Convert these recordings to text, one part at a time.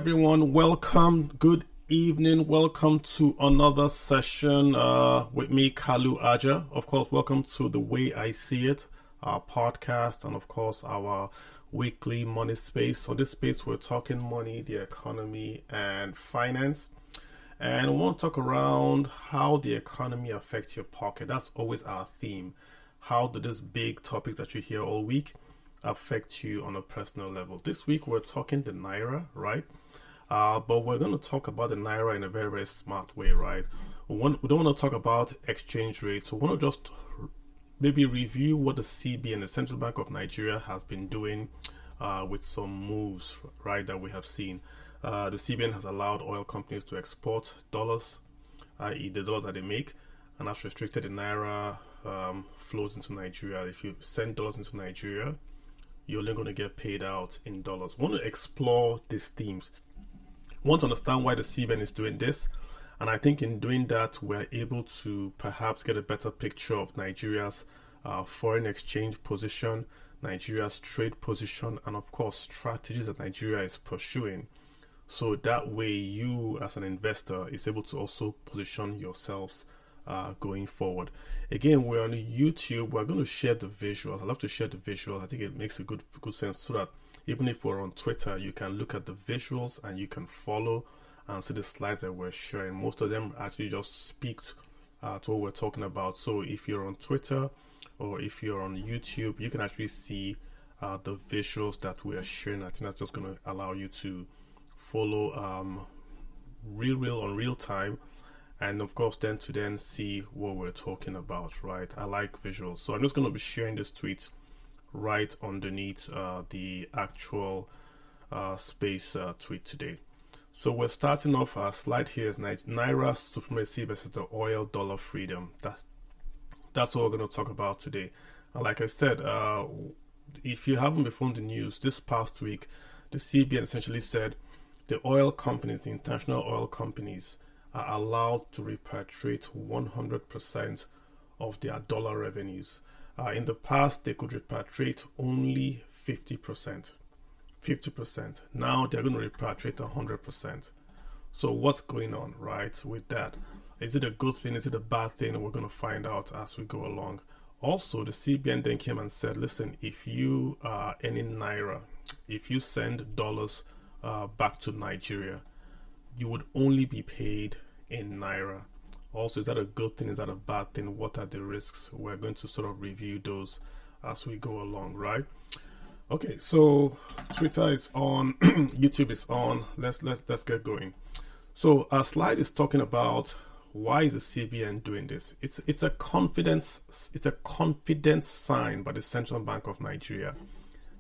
everyone. Welcome. Good evening. Welcome to another session with me, Kalu Aja. Of course, welcome to The Way I See It, our podcast, and of course, our weekly money space. So this space, we're talking money, the economy, and finance. And we want to talk around how the economy affects your pocket. That's always our theme. How do these big topics that you hear all week affect you on a personal level? This week we're talking the Naira, right? But we're going to talk about the Naira in a very, very smart way, right? We don't want to talk about exchange rates. We want to just maybe review what the CBN, the Central Bank of Nigeria, has been doing with some moves, right, that we have seen. The CBN has allowed oil companies to export dollars, i.e. the dollars that they make, and that's restricted the Naira flows into Nigeria. If you send dollars into Nigeria, you're only going to get paid out in dollars. We want to explore these themes. We want to understand why the CBN is doing this. And I think in doing that, we're able to perhaps get a better picture of Nigeria's foreign exchange position, Nigeria's trade position, and of course, strategies that Nigeria is pursuing. So that way, you as an investor is able to also position yourselves going forward. Again, we're on YouTube. We're going to share the visuals. I love to share the visuals. I think it makes a good sense so that even if we're on Twitter, you can look at the visuals and you can follow and see the slides that we're sharing. Most of them actually just speak to what we're talking about. So if you're on Twitter or if you're on YouTube, you can actually see the visuals that we are sharing. I think that's just going to allow you to follow real time. And of course, then see what we're talking about, right? I like visuals. So I'm just going to be sharing this tweet right underneath the actual space tweet today. So we're starting off our slide here is Naira Supremacy versus the oil dollar freedom. That's what we're going to talk about today. And like I said, if you haven't been following the news, this past week, the CBN essentially said the oil companies, the international oil companies, are allowed to repatriate 100% of their dollar revenues. In the past, they could repatriate only 50%. Now they're going to repatriate 100%. So what's going on, right, with that? Is it a good thing? Is it a bad thing? We're going to find out as we go along. Also, the CBN then came and said, listen, if you are earning Naira, if you send dollars back to Nigeria, you would only be paid in Naira. Also, is that a good thing? Is that a bad thing? What are the risks? We're going to sort of review those as we go along, right? Okay, so Twitter is on, YouTube is on. Let's get going. So our slide is talking about why is the CBN doing this? It's a confidence sign by the Central Bank of Nigeria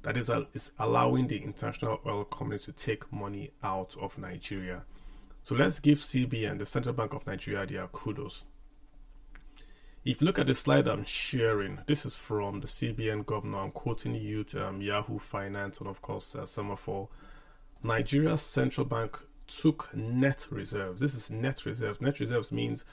that is allowing the international oil companies to take money out of Nigeria. So let's give CBN, the Central Bank of Nigeria, their kudos. If you look at the slide I'm sharing, this is from the CBN governor. I'm quoting you to Yahoo Finance and of course Semaphore. Nigeria's central bank took net reserves. This is net reserves. Net reserves means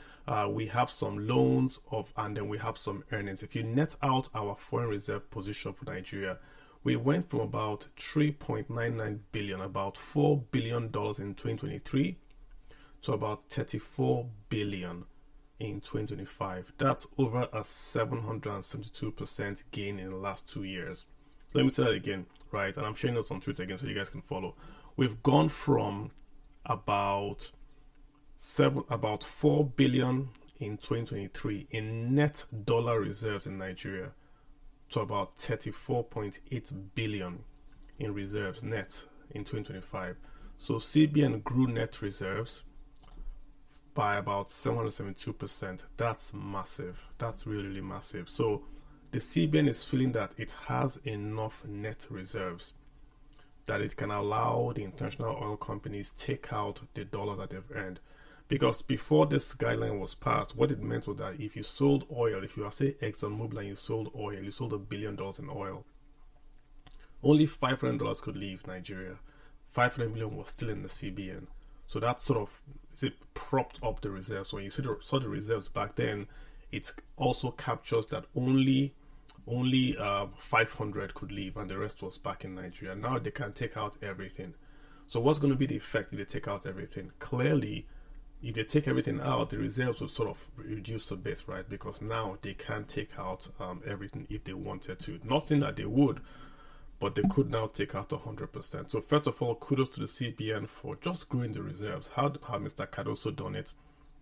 we have some loans and then we have some earnings. If you net out our foreign reserve position for Nigeria, we went from about 3.99 billion, about $4 billion in 2023, to about 34 billion in 2025. That's over a 772% gain in the last 2 years. So let me say that again, right? And I'm sharing this on Twitter again so you guys can follow. We've gone from about 4 billion in 2023 in net dollar reserves in Nigeria to about 34.8 billion in reserves net in 2025. So CBN grew net reserves by about 772%. That's massive. That's really, really massive. So the CBN is feeling that it has enough net reserves that it can allow the international oil companies take out the dollars that they've earned. Because before this guideline was passed, what it meant was that if you sold oil, if you are, say, ExxonMobil and you sold oil, you sold $1 billion in oil, only $500 could leave Nigeria. 500 million was still in the CBN. So that sort of propped up the reserves. So when you saw the reserves back then, it also captures that only 500 could leave and the rest was back in Nigeria. Now they can take out everything. So what's going to be the effect if they take out everything? Clearly, if they take everything out, the reserves will sort of reduce a bit, right? Because now they can't take out everything if they wanted to. Not saying that they would, but they could now take out 100%. So first of all, kudos to the CBN for just growing the reserves. How Mr. Cardoso done it?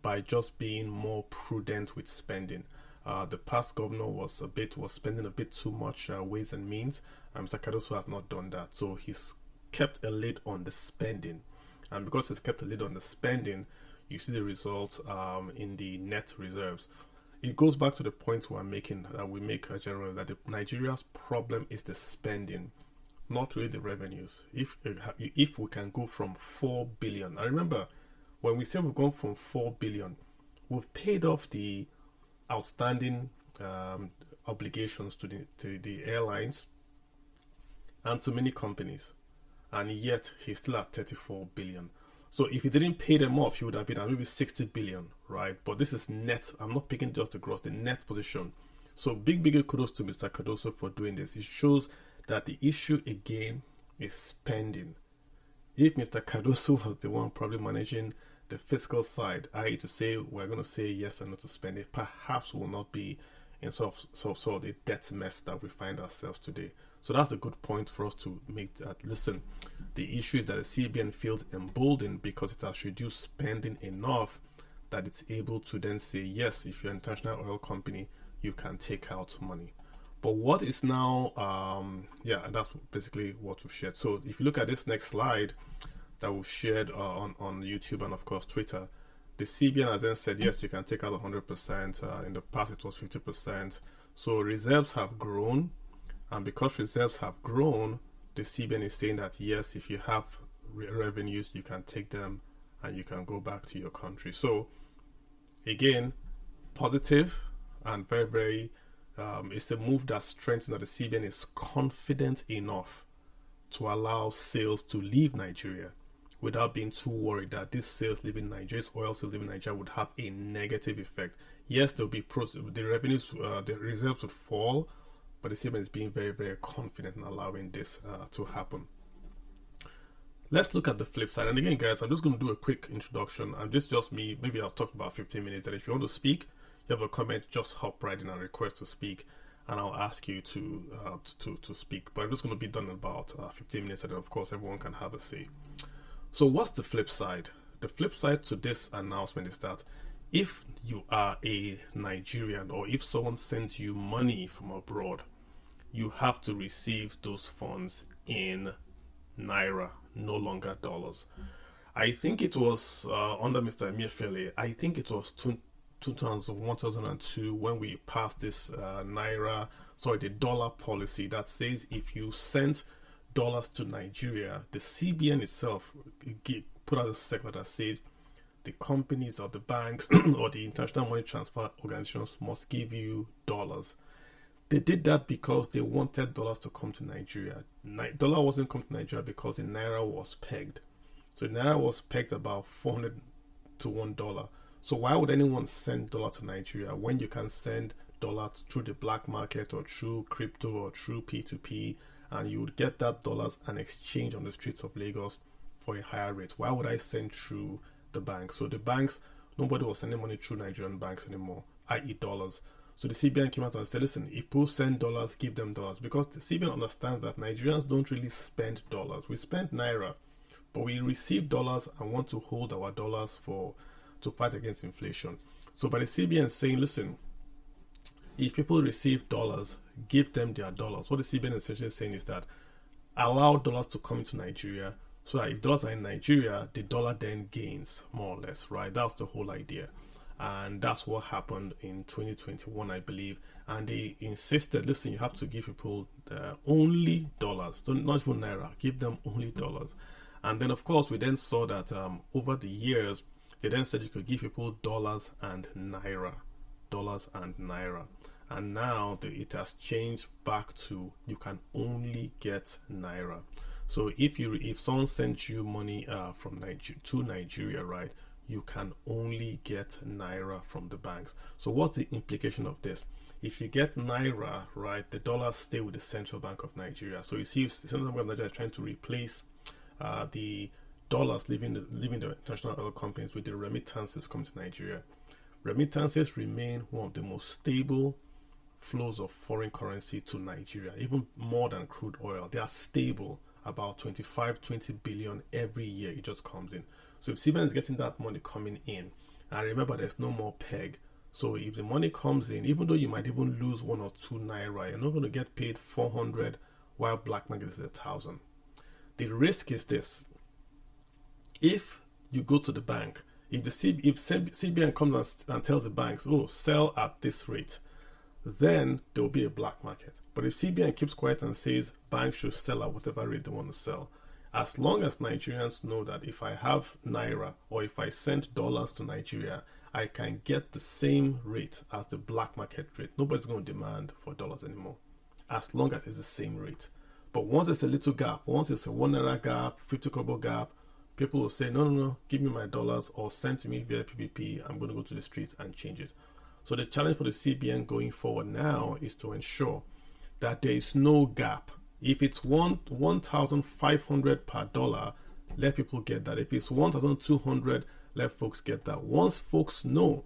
By just being more prudent with spending. The past governor was spending a bit too much ways and means. Mr. Cardoso has not done that. So he's kept a lid on the spending. And because he's kept a lid on the spending, you see the results in the net reserves. It goes back to the point we're making, that we make generally, that Nigeria's problem is the spending, not really the revenues. If we can go from 4 billion, I remember when we say we've gone from 4 billion, we've paid off the outstanding obligations to the airlines and to many companies, and yet he's still at 34 billion. So if he didn't pay them off, he would have been at maybe 60 billion, right? But this is net. I'm not picking just the gross, the net position. So big kudos to Mr. Cardoso for doing this. It shows that the issue again is spending. If Mr. Cardoso was the one probably managing the fiscal side, i.e. to say we're going to say yes and no to spending, perhaps will not be in sort of the debt mess that we find ourselves today. So that's a good point for us to make that. Listen, the issue is that the CBN feels emboldened because it has reduced spending enough that it's able to then say, yes, if you're an international oil company, you can take out money. But what is now, and that's basically what we've shared. So if you look at this next slide that we've shared on YouTube and of course Twitter, the CBN has then said, yes, you can take out 100%. In the past, it was 50%. So reserves have grown. And because reserves have grown, the CBN is saying that, yes, if you have revenues, you can take them and you can go back to your country. So, again, positive and very, very, it's a move that strengthens that the CBN is confident enough to allow sales to leave Nigeria without being too worried that this sales leaving Nigeria, oil sales leaving Nigeria, would have a negative effect. Yes, there'll be the revenues, the reserves would fall, but the CBN is being very, very confident in allowing this to happen. Let's look at the flip side. And again, guys, I'm just going to do a quick introduction. And this is just me. Maybe I'll talk about 15 minutes. And if you want to speak, you have a comment, just hop right in and request to speak. And I'll ask you to speak. But I'm just going to be done in about 15 minutes. And then, of course, everyone can have a say. So what's the flip side? The flip side to this announcement is that if you are a Nigerian or if someone sends you money from abroad, you have to receive those funds in Naira, no longer dollars. I think it was under Mr. Emefiele, I think it was 2002 when we passed this the dollar policy that says if you send dollars to Nigeria, the CBN itself put out a circular that says the companies or the banks or the international money transfer organizations must give you dollars. They did that because they wanted dollars to come to Nigeria. Dollar wasn't coming to Nigeria because the Naira was pegged. So the Naira was pegged about 400 to $1. So why would anyone send dollar to Nigeria when you can send dollar through the black market or through crypto or through P2P, and you would get that dollars and exchange on the streets of Lagos for a higher rate? Why would I send through the bank? So the banks, nobody was sending money through Nigerian banks anymore, i.e. dollars. So the CBN came out and said, listen, if people send dollars, give them dollars. Because the CBN understands that Nigerians don't really spend dollars. We spend Naira, but we receive dollars and want to hold our dollars to fight against inflation. So by the CBN saying, listen, if people receive dollars, give them their dollars. What the CBN is essentially saying is that allow dollars to come into Nigeria, so that if dollars are in Nigeria, the dollar then gains, more or less, right? That's the whole idea. And that's what happened in 2021, I believe. And they insisted, listen, you have to give people only dollars, not even Naira, give them only dollars. And then, of course, we then saw that over the years, they then said you could give people dollars and Naira. And now it has changed back to you can only get Naira. So if someone sends you money from to Nigeria, right, you can only get Naira from the banks. So what's the implication of this? If you get Naira, right, the dollars stay with the Central Bank of Nigeria. So you see, the Central Bank of Nigeria is trying to replace the dollars leaving the international oil companies with the remittances coming to Nigeria. Remittances remain one of the most stable flows of foreign currency to Nigeria, even more than crude oil. They are stable, about 20 billion every year. It just comes in. So if CBN is getting that money coming in, and remember there's no more peg. So if the money comes in, even though you might even lose 1 or 2 naira, you're not going to get paid 400 while black market is 1,000. The risk is this: if you go to the bank, if CBN comes and tells the banks, oh, sell at this rate, then there will be a black market. But if CBN keeps quiet and says banks should sell at whatever rate they want to sell, as long as Nigerians know that if I have naira or if I send dollars to Nigeria, I can get the same rate as the black market rate. Nobody's going to demand for dollars anymore, as long as it's the same rate. But once there's a little gap, once it's a 1 naira gap, 50 kobo gap, people will say, no, give me my dollars or send to me via PPP. I'm going to go to the streets and change it. So the challenge for the CBN going forward now is to ensure that there is no gap. If it's 1,500 per dollar, let people get that. If it's 1,200, let folks get that. Once folks know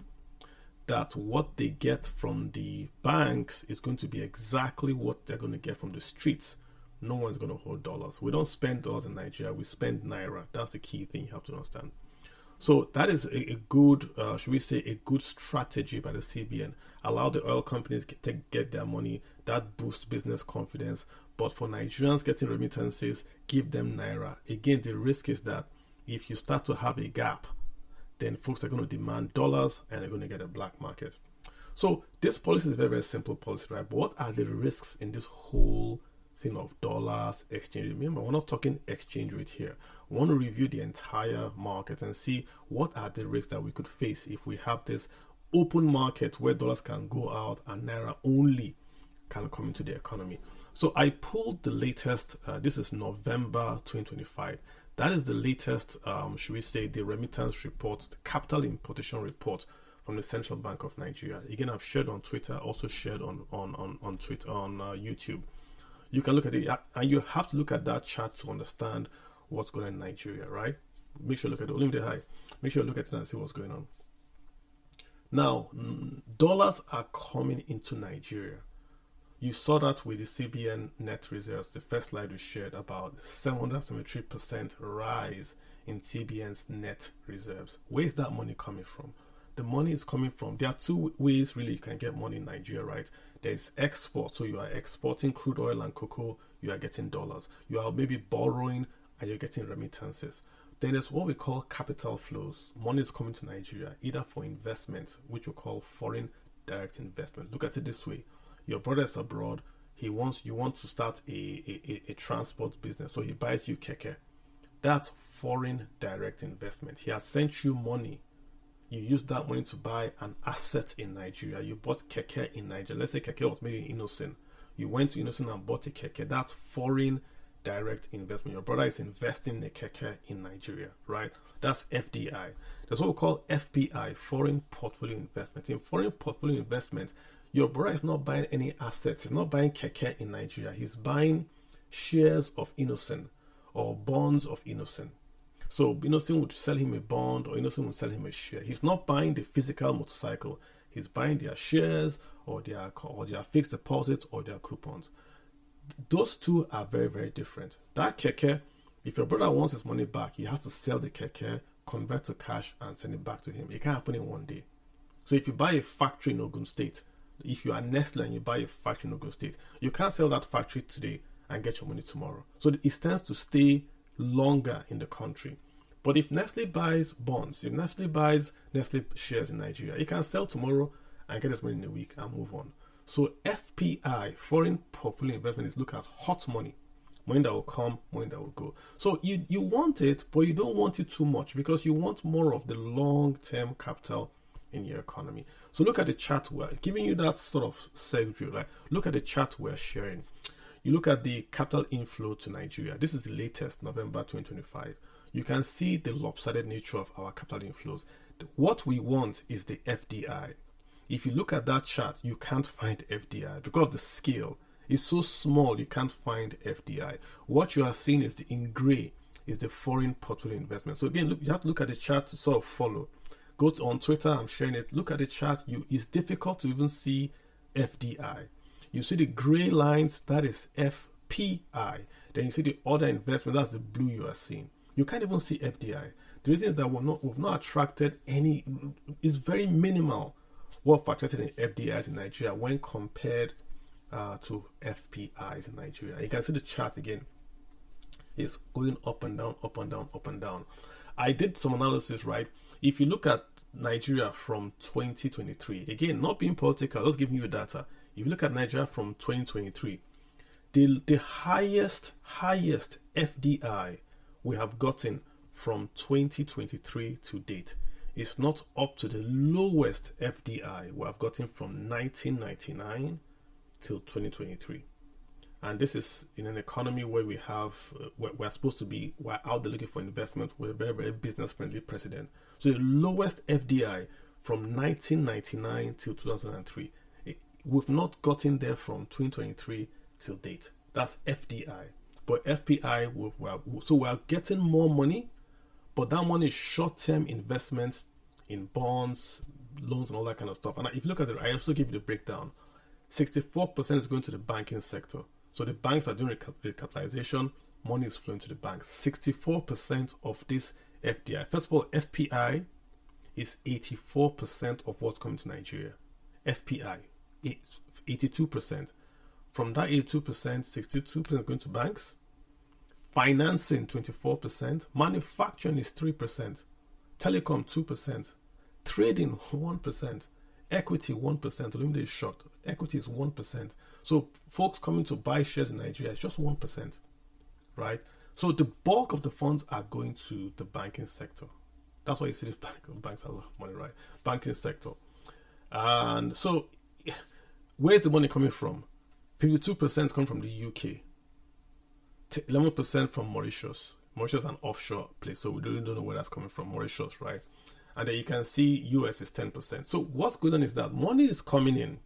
that what they get from the banks is going to be exactly what they're going to get from the streets, no one's going to hold dollars. We don't spend dollars in Nigeria, we spend naira. That's the key thing you have to understand. So that is a good, should we say, a good strategy by the CBN. Allow the oil companies to get their money. That boosts business confidence. But for Nigerians getting remittances, give them naira. Again, the risk is that if you start to have a gap, then folks are going to demand dollars and they're going to get a black market. So this policy is a very, very simple policy, right? But what are the risks in this whole thing of dollars exchange? Remember, we're not talking exchange rate here. We want to review the entire market and see what are the risks that we could face if we have this open market where dollars can go out and naira only can come into the economy. So I pulled the latest, this is November 2025. That is the latest, should we say, the remittance report, the capital importation report from the Central Bank of Nigeria. Again, I've shared on Twitter, also shared on Twitter, on YouTube. You can look at it, and you have to look at that chart to understand what's going on in Nigeria, right? Make sure you look at it. Limit high. Make sure you look at it and see what's going on. Now, dollars are coming into Nigeria. You saw that with the CBN net reserves. The first slide we shared about 773% rise in CBN's net reserves. Where is that money coming from? The money is coming from, there are two ways really you can get money in Nigeria, right? There's export, so you are exporting crude oil and cocoa, you are getting dollars. You are maybe borrowing and you're getting remittances. Then there's what we call capital flows. Money is coming to Nigeria, either for investment, which we call foreign direct investment. Look at it this way. Your brother is abroad, you want to start a transport business, so he buys you keke. That's foreign direct investment. He has sent you money. You use that money to buy an asset in Nigeria. You bought keke in Nigeria. Let's say keke was made in Innocent. You went to Innocent and bought a keke. That's foreign direct investment. Your brother is investing in a keke in Nigeria, right? That's FDI. That's what we call FPI, foreign portfolio investment. In foreign portfolio investment, your brother is not buying any assets. He's not buying keke in Nigeria. He's buying shares of Innocent or bonds of Innocent. So Innocent would sell him a bond or Innocent would sell him a share. He's not buying the physical motorcycle. He's buying their shares or their fixed deposits or their coupons. Those two are very, very different. That keke, if your brother wants his money back, he has to sell the keke, convert to cash and send it back to him. It can't happen in one day. So if you buy a factory in Ogun State, if you are Nestle and you buy a factory in Ogun State, you can't sell that factory today and get your money tomorrow. So it tends to stay longer in the country. But if Nestle buys bonds, if Nestle buys Nestle shares in Nigeria, it can sell tomorrow and get his money in a week and move on. So FPI, foreign portfolio investment, is look at hot money that will come, money that will go. So you want it, but you don't want it too much because you want more of the long-term capital in your economy. So look at the chart we're giving you, that sort of segue, right? Look at the chart we're sharing. You look at the capital inflow to Nigeria. This is the latest, November 2025. You can see the lopsided nature of our capital inflows. What we want is the FDI. If you look at that chart, you can't find FDI because the scale is so small, you can't find FDI. What you are seeing is in gray is the foreign portfolio investment. So again, look, you have to look at the chart to sort of follow. Go on Twitter, I'm sharing it. Look at the chart. It's difficult to even see FDI. You see the gray lines, that is FPI. Then you see the other investment, that's the blue you are seeing. You can't even see FDI. The reason is that we've not attracted any, it's very minimal what we've attracted in FDIs in Nigeria when compared to FPIs in Nigeria. You can see the chart again. It's going up and down, up and down, up and down. I did some analysis, right? If you look at Nigeria from 2023, again, not being political, just giving you data. If you look at Nigeria from 2023, the highest FDI we have gotten from 2023 to date is not up to the lowest FDI we have gotten from 1999 till 2023. And this is in an economy where we have, we're supposed to be, we're out there looking for investment with a very, very business-friendly president. So the lowest FDI from 1999 till 2003, we've not gotten there from 2023 till date. That's FDI. But FPI, so we're getting more money, but that money is short-term investments in bonds, loans, and all that kind of stuff. And if you look at it, I also give you the breakdown. 64% is going to the banking sector. So the banks are doing recapitalization, money is flowing to the banks. 64% of this FDI. First of all, FPI is 84% of what's coming to Nigeria. FPI, 82%. From that 82%, 62% going to banks. Financing, 24%. Manufacturing is 3%. Telecom, 2%. Trading, 1%. Equity, 1%. Olumide is shocked. Equity is 1%. So folks coming to buy shares in Nigeria is just 1%, right? So the bulk of the funds are going to the banking sector. That's why you see the banks have a lot of money, right? Banking sector. And so where's the money coming from? 52% is coming from the UK. 11% from Mauritius. Mauritius is an offshore place, so we really don't know where that's coming from. Mauritius, right? And then you can see US is 10%. So what's going on is that money is coming in,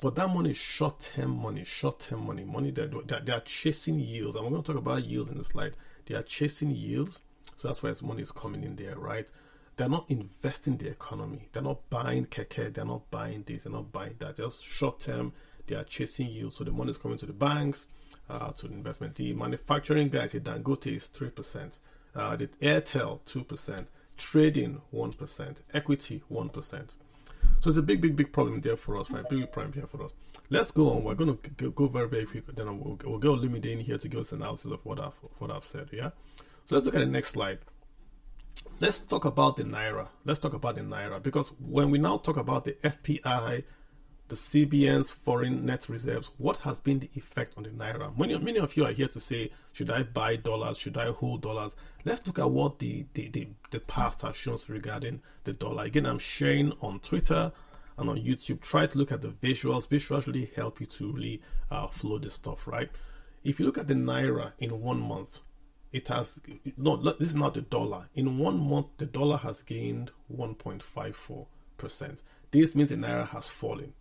but that money is short-term money that they are chasing yields. And we're going to talk about yields in the slide. They are chasing yields. So that's why money is coming in there, right? They're not investing in the economy. They're not buying keke. They're not buying this. They're not buying that. Just short-term, they are chasing yields. So the money is coming to the banks, to the investment. The manufacturing guys, the Dangote is 3%. The Airtel, 2%. Trading, 1%. Equity, 1%. So it's a big problem there for us, right? Big problem here for us. Let's go on. We're going to go very, very quick. Then we'll go Olumide in here to give us an analysis of what I've said, yeah? So let's look at the next slide. Let's talk about the Naira. Because when we now talk about the FPI, the CBN's foreign net reserves, what has been the effect on the Naira? Many of you are here to say, should I buy dollars? Should I hold dollars? Let's look at what the past has shown us regarding the dollar. Again, I'm sharing on Twitter and on YouTube. Try to look at the visuals. Visuals really help you to really flow this stuff, right? If you look at the Naira in 1 month, this is not the dollar. In 1 month, the dollar has gained 1.54%. This means the Naira has fallen.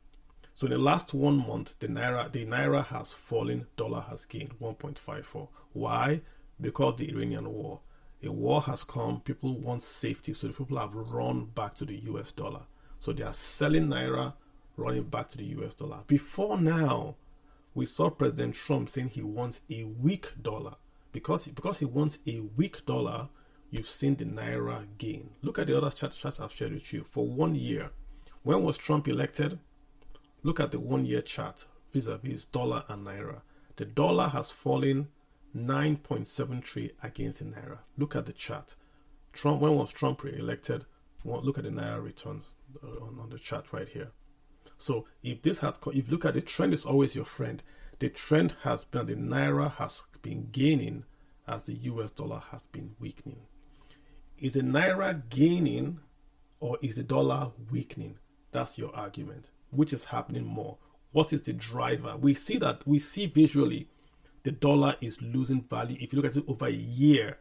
So in the last 1 month, the Naira has fallen, dollar has gained 1.54. Why? Because the Iranian war. A war has come, people want safety, so the people have run back to the US dollar. So they are selling Naira, running back to the US dollar. Before now, we saw President Trump saying he wants a weak dollar. Because he wants a weak dollar, you've seen the Naira gain. Look at the other charts I've shared with you. For 1 year, when was Trump elected? Look at the 1 year chart vis-a-vis dollar and Naira. The dollar has fallen 9.73 against the Naira. Look at the chart. When was Trump re-elected? Well, look at the Naira returns on the chart right here. So if you look at the trend, is always your friend. The trend has been the Naira has been gaining as the US dollar has been weakening. Is the Naira gaining or is the dollar weakening? That's your argument. Which is happening more? What is the driver? We see visually the dollar is losing value if you look at it over a year.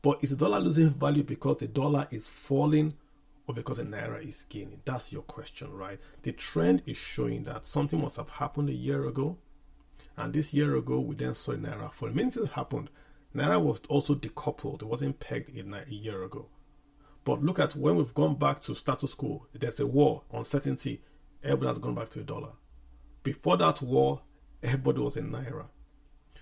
But is the dollar losing value because the dollar is falling or because the Naira is gaining? That's your question, right? The trend is showing that something must have happened a year ago. And this year ago, we then saw Naira fall. Many things happened. Naira was also decoupled. It wasn't pegged a year ago. But look at when we've gone back to status quo, there's a war, uncertainty, everybody has gone back to a dollar. Before that war, everybody was in Naira.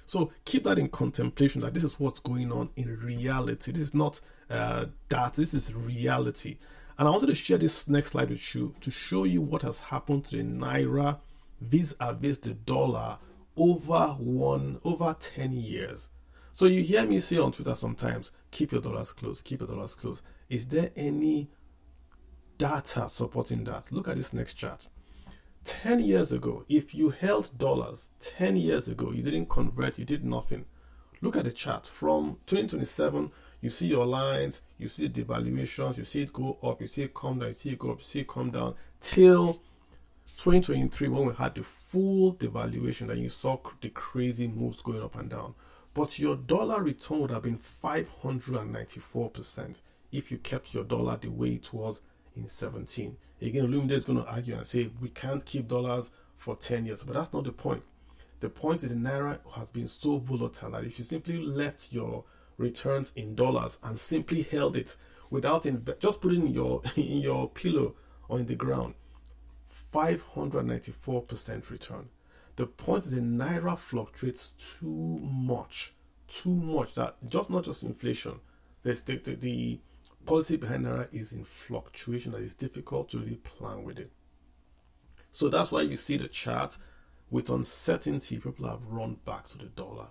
So keep that in contemplation that this is what's going on in reality. This is not that, this is reality. And I wanted to share this next slide with you to show you what has happened to the Naira vis-a-vis the dollar over 10 years. So you hear me say on Twitter sometimes, keep your dollars close, keep your dollars close. Is there any data supporting that? Look at this next chart. 10 years ago, if you held dollars 10 years ago, you didn't convert, you did nothing. Look at the chart. From 2027, you see your lines, you see the devaluations, you see it go up, you see it come down, you see it go up, you see it come down, till 2023 when we had the full devaluation and you saw the crazy moves going up and down. But your dollar return would have been 594% if you kept your dollar the way it was in 17. Again, Olumide is going to argue and say we can't keep dollars for 10 years, but that's not the point. The point is the Naira has been so volatile that if you simply left your returns in dollars and simply held it without just putting in your pillow or in the ground, 594% return. The point is the Naira fluctuates too much that not just inflation. There's the policy behind Naira is in fluctuation that is difficult to really plan with it. So that's why you see the chart with uncertainty, people have run back to the dollar.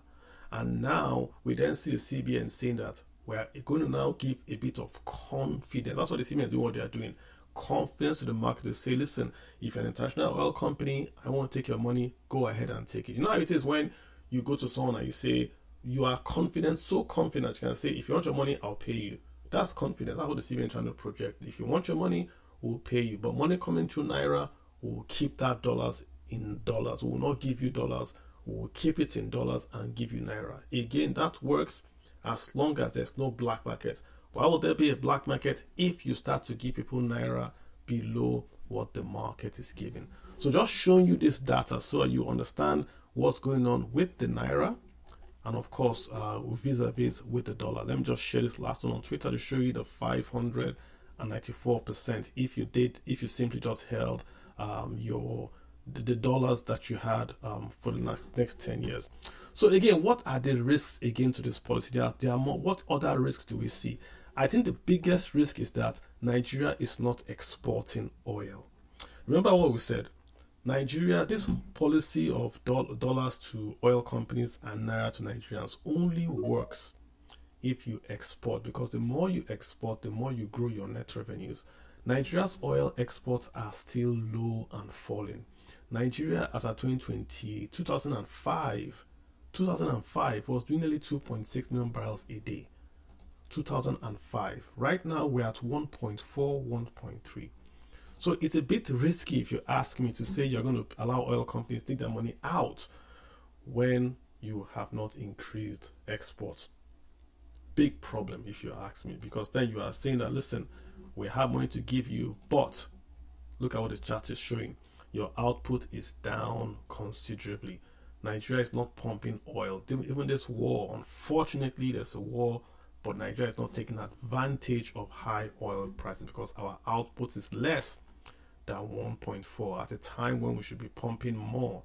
And now we then see the CBN saying that we're going to now give a bit of confidence. That's what the CBN is doing, what they are doing. Confidence to the market to say, listen, if you're an international oil company, I want to take your money, go ahead and take it. You know how it is when you go to someone and you say, you are confident, so confident, you can say, if you want your money, I'll pay you. That's confidence. That's what the CBN is trying to project. If you want your money, we'll pay you. But money coming through Naira, we'll keep that dollars in dollars. We will not give you dollars. We will keep it in dollars and give you Naira. Again, that works as long as there's no black market. Why will there be a black market if you start to give people Naira below what the market is giving? So just showing you this data so you understand what's going on with the Naira and of course vis-a-vis with the dollar. Let me just share this last one on Twitter to show you the 594% if you simply just held the dollars that you had for the next 10 years. So again, what are the risks again to this policy? There are more. What other risks do we see? I think the biggest risk is that Nigeria is not exporting oil. Remember what we said. Nigeria, this policy of dollars to oil companies and Naira to Nigerians only works if you export, because the more you export, the more you grow your net revenues. Nigeria's oil exports are still low and falling. Nigeria, as at 2005 was doing nearly 2.6 million barrels a day. 2005. Right now, we're at 1.4, 1.3. So it's a bit risky, if you ask me, to say you're going to allow oil companies to take their money out when you have not increased exports. Big problem, if you ask me, because then you are saying that, listen, we have money to give you, but look at what the chart is showing. Your output is down considerably. Nigeria is not pumping oil. Even this war, unfortunately, there's a war, but Nigeria is not taking advantage of high oil prices because our output is less than 1.4 at a time when we should be pumping more,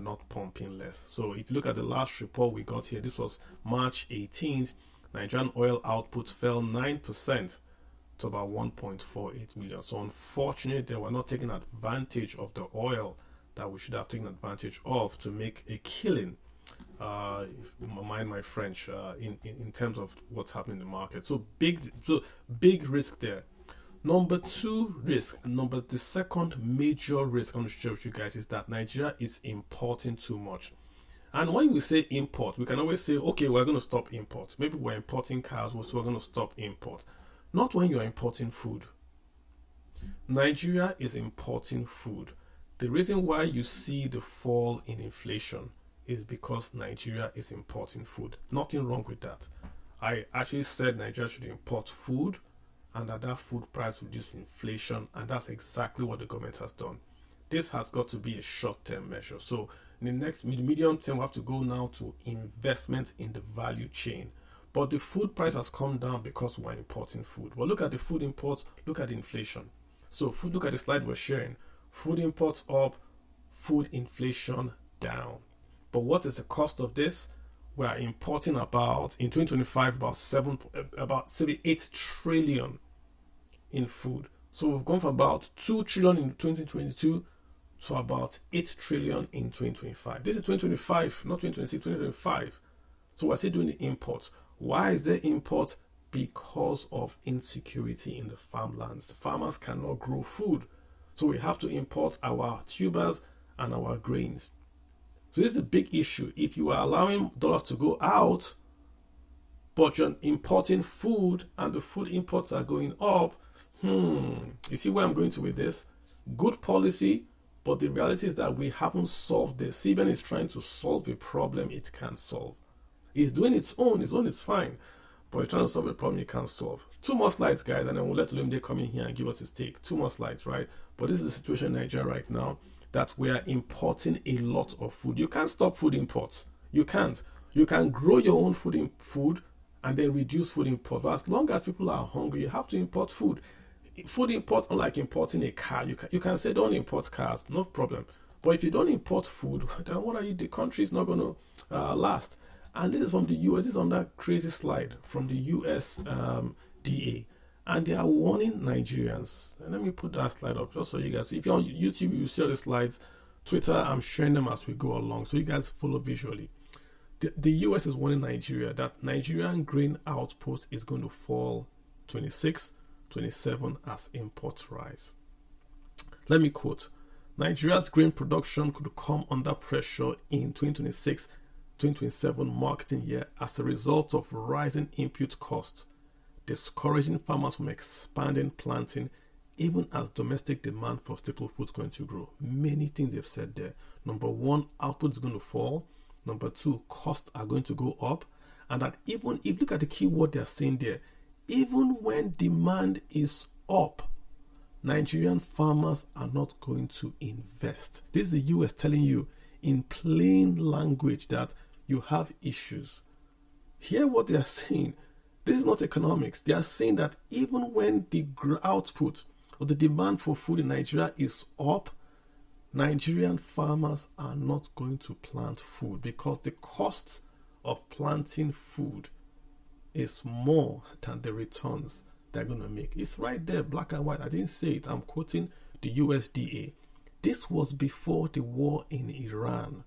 not pumping less. So if you look at the last report we got here, this was March 18th, Nigerian oil output fell 9% to about 1.48 million. So unfortunately, they were not taking advantage of the oil that we should have taken advantage of to make a killing. Mind my French, in terms of what's happening in the market. So big risk there. Number two risk, the second major risk I want to share with you guys is that Nigeria is importing too much. And when we say import, we can always say, okay, we're going to stop import. Maybe we're importing cars, so we're going to stop import. Not when you're importing food. Nigeria is importing food. The reason why you see the fall in inflation is because Nigeria is importing food. Nothing wrong with that. I actually said Nigeria should import food and that food price reduce inflation, and that's exactly what the government has done. This has got to be a short-term measure. So In the medium term, we have to go now to investment in the value chain. But the food price has come down because we're importing food. But look at the food imports, look at the inflation. So food, look at the slide we're sharing. Food imports up, food inflation down. But what is the cost of this? We are importing about, in 2025, about 78 trillion in food. So we've gone from about 2 trillion in 2022 to about 8 trillion in 2025. This is 2025, not 2026, 2025. So we're still doing the imports. Why is there import? Because of insecurity in the farmlands. The farmers cannot grow food. So we have to import our tubers and our grains. So this is a big issue. If you are allowing dollars to go out, but you're importing food and the food imports are going up, you see where I'm going to with this? Good policy, but the reality is that we haven't solved this. CBN is trying to solve a problem it can't solve. It's doing its own is fine, but it's trying to solve a problem it can't solve. 2 more slides, guys, and then we'll let Olumide come in here and give us his take. 2 more slides, right? But this is the situation in Nigeria right now, that we are importing a lot of food. You can't stop food imports. You can't. You can grow your own food and then reduce food import. But as long as people are hungry, you have to import food. Food imports, unlike importing a car, you can say don't import cars, no problem. But if you don't import food, then what are you? The country is not going to last. And this is from the US. This is on that crazy slide from the US DA. And they are warning Nigerians. And let me put that slide up just so you guys, if you're on YouTube, you see all the slides. Twitter, I'm sharing them as we go along, so you guys follow visually. The US is warning Nigeria that Nigerian grain output is going to fall 26, 27 as imports rise. Let me quote, Nigeria's grain production could come under pressure in 2026, 2027 marketing year as a result of rising input costs, discouraging farmers from expanding planting even as domestic demand for staple foods going to grow. Many things they've said there. Number one, output is going to fall. Number two, costs are going to go up. And that even if, look at the key word they're saying there, even when demand is up, Nigerian farmers are not going to invest. This is the US telling you in plain language that you have issues. Hear what they are saying. This is not economics. They are saying that even when the output or the demand for food in Nigeria is up, Nigerian farmers are not going to plant food because the cost of planting food is more than the returns they're going to make. It's right there, black and white. I didn't say it. I'm quoting the USDA. This was before the war in Iran,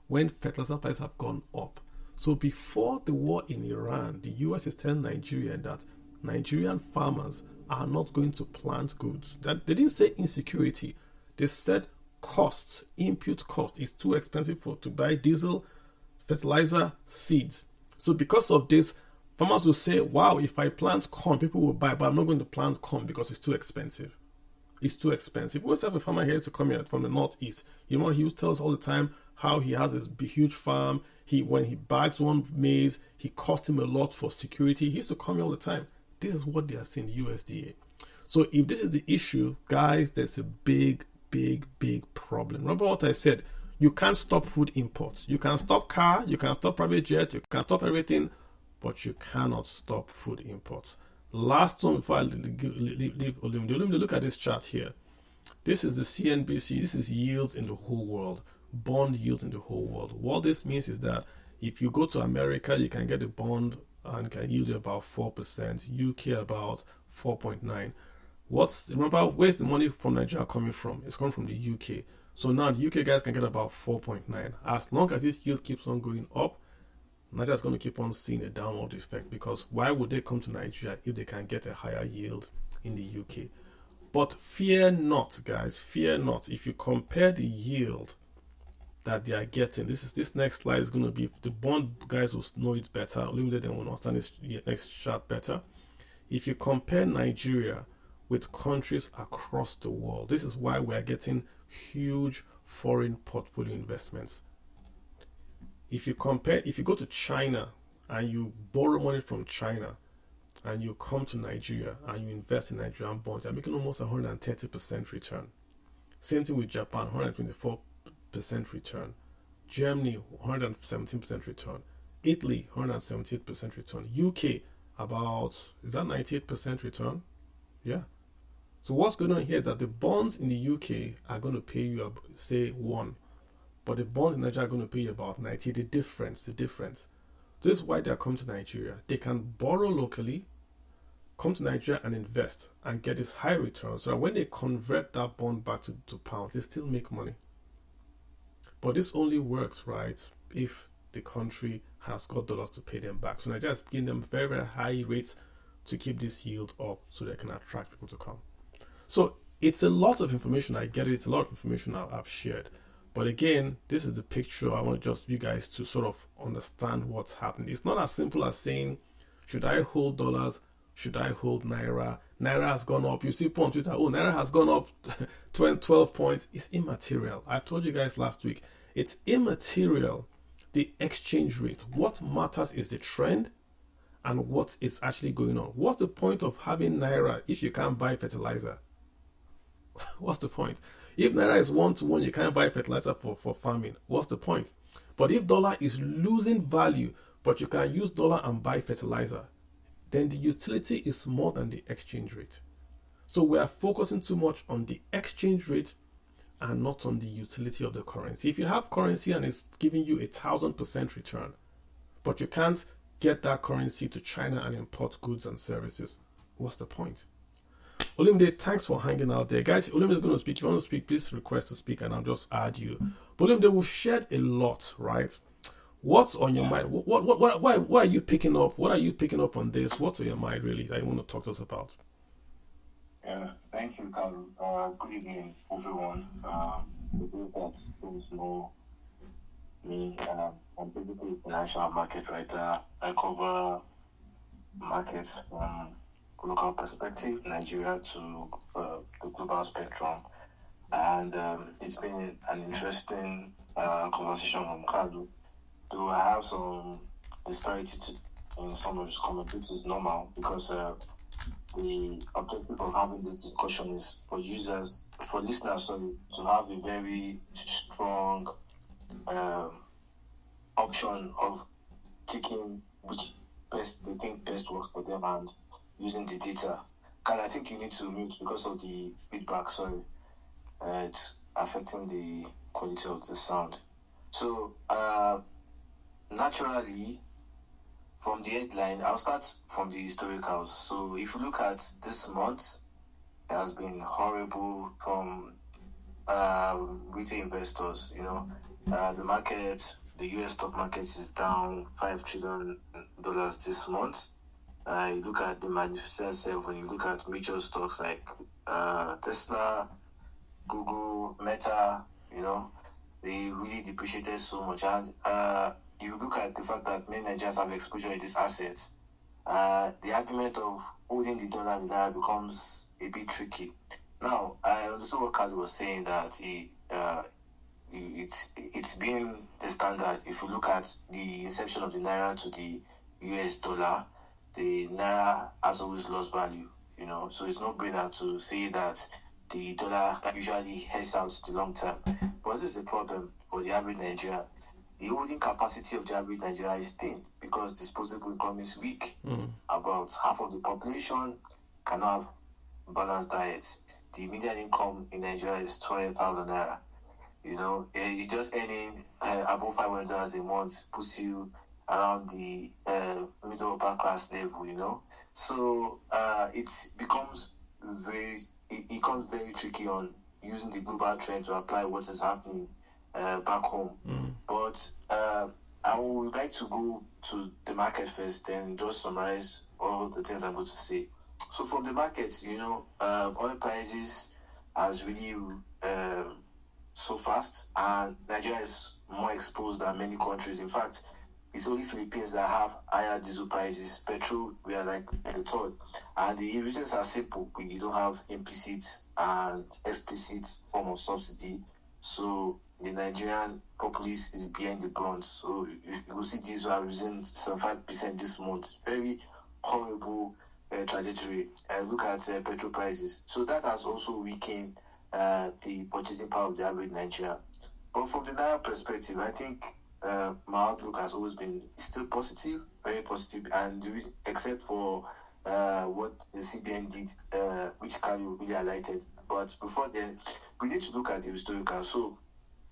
when fertilizer prices have gone up. So before the war in Iran, the US is telling Nigeria that Nigerian farmers are not going to plant goods. That they didn't say insecurity. They said costs, input cost is too expensive to buy diesel, fertilizer, seeds. So because of this, farmers will say, wow, if I plant corn, people will buy, but I'm not going to plant corn because it's too expensive. It's too expensive. We also have a farmer here to come here from the northeast. You know, he tells us all the time how he has this huge farm. When he bags one maize, he cost him a lot for security. He used to come here all the time. This is what they are saying, the USDA. So if this is the issue, guys, there's a big problem. Remember what I said? You can't stop food imports. You can stop car, you can stop private jet, you can stop everything, but you cannot stop food imports. Last one before I leave Olumide, look at this chart here. This is the CNBC. This is yields in the whole world. Bond yields in the whole world. What this means is that if you go to America, you can get a bond and can yield you about 4%. UK about 4.9. Remember, where's the money from Nigeria coming from? It's coming from the UK. So now the UK guys can get about 4.9. As long as this yield keeps on going up, Nigeria's going to keep on seeing a downward effect, because why would they come to Nigeria if they can get a higher yield in the UK? But fear not, guys, fear not. If you compare the yield that they are getting, this next slide is going to be, the bond guys will know it better. Olumide then will understand this next chart better. If you compare Nigeria with countries across the world, this is why we are getting huge foreign portfolio investments. If you go to China and you borrow money from China and you come to Nigeria and you invest in Nigerian bonds, you're making almost 130% return. Same thing with Japan, 124% return. Germany, 117% return. Italy, 178% return. UK, about, is that 98% return? Yeah. So what's going on here is that the bonds in the UK are going to pay you, say, 1. But the bonds in Nigeria are going to pay you about 90. The difference. This is why they're coming to Nigeria. They can borrow locally, come to Nigeria and invest and get this high return. So that when they convert that bond back to pounds, they still make money. But this only works, right, if the country has got dollars to pay them back. So Nigeria is giving them very, very high rates to keep this yield up so they can attract people to come. So it's a lot of information. I get it. It's a lot of information I've shared. But again, this is the picture. I want just you guys to sort of understand what's happening. It's not as simple as saying, should I hold dollars? Should I hold Naira? Naira has gone up. You see people on Twitter, oh, Naira has gone up 12 points. It's immaterial. I told you guys last week, it's immaterial, the exchange rate. What matters is the trend and what is actually going on. What's the point of having Naira if you can't buy fertilizer? What's the point? If Naira is 1-to-1, you can't buy fertilizer for farming. What's the point? But if dollar is losing value, but you can use dollar and buy fertilizer, then the utility is more than the exchange rate. So we are focusing too much on the exchange rate and not on the utility of the currency. If you have currency and it's giving you 1,000% return, but you can't get that currency to China and import goods and services, what's the point? Olimide, thanks for hanging out there. Guys, Olimide is going to speak. If you want to speak, please request to speak and I'll just add you. But Olimide, we've shared a lot, right? What's on your mind? Why are you picking up? What are you picking up on this? What's on your mind, really, that you want to talk to us about? Yeah, thank you, Carl. Good evening, everyone. The things that don't know me, I'm basically a financial market writer. I cover markets from local perspective, Nigeria to the global spectrum. And it's been an interesting conversation from Carlo. Though I have some disparity in some of his comments, which is normal because the objective of having this discussion is for listeners, to have a very strong option of taking which they think best works for them and using the data. Carl, I think you need to mute because of the feedback. Sorry, it's affecting the quality of the sound. So, naturally, from the headline, I'll start from the historicals. So if you look at this month, it has been horrible from retail investors. The market, the US stock market is down $5 trillion this month. You look at the Magnificent Seven, you look at major stocks like Tesla, Google, Meta, they really depreciated so much. And you look at the fact that many Nigerians have exposure in these assets, the argument of holding the dollar and the naira becomes a bit tricky. Now, I understand what Carl was saying, that it's been the standard. If you look at the inception of the naira to the US dollar, the naira has always lost value, so it's no brainer to say that the dollar usually heads out to the long term. But this is a problem for the average Nigerian. The holding capacity of the average Nigerian is thin because disposable income is weak. About half of the population cannot have balanced diets. The median income in Nigeria is 200,000 naira. You're just earning above $500 a month, puts you around the middle upper class level. So it becomes very tricky on using the global trend to apply what is happening back home. But I would like to go to the market first, then just summarize all the things I'm going to say. So from the markets, oil prices has really so fast, and Nigeria is more exposed than many countries. In fact, it's only Philippines that have higher diesel prices. Petrol, we are like the third. And the reasons are simple. We don't have implicit and explicit form of subsidy. So the Nigerian populace is behind the brunt. So you will see diesel are losing 75% this month. Very horrible trajectory. Look at petrol prices. So that has also weakened the purchasing power of the average Nigerian. But from the Naira perspective, I think my outlook has always been still positive, very positive, and except for what the CBN did, which Kyle really highlighted. But before then, we need to look at the historical. So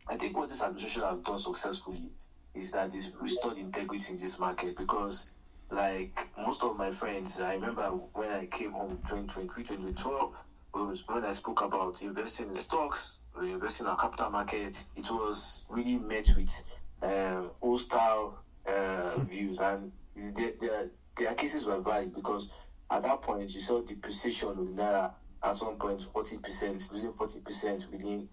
I think what this administration has done successfully is that it's restored integrity in this market because, like most of my friends, I remember when I came home in 2023, 2012, when I spoke about investing in stocks, investing in our capital market, it was really met with hostile views. And their cases were valid because at that point, you saw depreciation of the Naira at some point 40%, losing 40% within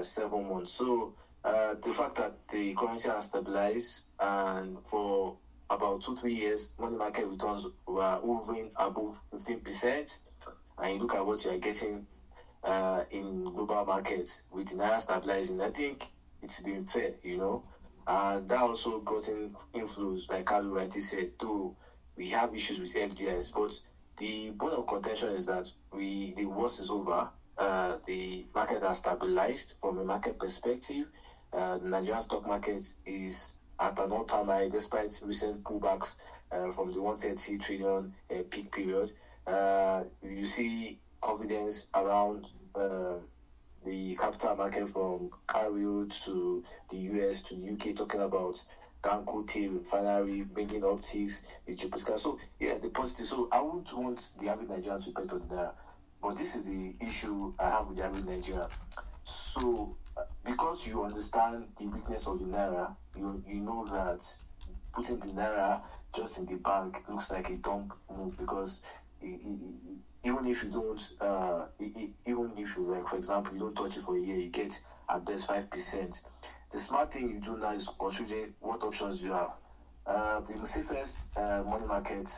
7 months. So the fact that the currency has stabilized and for about 2-3 years, money market returns were hovering above 15%, and you look at what you are getting in global markets with Naira stabilizing, I think it's been fair, and that also brought in inflows, like Carlo rightly said, though we have issues with FDIs, but the bone of contention is that the worst is over. The market has stabilized from a market perspective. The Nigerian stock market is at an all-time high despite recent pullbacks from the 130 trillion peak period. You see confidence around the capital market from Cairo to the US to the UK talking about Dangote refinery bringing upticks, the geopolitical. So yeah, the positive. So I wouldn't want the average Nigerian to bet on the Naira, but this is the issue I have with the average Nigerian. So because you understand the weakness of the Naira, you know that putting the Naira just in the bank looks like a dumb move because even if you don't, even if you, like, for example, you don't touch it for a year, you get at best 5%. The smart thing you do now is considering what options you have. The safest money market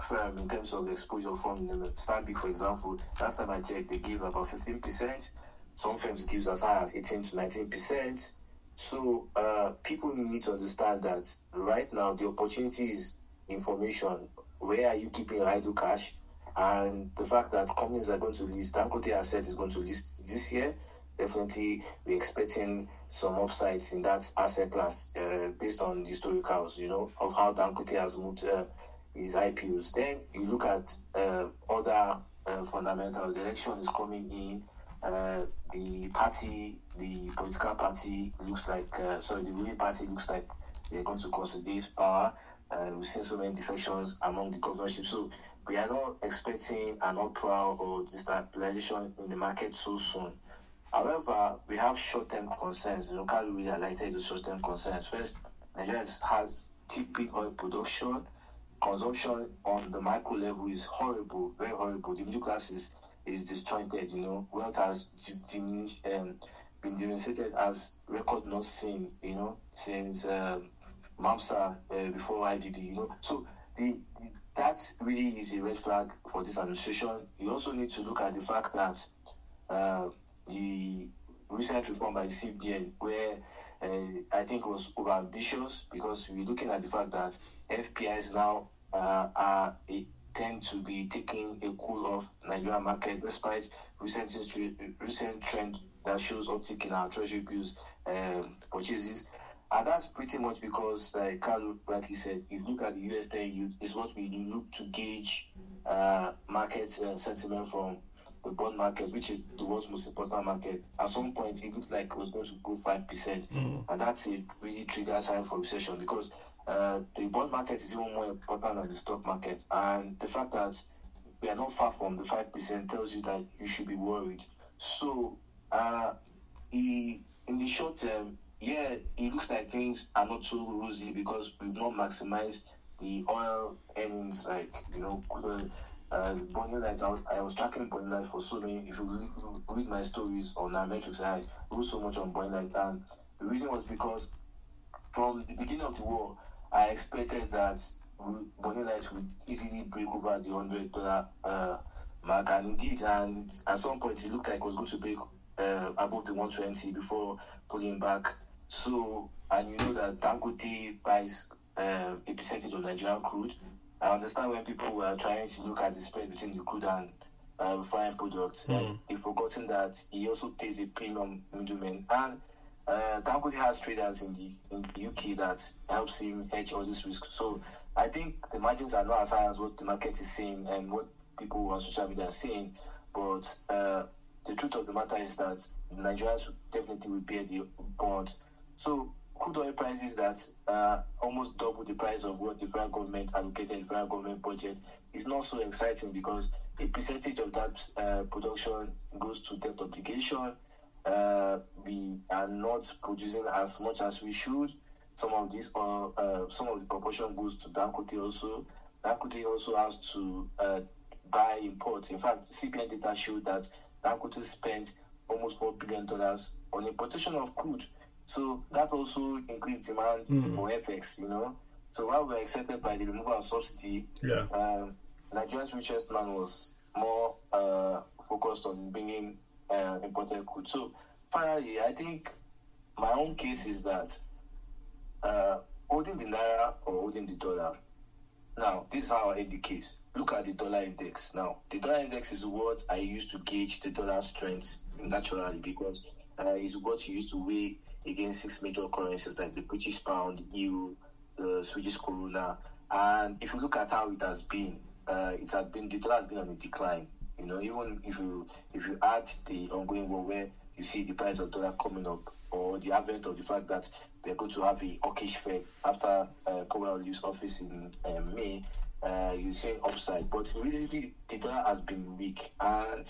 firm in terms of exposure from Stanbic, for example, last time I checked, they give about 15%. Some firms gives as high as 18 to 19%. So people need to understand that right now the opportunity is information. Where are you keeping your idle cash? And the fact that companies are going to list, Dangote has said is going to list this year. Definitely, we're expecting some upsides in that asset class based on the historicals, of how Dangote has moved his IPOs. Then you look at other fundamentals. The election is coming in. The political party looks like, the ruling party looks like they're going to consolidate power. We've seen so many defections among the governorship. So we are not expecting an uproar or destabilization in the market so soon. However, we have short-term concerns. Carlo really highlighted the short-term concerns. First, Nigeria has tipping oil production. Consumption on the micro level is horrible, very horrible. The middle class is disjointed, Wealth has been demonstrated as record not seen, since MAMSA before IBB, So that really is a red flag for this administration. You also need to look at the fact that the recent reform by the CBN, where I think it was overambitious because we're looking at the fact that FPIs now tend to be taking a cool off Nigerian market despite recent trend that shows uptick in our treasury bills purchases. And that's pretty much because, like Carlo rightly said, if you look at the US 10 yield, it's what we look to gauge market sentiment from the bond market, which is the world's most important market. At some point, it looked like it was going to go 5%. And that's a really trigger sign for recession because the bond market is even more important than the stock market. And the fact that we are not far from the 5% tells you that you should be worried. So, in the short term, it looks like things are not so rosy because we've not maximized the oil earnings, Bonnie Lights. I was tracking Bonnie Light for so many. If you read my stories on Metrics, I wrote so much on Bonnie Light, and the reason was because from the beginning of the war, I expected that Bonnie Light would easily break over the $100 mark, and indeed, and at some point it looked like it was going to break above the 120 before pulling back. So, and you know that Dangote buys a percentage of Nigerian crude. I understand when people were trying to look at the spread between the crude and refined products. They've forgotten that he also pays a premium middleman. And Dangote has traders in the UK that helps him hedge all this risk. So I think the margins are not as high as what the market is saying and what people on social media are saying. But the truth of the matter is that Nigerians definitely will bear the brunt. So crude oil prices that almost double the price of what the federal government allocated in the federal government budget is not so exciting because a percentage of that production goes to debt obligation. We are not producing as much as we should. Some of the proportion goes to Dangote also. Dangote also has to buy imports. In fact, CBN data showed that Dangote spent almost $4 billion on importation of crude. So that also increased demand for FX, So while we're excited by the removal of subsidy, Nigeria's richest man was more focused on bringing imported crude. So finally, I think my own case is that holding the Naira or holding the dollar. Now, this is how I end the case. Look at the dollar index. Now, the dollar index is what I use to gauge the dollar strength naturally because it's what you use to weigh against 6 major currencies like the British pound, the euro, the Swedish krona. And if you look at how it has been, the dollar has been on a decline. Even if you add the ongoing war where you see the price of dollar coming up, or the advent of the fact that they're going to have a hawkish Fed after Powell leaves office in May, you see an upside. But recently, the dollar has been weak. And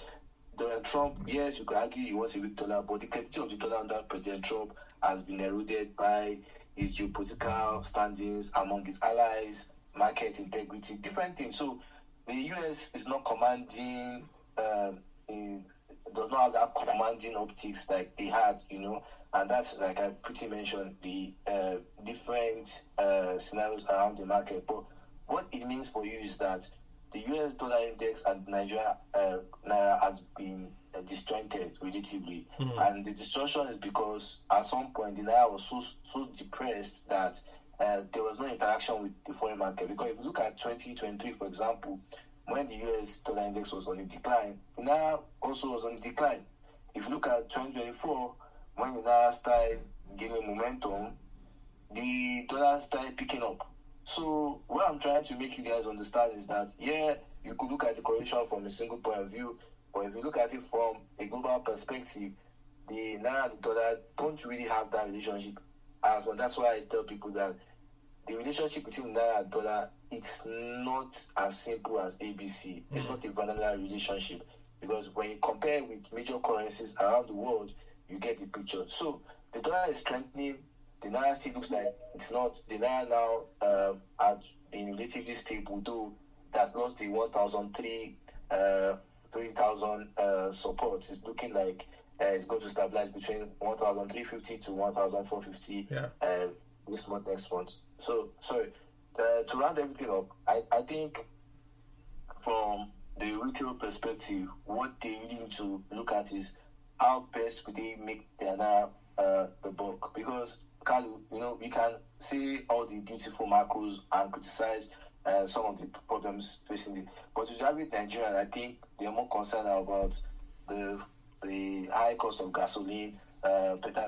Donald Trump, yes, you could argue he wants a weak dollar, but the credibility of the dollar under President Trump has been eroded by his geopolitical standings among his allies, market integrity, different things. So the US is not commanding, does not have that commanding optics like they had, and that's like I pretty mentioned the different scenarios around the market. But what it means for you is that the US dollar index and the Nigeria Naira has been disjointed relatively. And the distortion is because at some point the Naira was so depressed that there was no interaction with the foreign market. Because if you look at 2023, for example, when the US dollar index was on a decline, the Naira also was on a decline. If you look at 2024, when the Naira started gaining momentum, the dollar started picking up. So what I'm trying to make you guys understand is that, you could look at the correlation from a single point of view, but if you look at it from a global perspective, the Naira and the dollar don't really have that relationship as well. That's why I tell people that the relationship between Naira and dollar, it's not as simple as ABC. It's not a vanilla relationship because when you compare with major currencies around the world, you get the picture. So the dollar is strengthening. The Naira still looks like it's not. The Naira now has been relatively stable, though that's lost the 3,000 support. It's looking like it's going to stabilize between 1,350 to 1,450 this month, next month. So, sorry, to round everything up, I think from the retail perspective, what they really need to look at is how best would they make their Naira the bulk. Because, Kalu, we can say all the beautiful macros and criticize some of the problems facing it. But to with Nigeria, I think they're more concerned about the high cost of gasoline,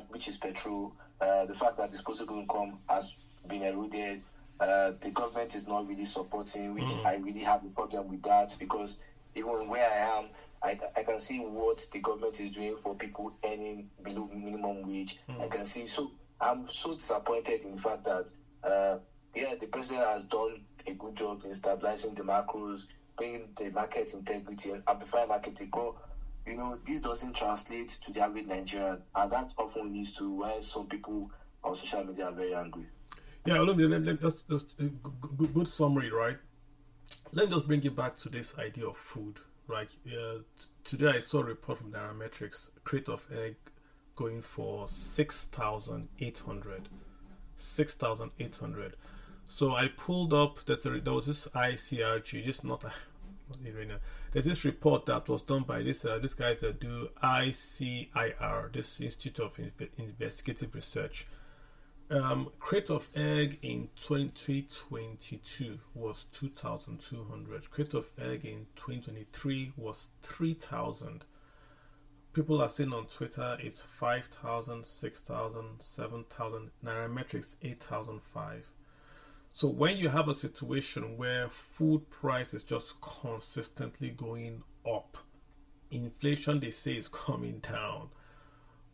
which is petrol, the fact that disposable income has been eroded, the government is not really supporting, which I really have a problem with that because even where I am, I can see what the government is doing for people earning below minimum wage. I can see, so I'm so disappointed in the fact that, the president has done a good job in stabilizing the macros, bringing the market integrity and amplifying marketing. But, this doesn't translate to the average Nigerian, and that often leads to why some people on social media are very angry. Yeah, let me just good summary, right? Let me just bring it back to this idea of food, right? Today I saw a report from Nairametrics, crate of egg going for 6,800. 6,800. So I pulled up, there was this ICRG, just not arena. There's this report that was done by these guys that do ICIR, this Institute of Investigative Research, Crate of egg in 2022 was 2,200. Crate of egg in 2023 was 3,000. People are saying on Twitter it's 5,000, 6,000, 7,000. Nairametrics 8,005. So when you have a situation where food price is just consistently going up, inflation they say is coming down,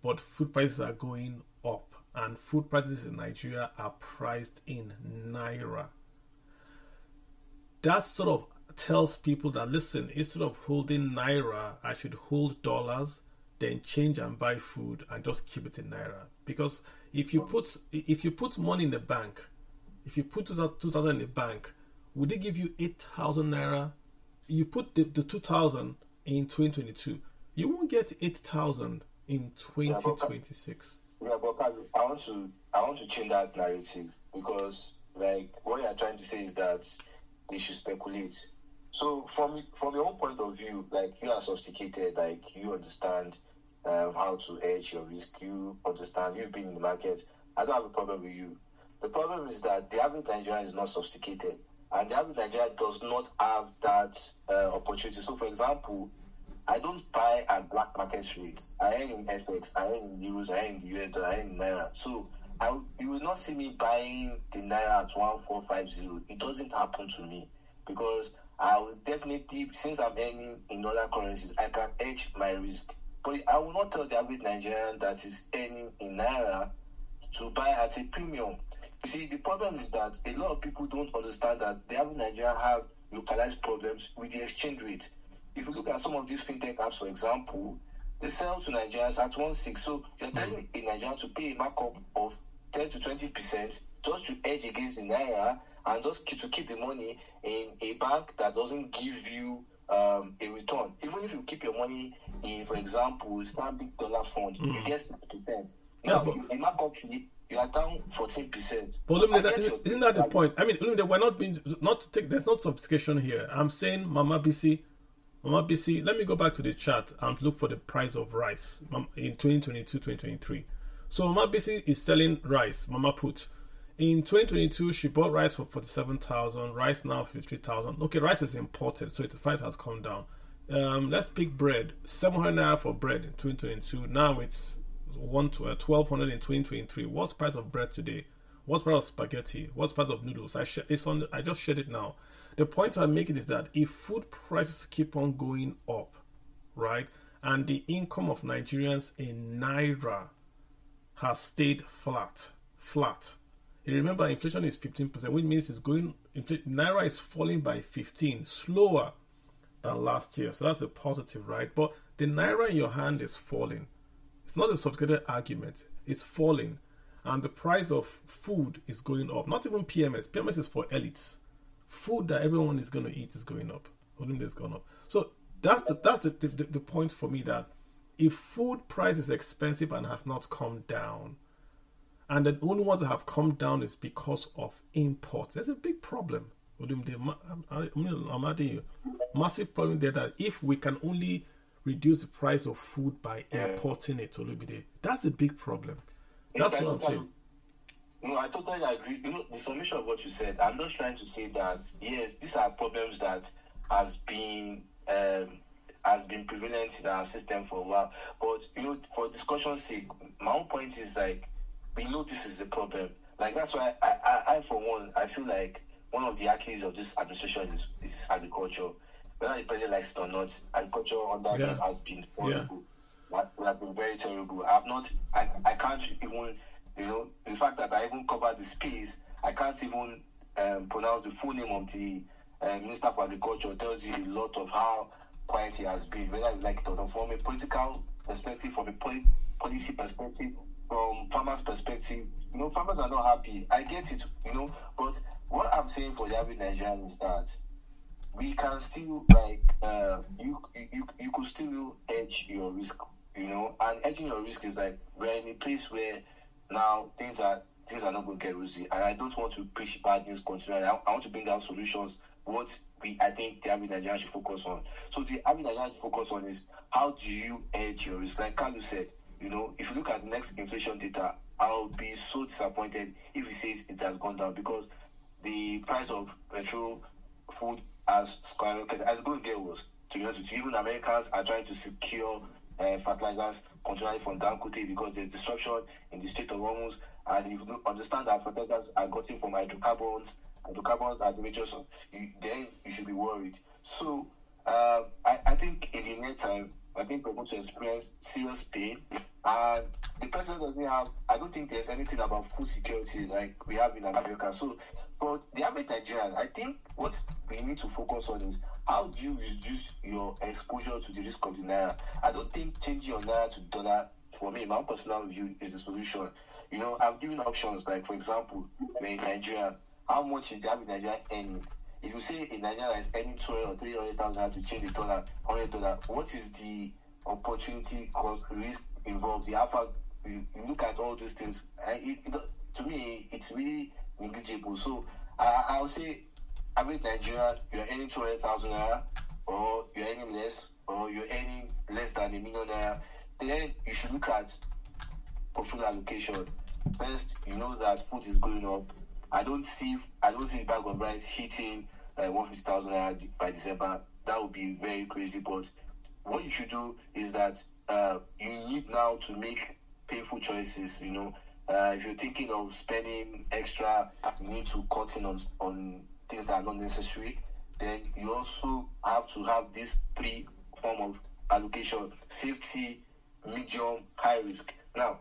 but food prices are going up, and food prices in Nigeria are priced in Naira. That sort of tells people that, listen, instead of holding Naira, I should hold dollars, then change and buy food and just keep it in Naira. Because if you put money in the bank, if you put 2,000 in the bank, would they give you 8,000 Naira? You put the 2,000 in 2022, you won't get 8,000 in 2026. Yeah, but I want to change that narrative, because like what you're trying to say is that they should speculate. So from your own point of view, like you are sophisticated, like you understand how to hedge your risk. You understand. You've been in the market. I don't have a problem with you. The problem is that the average Nigerian is not sophisticated, and the average Nigerian does not have that opportunity. So, for example, I don't buy at black market rates. I earn in FX, I earn in euros, I earn in the US dollar, I earn in Naira. So you will not see me buying the Naira at 1450. It doesn't happen to me, because I will definitely, since I'm earning in other currencies, I can hedge my risk. But I will not tell the average Nigerian that is earning in Naira to buy at a premium. You see, the problem is that a lot of people don't understand that the average Nigerian have localized problems with the exchange rate. If you look at some of these fintech apps, for example, they sell to Nigerians at 1.6. So you're telling a Nigerian to pay a markup of 10 to 20% just to hedge against the Naira, and just to keep the money in a bank that doesn't give you a return. Even if you keep your money in, for example, Stanbic Dollar Fund, you get 6%. Now, the markup fee, you are down 14%. But isn't that the point? I mean, we're there's not sophistication here. I'm saying, Mama BC, let me go back to the chart and look for the price of rice in 2022, 2023. So Mama BC is selling rice, Mama Put. In 2022, she bought rice for 47,000. Rice now 53,000. Okay, rice is imported, so the price has come down. Let's pick bread. 700 Naira for bread in 2022. Now it's 1,200 in 2023. What's the price of bread today? What's the price of spaghetti? What's the price of noodles? I just shared it now. The point I'm making is that if food prices keep on going up, right, and the income of Nigerians in Naira has stayed flat. You remember, inflation is 15%, which means Naira is falling by 15, slower than last year. So that's a positive, right? But the Naira in your hand is falling. It's not a sophisticated argument. It's falling. And the price of food is going up. Not even PMS. PMS is for elites. Food that everyone is going to eat is going up. Is going up. So that's the point for me, that if food price is expensive and has not come down, and the only ones that have come down is because of imports, there's a big problem. I'm adding you. Massive problem there, that if we can only reduce the price of food by importing it, that's a big problem. That's what I'm saying. No, I totally agree. The summation of what you said, I'm just trying to say that, yes, these are problems that has been prevalent in our system for a while. But, for discussion's sake, my own point is, like, we know this is a problem. Like, that's why I for one, I feel like one of the Achilles of this administration is agriculture. Whether the president likes it or not, agriculture under them has been horrible. We have been very terrible. I can't even, the fact that I even covered the space, I can't even pronounce the full name of the Minister for Agriculture. Tells you a lot of how quiet he has been, whether you like it or not. From a political perspective, from a policy perspective, from farmers' perspective, farmers are not happy. I get it, but what I'm saying for the average Nigerian is that we can still, you could still hedge your risk, and hedging your risk is like, we're in a place where now things are not going to get rosy, and I don't want to preach bad news continually. I want to bring out solutions. What I think the average Nigerian should focus on. So the average Nigerian should focus on is, how do you hedge your risk? Like Carlos said, if you look at the next inflation data, I'll be so disappointed if he says it has gone down, because the price of petrol, food has skyrocketed. It's going to get worse, to be honest with you. Even Americans are trying to secure fertilizers continually from Dangote because there's disruption in the Strait of Hormuz. And if you understand that fertilizers are gotten from hydrocarbons are the major source, then you should be worried. So I think in the near time, I think we're going to experience serious pain. And the president doesn't have, I don't think there's anything about food security like we have in America. So, but the average Nigerian, I think what we need to focus on is how do you reduce your exposure to the risk of the Naira? I don't think changing your Naira to dollar, for me, my own personal view, is the solution. You know, I've given options, like, for example, in Nigeria, how much is the average Nigerian earning? If you say a Nigerian is earning 200 or 300,000 to change the dollar, $100, what is the opportunity cost risk involved? The alpha, you look at all these things, to me, it's really negligible. So I'll say, average Nigerian, you're earning 200,000 naira, or you're earning less, or you're earning less than $1 million naira, then you should look at portfolio allocation. First, you know that food is going up. I don't see a bag of rice hitting 150,000 naira by December. That would be very crazy. But what you should do is that you need now to make painful choices. You know, if you're thinking of spending extra, you need to cut in on things that are not necessary. Then you also have to have these three form of allocation: safety, medium, high risk. Now,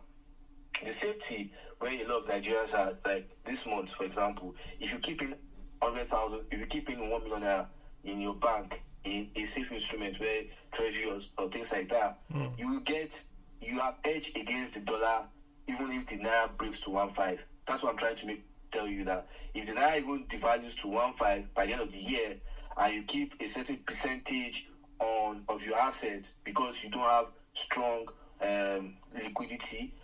the safety, where a lot of Nigerians are, like this month, for example, if you keep in 100,000, if you keep in 1 million naira in your bank in a safe instrument where treasury or things like that, you have edge against the dollar, even if the naira breaks to 1.5. That's what I'm trying to tell you, that if the naira even devalues to 1.5 by the end of the year, and you keep a certain percentage of your assets because you don't have strong liquidity,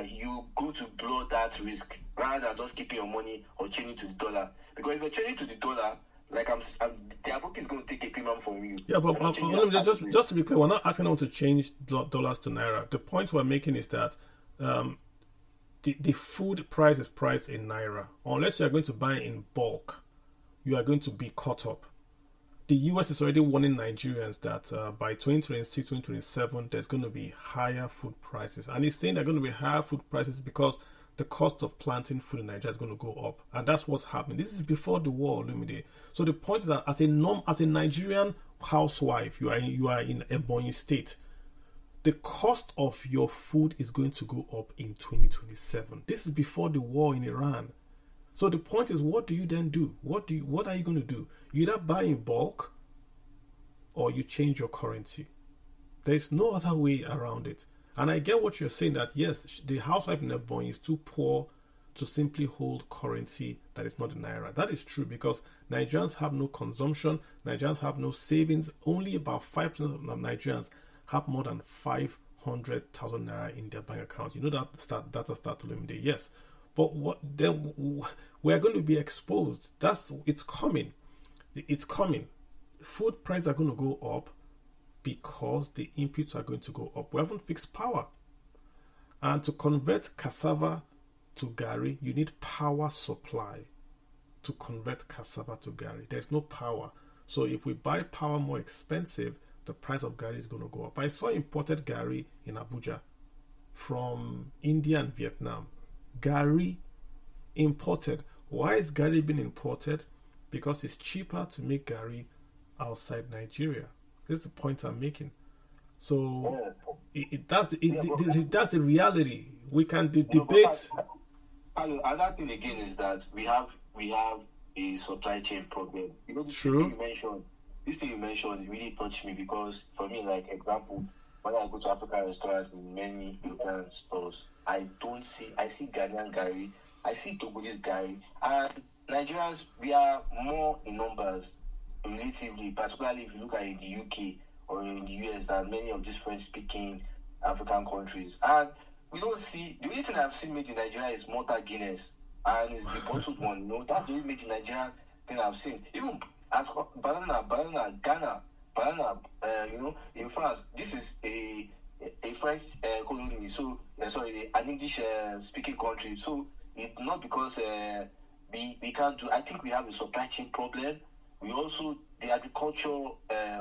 you go to blow that risk rather than just keeping your money or changing to the dollar. Because if you're changing to the dollar, like the book is going to take a premium from you. Yeah, but just to be clear, we're not asking them to change dollars to naira. The point we're making is that the food price is priced in naira. Unless you are going to buy in bulk, you are going to be caught up. The US is already warning Nigerians that by 2026, 2027, there's going to be higher food prices. And it's saying they're going to be higher food prices because the cost of planting food in Nigeria is going to go up. And that's what's happening. This is before the war, Lumide. So the point is that as a Nigerian housewife, you are in a Ebonyi state, the cost of your food is going to go up in 2027. This is before the war in Iran. So the point is, what do you then do? What are you going to do? You either buy in bulk or you change your currency. There's no other way around it. And I get what you're saying, that yes, the housewife in Ebonyi is too poor to simply hold currency that is not the naira. That is true, because Nigerians have no consumption, Nigerians have no savings. Only about 5% of Nigerians have more than 500,000 naira in their bank account. You know that data start to limit. Yes. But what then? We're going to be exposed. It's coming. It's coming. Food prices are going to go up because the inputs are going to go up. We haven't fixed power. And to convert cassava to gari, you need power supply to convert cassava to gari. There's no power. So if we buy power more expensive, the price of gari is going to go up. I saw imported gari in Abuja from India and Vietnam. Gari imported. Why is gari being imported? Because it's cheaper to make gari outside Nigeria. This is the point I'm making. So that's the reality. We can debate. Another thing again is that we have a supply chain problem. You know, this thing you mentioned really touched me, because for me, like example, when I go to African restaurants in many European stores, I see Ghanaian gari, I see Togolese gari, and Nigerians, we are more in numbers relatively, particularly if you look at in the UK or in the US than many of these French-speaking African countries. And we don't see, the only thing I've seen made in Nigeria is Malta Guinness, and it's the bottled one. You know, that's the only made in Nigeria thing I've seen. Even as banana, Ghana, banana, in France, this is a a French colony, so sorry, an English speaking country. So it's not because we can't do. I think we have a supply chain problem. We also, the agriculture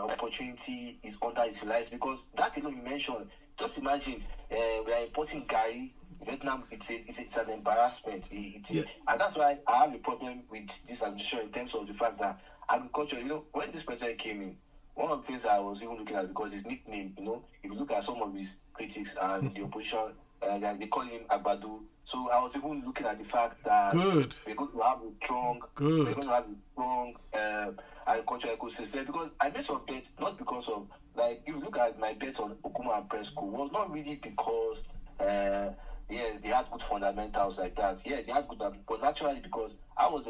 opportunity is underutilized, because that alone you mentioned. Just imagine we are importing gari. Vietnam, it's an embarrassment. And that's why I have a problem with this administration in terms of the fact that agriculture, when this president came in, one of the things I was even looking at, because his nickname, if you look at some of his critics and the opposition, they call him Agbadu. So I was even looking at the fact that we're going to have a strong agricultural ecosystem, because I made some bets, not because of, like, if you look at my bets on Okuma and Presco, was not really because yes, they had good fundamentals like that. Yeah, they had good, but naturally because I was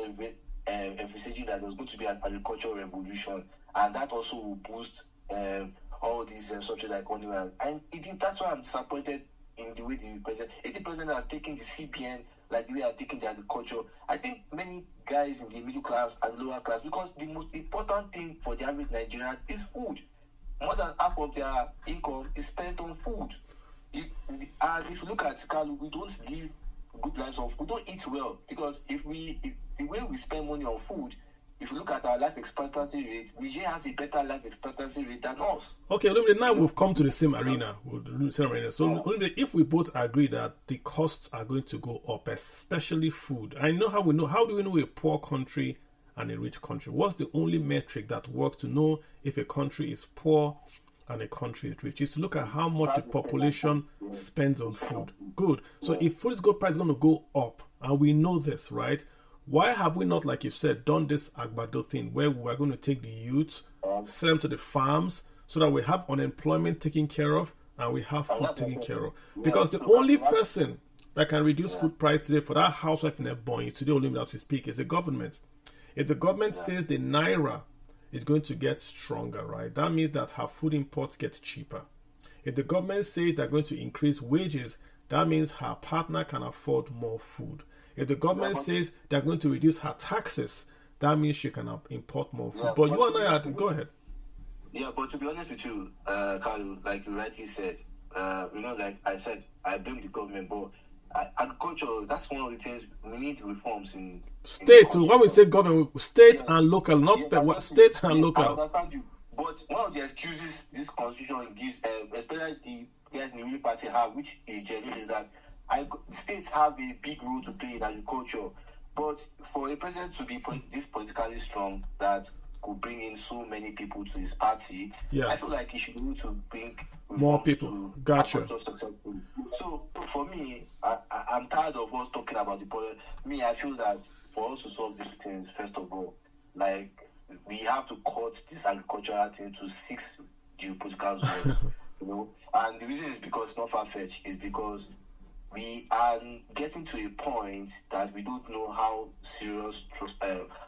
envisaging that there was going to be an agricultural revolution, and that also will boost all these subjects like animal. And that's why I'm disappointed in the way the president has taken the CBN, like the way I've taken the agriculture. I think many guys in the middle class and lower class, because the most important thing for the average Nigerian is food. More than half of their income is spent on food. And if you look at Kalu, we don't live good lives we don't eat well, because if the way we spend money on food, if you look at our life expectancy rate, Niger has a better life expectancy rate than us. Okay, now we've come to the same arena. So if we both agree that the costs are going to go up, especially food, how do we know a poor country and a rich country? What's the only metric that works to know if a country is poor and a country is rich? Is to look at how much the population spends on food. Good. So if food price is going to go up, and we know this, right? Why have we not, like you said, done this Agbado thing where we're going to take the youth, send them to the farms, so that we have unemployment taken care of and we have food taken care of? Because the only person that can reduce food price today for that housewife in Ebonyi, today only as we speak, is the government. If the government says the Naira is going to get stronger, right, that means that her food imports get cheaper. If the government says they're going to increase wages, that means her partner can afford more food. If the government says they're going to reduce her taxes, that means she can import more food. But you and I go ahead. Yeah, but to be honest with you, Carlo, like you rightly said, like I said, I blame the government, but agriculture, that's one of the things we need reforms in state. So when we say government, state and local, state and local. I understand you, but one of the excuses this constitution gives, especially the guys in the Green Party have, which is genuine, is that states have a big role to play in agriculture. But for a president to be this politically strong that could bring in so many people to his party, I feel like he should be able to bring more people. Gotcha. So for me, I'm tired of us talking about the problem. I feel that for us to solve these things, first of all, like, we have to cut this agricultural thing to 6 geopolitical zones. And the reason is because it's not far-fetched. Is because we are getting to a point that we don't know how serious,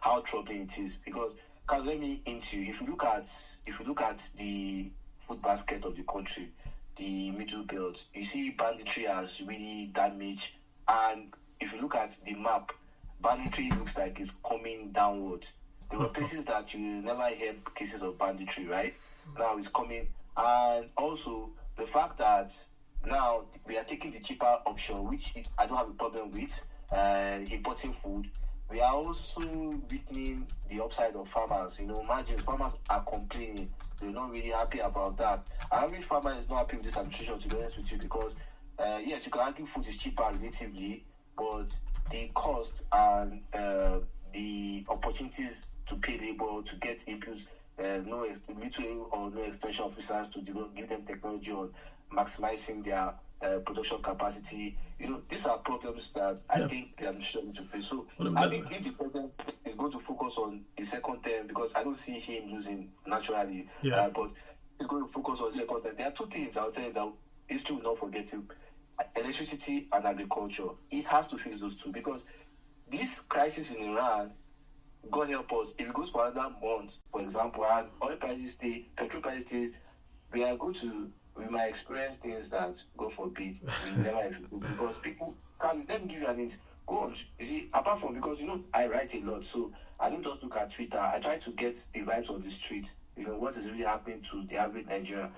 how troubling it is. Because, let me into you. If you look at the food basket of the country, the middle belt, you see banditry has really damaged. And if you look at the map, banditry looks like it's coming downward. There were places that you never heard cases of banditry, right? Now it's coming. And also the fact that now we are taking the cheaper option, which I don't have a problem with, importing food. We are also weakening the upside of farmers. Imagine farmers are complaining. They're not really happy about that. And every farmer is not happy with this administration, to be honest with you, because yes, you can argue food is cheaper relatively, but the cost and the opportunities to pay labor, to get inputs, little or no extension officers to give them technology on maximizing their production capacity. These are problems that I think the administration need to face. So I think if the president is going to focus on the second term, because I don't see him losing naturally, but he's going to focus on the second term. There are two things I'll tell you that history will not forget him: electricity and agriculture. He has to fix those two, because this crisis in Iran, God help us, if it goes for another month, for example, and oil prices stay, petrol prices stay, we might experience things that, God forbid, we never expect, because people can, let me give you an hint. Go on, you see, apart from, because I write a lot, so I don't just look at Twitter. I try to get the vibes on the street. What is really happening to the average Nigerian.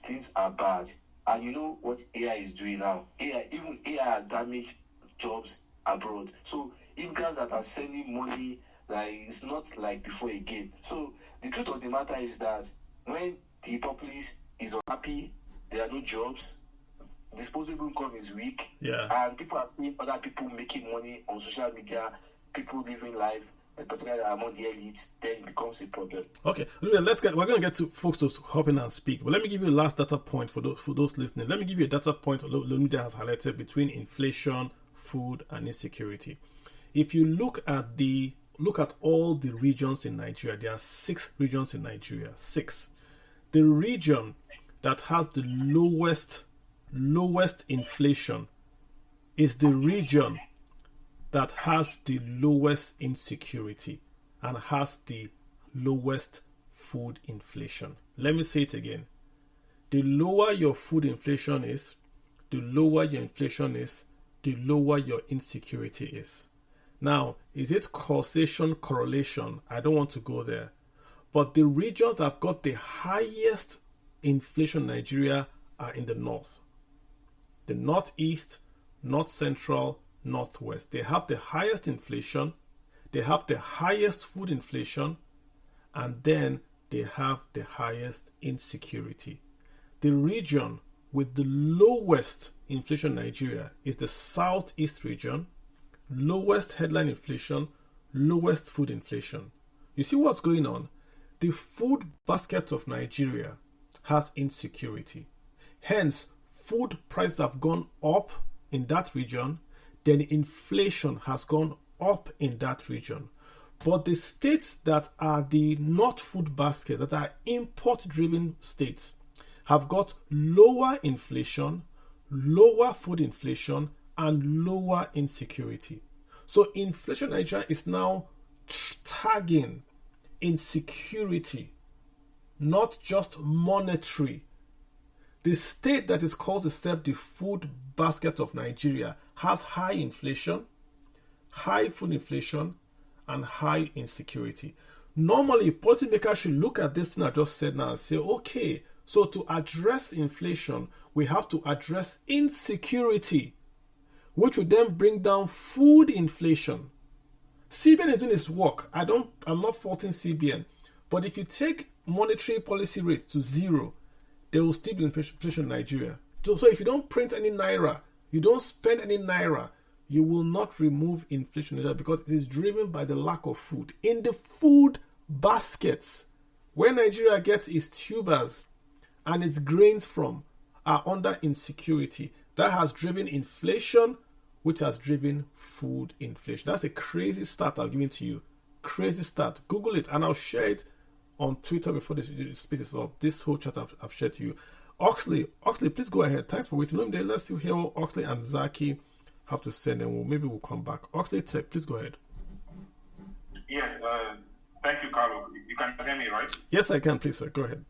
Things are bad. And you know what AI is doing now? Even AI has damaged jobs abroad. So immigrants that are sending money, like it's not like before again. So the truth of the matter is that when the populace is unhappy, there are no jobs, disposable income is weak, and people are seeing other people making money on social media, people living life, particularly among the elites, then it becomes a problem. Okay, we're going to get to folks to hop in and speak, but let me give you a last data point for those listening. Let me give you a data point Lumida has highlighted between inflation, food, and insecurity. If you look at all the regions in Nigeria, there are 6 regions in Nigeria. 6. The region that has the lowest inflation is the region that has the lowest insecurity and has the lowest food inflation. Let me say it again. The lower your food inflation is, the lower your inflation is, the lower your insecurity is. Now, is it causation, correlation? I don't want to go there. But the regions that have got the highest inflation in Nigeria are in the north. The northeast, north central, northwest. They have the highest inflation, they have the highest food inflation, and then they have the highest insecurity. The region with the lowest inflation in Nigeria is the southeast region, lowest headline inflation, lowest food inflation. You see what's going on? The food basket of Nigeria has insecurity. Hence, food prices have gone up in that region, then inflation has gone up in that region. But the states that are the not food basket, that are import-driven states, have got lower inflation, lower food inflation, and lower insecurity. So inflation in Nigeria is now tagging insecurity, not just monetary. The state that is called itself the food basket of Nigeria has high inflation, high food inflation, and high insecurity. Normally, policymakers should look at this thing I just said now and say, okay, so to address inflation, we have to address insecurity, which would then bring down food inflation. CBN is doing its work. I'm not faulting CBN. But if you take monetary policy rates to zero, there will still be inflation in Nigeria. So if you don't print any Naira, you don't spend any Naira, you will not remove inflation in Nigeria because it is driven by the lack of food. In the food baskets, where Nigeria gets its tubers and its grains from, are under insecurity. That has driven inflation, which has driven food inflation. That's a crazy stat I've given to you. Crazy stat. Google it and I'll share it on Twitter before this space is up. This whole chat I've shared to you. Oxley, please go ahead. Thanks for waiting. Let's see hear what Oxley and Zaki have to say, and maybe we'll come back. Oxley Tech, please go ahead. Yes, thank you, Carlo. You can hear me, right? Yes, I can. Please, sir. Go ahead.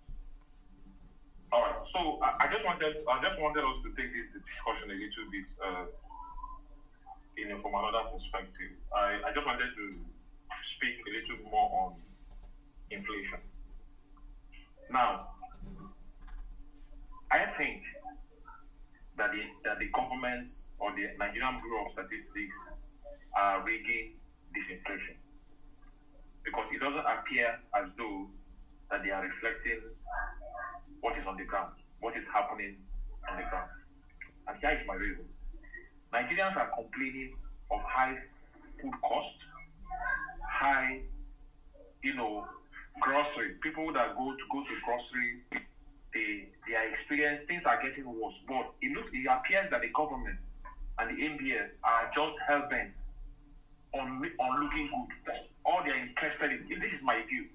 All right. So I just wanted us to take this discussion a little bit from another perspective. I just wanted to speak a little more on inflation. Now, I think that the government or the Nigerian Bureau of Statistics are rigging this inflation because it doesn't appear as though that they are reflecting what is on the ground, what is happening on the ground. And here is my reason. Nigerians are complaining of high food costs, high, grocery. People that go to grocery, they are experiencing things are getting worse. But it appears that the government and the MBS are just hell-bent on looking good. That's all they are interested in. This is my view.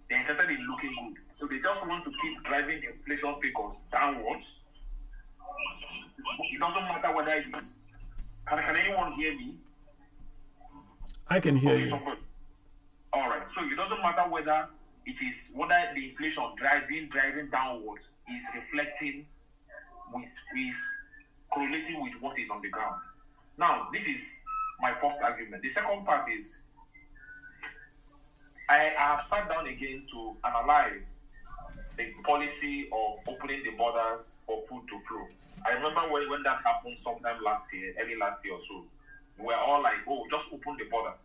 They're interested in looking good. So they just want to keep driving inflation figures downwards. It doesn't matter whether it is. Can anyone hear me? I can hear you. All right. So it doesn't matter whether the inflation driving downwards is reflecting is correlating with what is on the ground. Now, this is my first argument. The second part is I have sat down again to analyze the policy of opening the borders for food to flow. I remember when that happened sometime early last year or so, we were all like, oh, just open the border,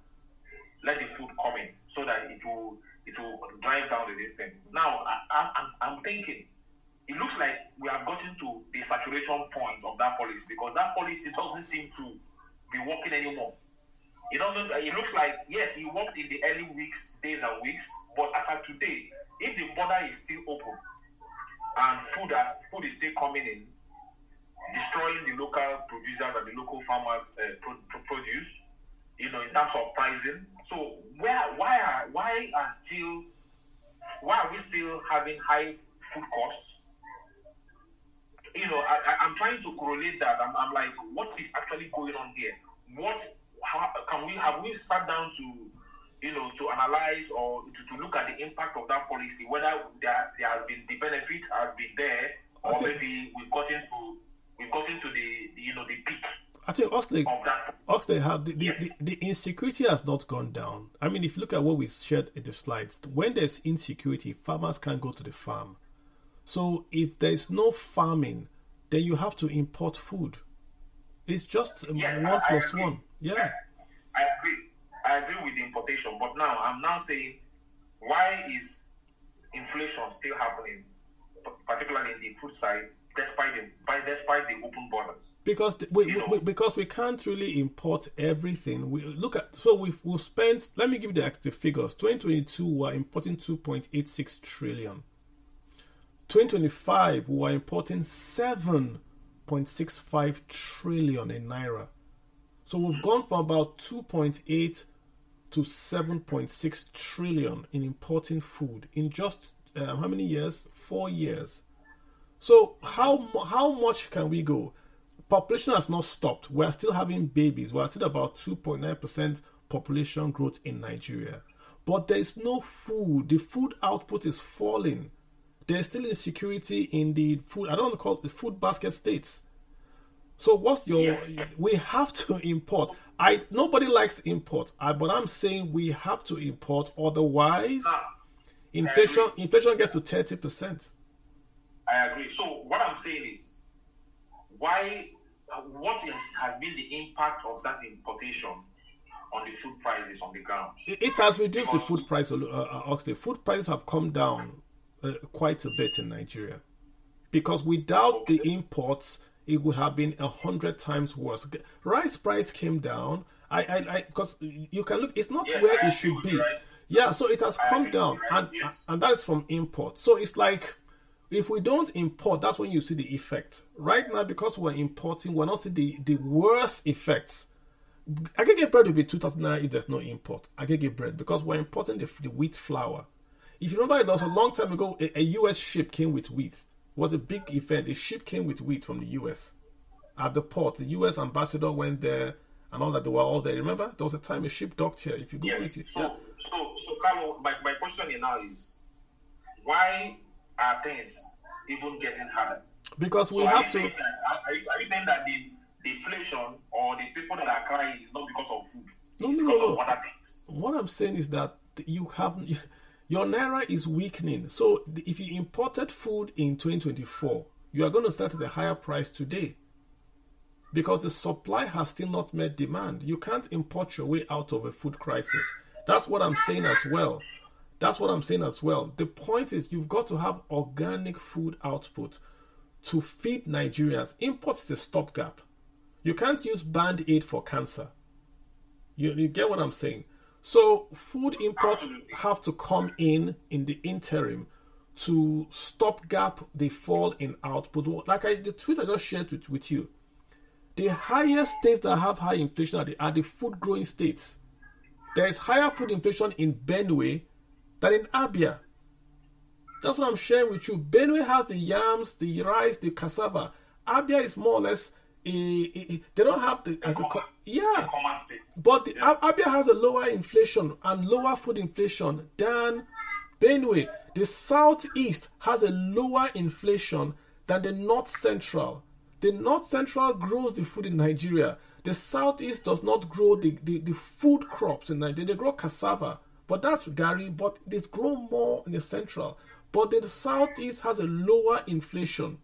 let the food come in so that it will drive down the distance. Now, I'm thinking, it looks like we have gotten to the saturation point of that policy, because that policy doesn't seem to be working anymore. It looks like, yes, it worked in the early days and weeks, but as of today, if the border is still open and food is still coming in, destroying the local producers and the local farmers' produce, in terms of pricing. So why are we still having high food costs? I'm trying to correlate that. I'm like, what is actually going on here? Have we sat down to analyze or to look at the impact of that policy, whether there has been the benefit has been there, or maybe we've gotten to the peak. I think Oxley have the insecurity has not gone down. I mean, if you look at what we shared in the slides, when there's insecurity, farmers can't go to the farm. So if there's no farming, then you have to import food. It's just 1 plus 1. Yeah. I agree with the importation, but now I'm now saying, why is inflation still happening, particularly in the food side, despite the open borders? Because because we can't really import everything. We've spent. Let me give you the figures. 2022, we are importing 2.86 trillion. 2025, we are importing 7.65 trillion in naira. So we've gone from about 2.8 to 7.6 trillion in importing food in just how many years? 4 years. So how much can we go? Population has not stopped. We are still having babies. We are still about 2.9% population growth in Nigeria. But there is no food. The food output is falling. There is still insecurity in the food. I don't want to call it the food basket states. So what's your? Yes. We have to import. Nobody likes import, but I'm saying we have to import. Otherwise, inflation gets to 30%. I agree. So what I'm saying is, what has been the impact of that importation on the food prices on the ground? It has reduced the food price. The food prices have come down quite a bit in Nigeria, because without the imports, it would have been 100 times worse. Rice price came down. Because you can look, it's not where it should be. Yeah, so it has come down, and that is from import. So it's like, if we don't import, that's when you see the effect. Right now, because we're importing, we're not seeing the worst effects. I can get bread will be 2,000 naira if there's no import. I can get bread because we're importing the wheat flour. If you remember, it was a long time ago, a US ship came with wheat. It was a big event. A ship came with wheat from the US at the port. The US ambassador went there and all that. They were all there. Remember, there was a time a ship docked here. If you go with it. So Carlo, my question here now is, why are things even getting harder? Because we have to. Are you saying that the deflation or the people that are crying is not because of food? No. Of other things. What I'm saying is that your naira is weakening. So if you imported food in 2024, you are going to start at a higher price today, because the supply has still not met demand. You can't import your way out of a food crisis. That's what I'm saying as well. The point is, you've got to have organic food output to feed Nigerians. Imports is a stopgap. You can't use Band-Aid for cancer. You get what I'm saying? So food imports have to come in the interim to stopgap the fall in output. Like the tweet I just shared with you, the highest states that have high inflation are the food-growing states. There is higher food inflation in Benue than in Abia. That's what I'm sharing with you. Benue has the yams, the rice, the cassava. Abia is more or less they don't have the agriculture. Yeah, but Abia has a lower inflation and lower food inflation than Benue. The southeast has a lower inflation than the north central. The north central grows the food in Nigeria. The southeast does not grow the food crops in Nigeria. They grow cassava, but that's Gary. But it's grown more in the central. But the southeast has a lower inflation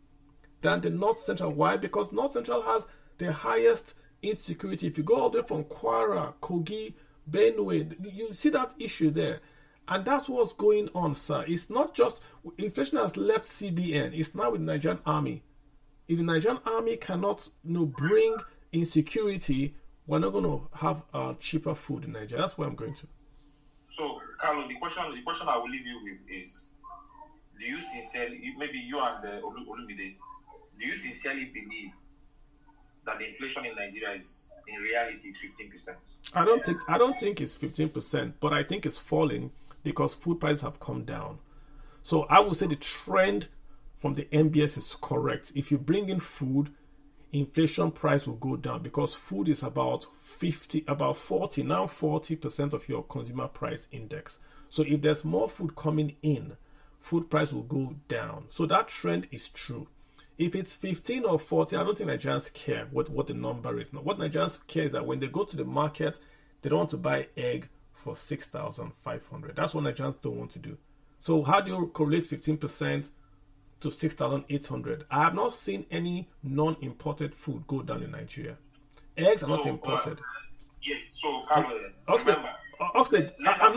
than the North Central. Why? Because North Central has the highest insecurity. If you go all the way from Kwara, Kogi, Benue, you see that issue there. And that's what's going on, sir. It's not just inflation has left CBN. It's now with the Nigerian army. If the Nigerian army cannot bring insecurity, we're not going to have cheaper food in Nigeria. That's where I'm going to. So, Carlo, the question I will leave you with is: do you sincerely, maybe you and Olumide, do you sincerely believe that the inflation in Nigeria is in reality is 15%? I don't think it's 15%, but I think it's falling because food prices have come down. So I would say the trend from the NBS is correct. If you bring in food, inflation price will go down because food is about 40% of your consumer price index. So if there's more food coming in, food price will go down. So that trend is true. If it's 15 or 14, I don't think Nigerians care what the number is. Now, what Nigerians care is that when they go to the market, they don't want to buy egg for 6,500. That's what Nigerians don't want to do. So how do you correlate 15% to 6,800? I have not seen any non-imported food go down in Nigeria. Eggs are not imported. Yes. So, Carlo, Oxlade, I'm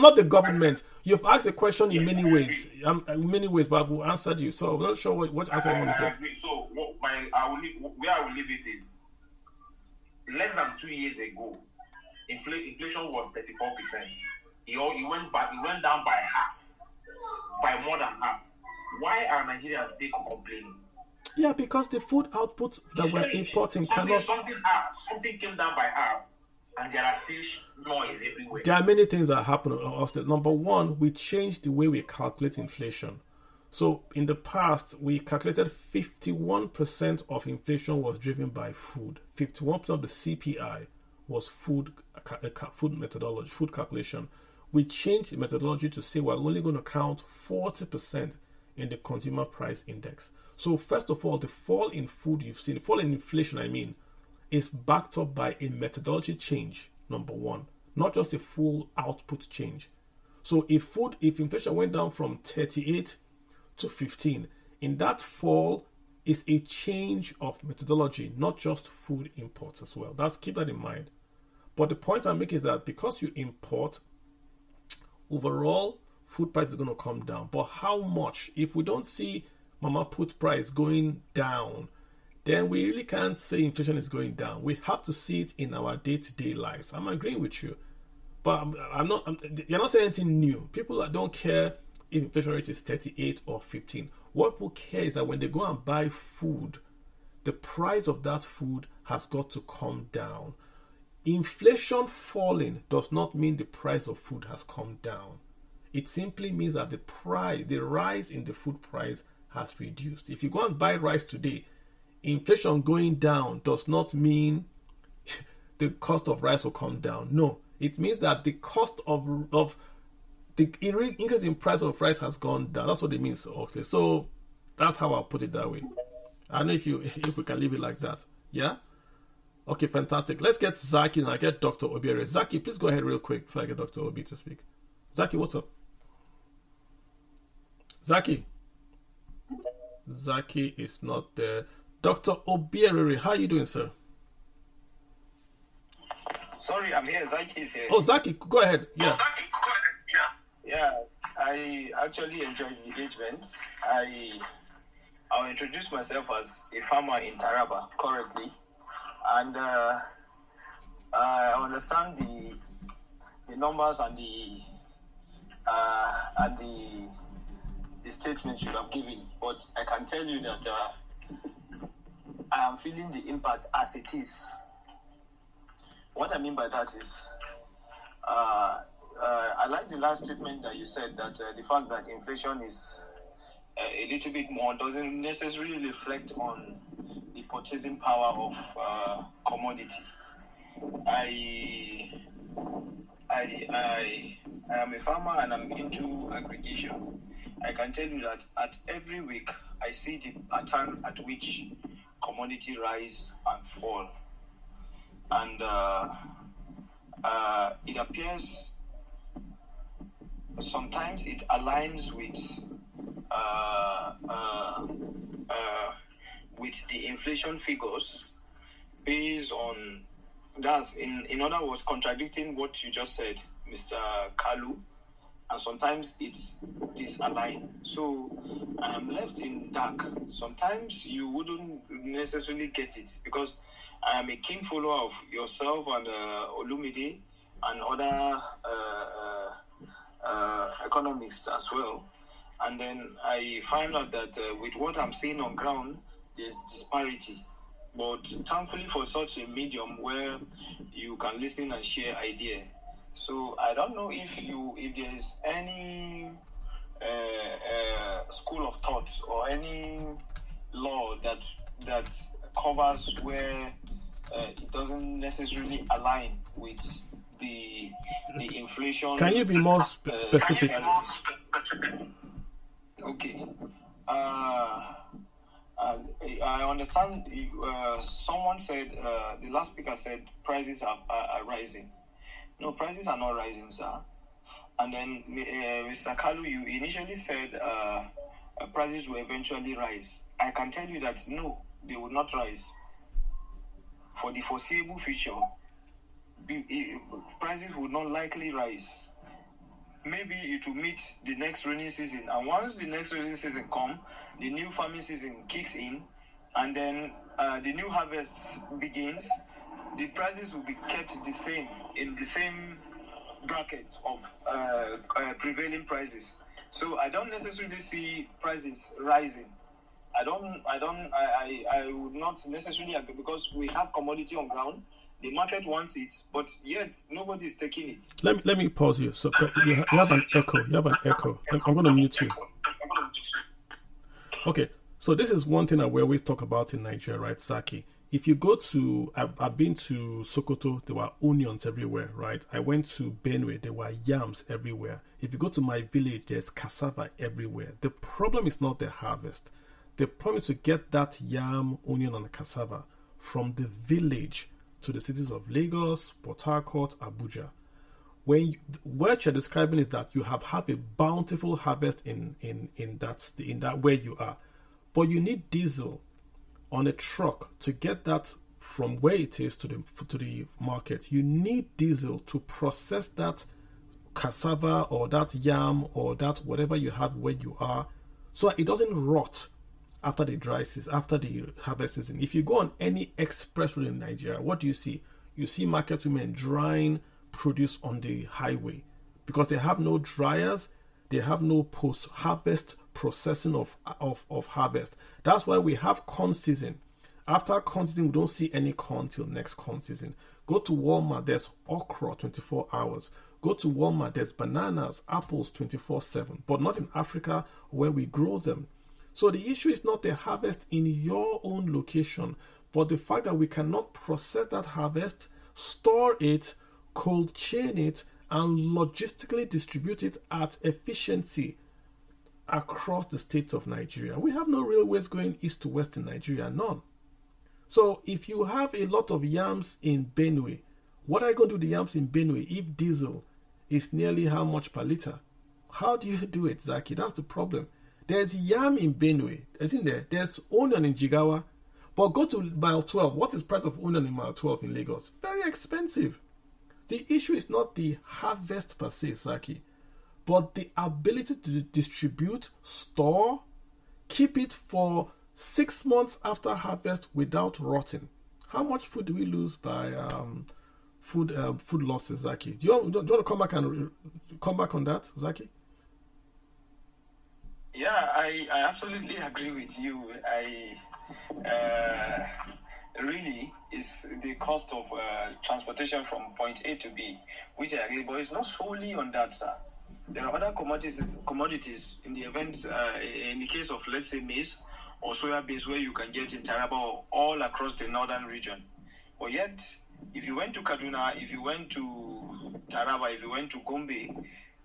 not the government. You've asked a question in many ways. But I've answered you. So I'm not sure what answer I want to get. So where I will leave it is less than 2 years ago, inflation was 34%. It went down by half, by more than half. Why are Nigerians still complaining? Yeah, because the food output that we're importing something came down by half, and there are still noise everywhere. There are many things that happen. Number one, we changed the way we calculate inflation. So in the past, we calculated 51% of inflation was driven by food. 51% of the CPI was food methodology, food calculation. We changed the methodology to say we're only going to count 40% in the consumer price index. So first of all, the fall in food you've seen, the fall in inflation, is backed up by a methodology change, number one, not just a full output change. So if inflation went down from 38 to 15, in that fall is a change of methodology, not just food imports as well. Keep that in mind. But the point I'm making is that because you import, overall food price is going to come down. But how much? If we don't see mama put price going down, then we really can't say inflation is going down. We have to see it in our day-to-day lives. I'm agreeing with you. But you're not saying anything new. People don't care if inflation rate is 38 or 15. What people care is that when they go and buy food, the price of that food has got to come down. Inflation falling does not mean the price of food has come down. It simply means that the rise in the food price has reduced. If you go and buy rice today, inflation going down does not mean the cost of rice will come down. No, it means that the cost of the increase in price of rice has gone down. That's what it means, Oxley. So that's how I'll put it that way. I don't know if we can leave it like that. Yeah? Okay, fantastic. Let's get Zaki and I get Dr. Obiere. Zaki, please go ahead real quick before I get Dr. Obi to speak. Zaki, what's up? Zaki is not there. Dr. Obiere, how are you doing, sir? Sorry, I'm here. Zaki is here. Oh, Zaki, go ahead. Yeah. Yeah, I actually enjoyed the engagement. I'll introduce myself as a farmer in Taraba currently, and I understand the numbers and the statements you have given, but I can tell you that I am feeling the impact as it is. What I mean by that is, I like the last statement that you said that the fact that inflation is a little bit more doesn't necessarily reflect on the purchasing power of commodity. I am a farmer and I'm into aggregation. I can tell you that at every week I see the pattern at which commodity rise and fall, and it appears sometimes it aligns with with the inflation figures based on that's in other words contradicting what you just said, Mr. Kalu, and sometimes it's disaligned. So I am left in dark. Sometimes you wouldn't necessarily get it because I am a keen follower of yourself and Olumide and other economists as well. And then I find out that with what I'm seeing on ground, there's disparity. But thankfully for such a medium where you can listen and share idea. So I don't know if there's any school of thought or any law that covers where it doesn't necessarily align with the inflation. Can you be more specific? Okay. I understand. Someone said the last speaker said prices are rising. No, prices are not rising, sir. And then Mr. Kalu, you initially said prices will eventually rise. I can tell you that no, they will not rise. For the foreseeable future, prices will not likely rise. Maybe it will meet the next rainy season. And once the next rainy season comes, the new farming season kicks in, and then the new harvest begins, the prices will be kept the same, in the same brackets of prevailing prices. So I don't necessarily see prices rising. I would not necessarily agree because we have commodity on ground. The market wants it, but yet nobody is taking it. Let me pause you. So you have an echo. I'm going to mute you. Okay. So this is one thing that we always talk about in Nigeria, right, Saki? If you go to, I've been to Sokoto, there were onions everywhere, right? I went to Benue, there were yams everywhere. If you go to my village, there's cassava everywhere. The problem is not the harvest. The problem is to get that yam, onion, and cassava from the village to the cities of Lagos, Port Harcourt, Abuja. What you're describing is that you have a bountiful harvest in that where you are, but you need diesel on a truck to get that from where it is to the market. You need diesel to process that cassava or that yam or that whatever you have where you are, so it doesn't rot after the dry season, after the harvest season. If you go on any express road in Nigeria, what do you see? You see market women drying produce on the highway because they have no dryers, they have no post-harvest processing of harvest. That's why we have corn season. After corn season, we don't see any corn till next corn season. Go to Walmart, there's okra 24 hours. Go to Walmart, there's bananas, apples 24/7, but not in Africa where we grow them. So the issue is not the harvest in your own location, but the fact that we cannot process that harvest, store it, cold chain it, and logistically distribute it at efficiency across the states of Nigeria. We have no railways going east to west in Nigeria, none. So if you have a lot of yams in Benue, what are you going to do with the yams in Benue if diesel is nearly how much per liter? How do you do it, Zaki? That's the problem. There's yam in Benue, isn't there? There's onion in Jigawa. But go to mile 12. What is the price of onion in mile 12 in Lagos? Very expensive. The issue is not the harvest per se, Zaki, but the ability to distribute, store, keep it for 6 months after harvest without rotting. How much food do we lose by food losses, Zaki? Do you want to come back on that, Zaki? Yeah, I absolutely agree with you. Really is the cost of transportation from point A to B, which I agree, but it's not solely on that, sir. There are other commodities in the event, in the case of, let's say, maize or soya beans, where you can get in Taraba or all across the northern region. But yet, if you went to Kaduna, if you went to Taraba, if you went to Gombe,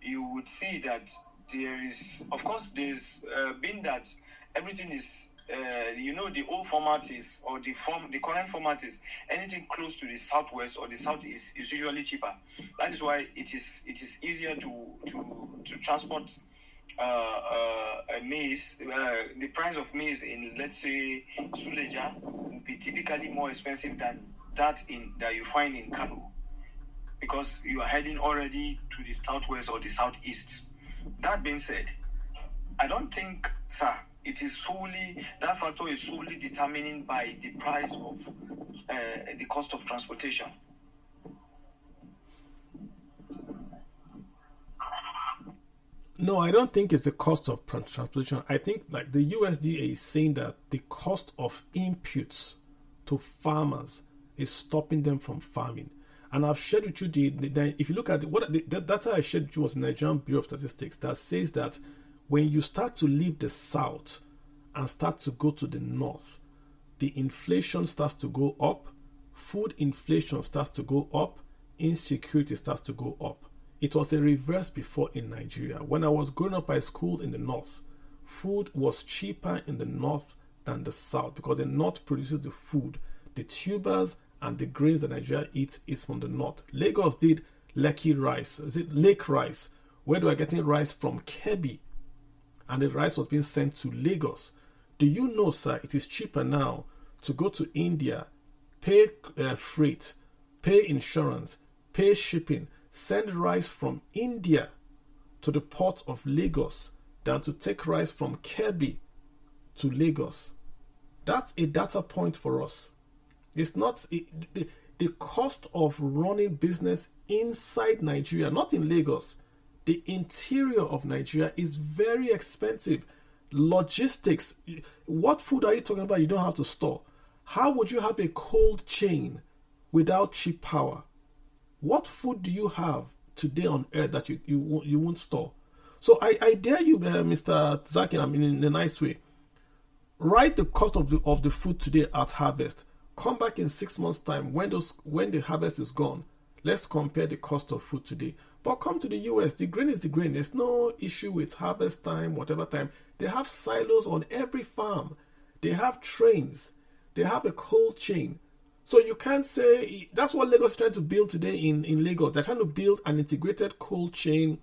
you would see that there is, of course, there's been that everything is, the old format is, or the current format is anything close to the southwest or the southeast is usually cheaper. That is why it is easier to transport maize, the price of maize in, let's say, Suleja will be typically more expensive than that you find in Kano, because you are heading already to the southwest or the southeast. That being said, I don't think, sir, that factor is solely determining by the price of the cost of transportation. No, I don't think it's the cost of transportation. I think like the USDA is saying that the cost of inputs to farmers is stopping them from farming. And I've shared with you if you look at the data I shared with you was the Nigerian Bureau of Statistics that says that when you start to leave the south and start to go to the north, the inflation starts to go up, food inflation starts to go up, insecurity starts to go up. It was a reverse before in Nigeria. When I was growing up at school in the north, food was cheaper in the north than the south because the north produces the food. The tubers and the grains that Nigeria eats is from the north. Lagos did Lekki rice. Is it Lake rice? Where do I get rice from? Kebbi. And the rice was being sent to Lagos. Do you know, sir, it is cheaper now to go to India, pay freight, pay insurance, pay shipping, send rice from India to the port of Lagos than to take rice from Kebbi to Lagos. That's a data point for us. It's not the cost of running business inside Nigeria, not in Lagos. The interior of Nigeria is very expensive. Logistics. What food are you talking about you don't have to store? How would you have a cold chain without cheap power? What food do you have today on earth that you won't store? So I dare you, Mr. Zakin, I mean in a nice way, write the cost of the food today at harvest. Come back in 6 months' time when the harvest is gone. Let's compare the cost of food today. But come to the US, the grain is the grain. There's no issue with harvest time, whatever time. They have silos on every farm. They have trains. They have a cold chain. So you can't say, that's what Lagos is trying to build today in Lagos. They're trying to build an integrated cold chain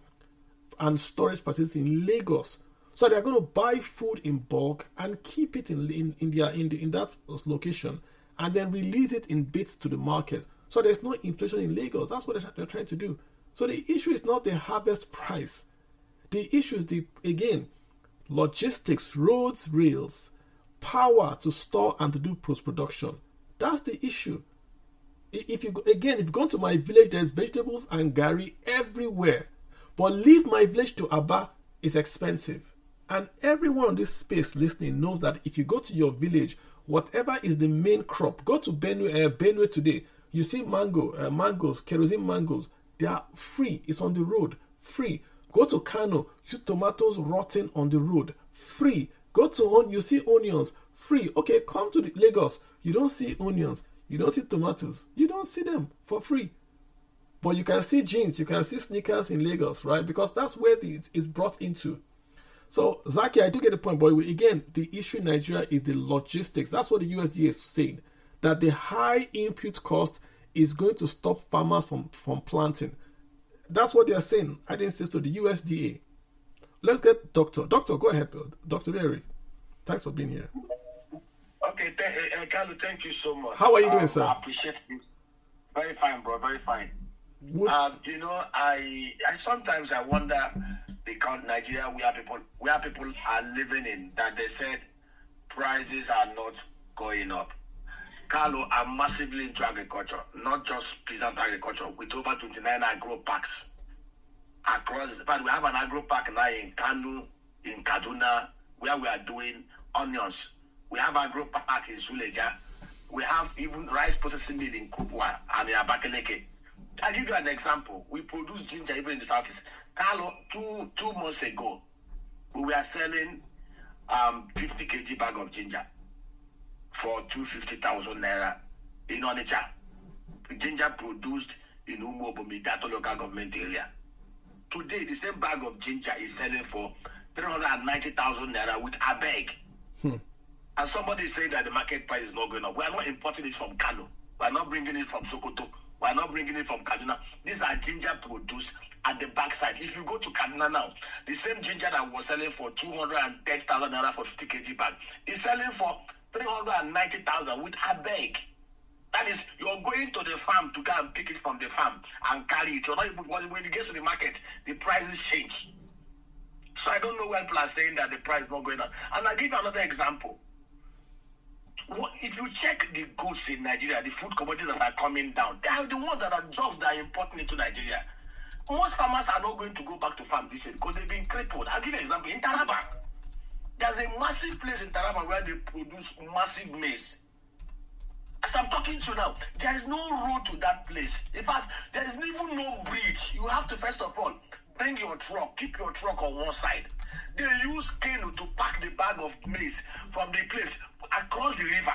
and storage facilities in Lagos. So they're going to buy food in bulk and keep it in that location and then release it in bits to the market. So there's no inflation in Lagos. That's what they're trying to do. So the issue is not the harvest price. The issue is again, logistics, roads, rails, power to store and to do post-production. That's the issue. If you've gone to my village, there's vegetables and gari everywhere. But leave my village to Aba is expensive. And everyone on this space listening knows that if you go to your village, whatever is the main crop, go to Benue today, you see mangoes, kerosene mangoes, they are free. It's on the road, free. Go to Kano, you see tomatoes rotting on the road, free. Go to you see onions, free. Okay, come to Lagos, you don't see onions, you don't see tomatoes, you don't see them for free. But you can see jeans, you can see sneakers in Lagos, right? Because that's where it's brought into. So, Zaki, I do get the point, but again, the issue in Nigeria is the logistics. That's what the USDA is saying, that the high input cost is going to stop farmers from planting. That's what they are saying. I didn't say so, the USDA. Let's get Doctor. Doctor, go ahead, Dr. Berry. Thanks for being here. Okay, Carlo, thank you so much. How are you doing, sir? I appreciate it. Very fine, bro. Very fine. I sometimes I wonder the country Nigeria where people are living in that they said prices are not going up. Carlo, I'm massively into agriculture, not just peasant agriculture, with over 29 agro parks across. In fact, we have an agro park now in Kano, in Kaduna, where we are doing onions. We have agro park in Suleja. We have even rice processing mill in Kubwa and in Abakaleke. I'll give you an example. We produce ginger even in the southeast. Carlo, two months ago, we were selling 50 kg bag of ginger for 250,000 naira in Onitsha. Ginger produced in Umuobomidato local government area. Today, the same bag of ginger is selling for 390,000 naira with a bag. And somebody is saying that the market price is not going up. We are not importing it from Kano. We are not bringing it from Sokoto. We are not bringing it from Kaduna. These are ginger produced at the backside. If you go to Kaduna now, the same ginger that was selling for 230,000 naira for 50 kg bag is selling for 390,000 with a bag. That is, you're going to the farm to go and pick it from the farm and carry it. You're not even, when it gets to the market, the prices change. So I don't know why people are saying that the price is not going up. And I'll give you another example. If you check the goods in Nigeria, the food commodities that are coming down, they are the ones that are drugs that are importing into Nigeria. Most farmers are not going to go back to farm this year because they've been crippled. I'll give you an example. In Taraba, there's a massive place in Taraba where they produce massive maize. As I'm talking to you now, there is no road to that place. In fact, there is even no bridge. You have to, first of all, bring your truck, keep your truck on one side. They use canoe to pack the bag of maize from the place across the river.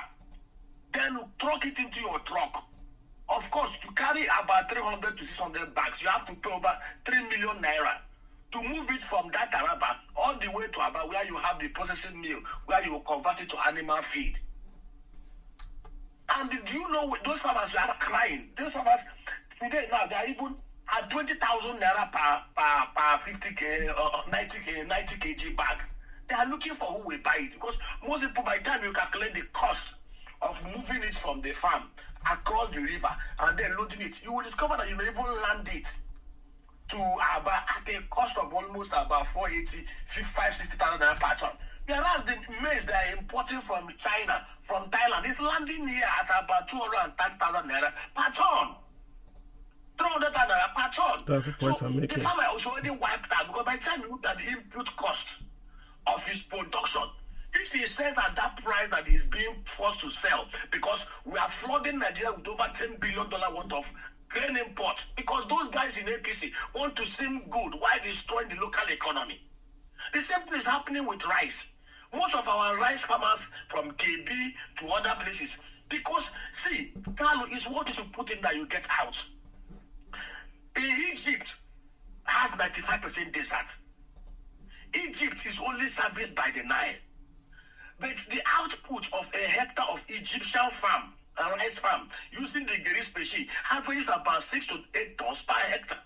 Then you truck it into your truck. Of course, to carry about 300 to 600 bags, you have to pay over 3 million naira to move it from that Taraba all the way to Aba, where you have the processing mill, where you will convert it to animal feed. And do you know those farmers are crying? Those farmers today now they are even at 20,000 naira per 50 90 kg bag. They are looking for who will buy it because most people, by the time you calculate the cost of moving it from the farm across the river and then loading it, you will discover that you may even land it to about at a cost of almost about 480, 60,000 naira per ton. Whereas the maize they are importing from China, from Thailand, is landing here at about 230,000 naira per ton. 300,000 naira per ton. That's the point I'm making. The farmer was already wiped out because by the time you look at the input cost of his production, if he says at that price that he's being forced to sell, because we are flooding Nigeria with over $10 billion worth of grain import, because those guys in APC want to seem good while destroying the local economy. The same thing is happening with rice. Most of our rice farmers from KB to other places, because see, Carlo, is what you should put in that you get out. In Egypt has 95% desert. Egypt is only serviced by the Nile. But the output of a hectare of Egyptian farm, a rice farm, using the Geri species, averages about 6 to 8 tons per hectare.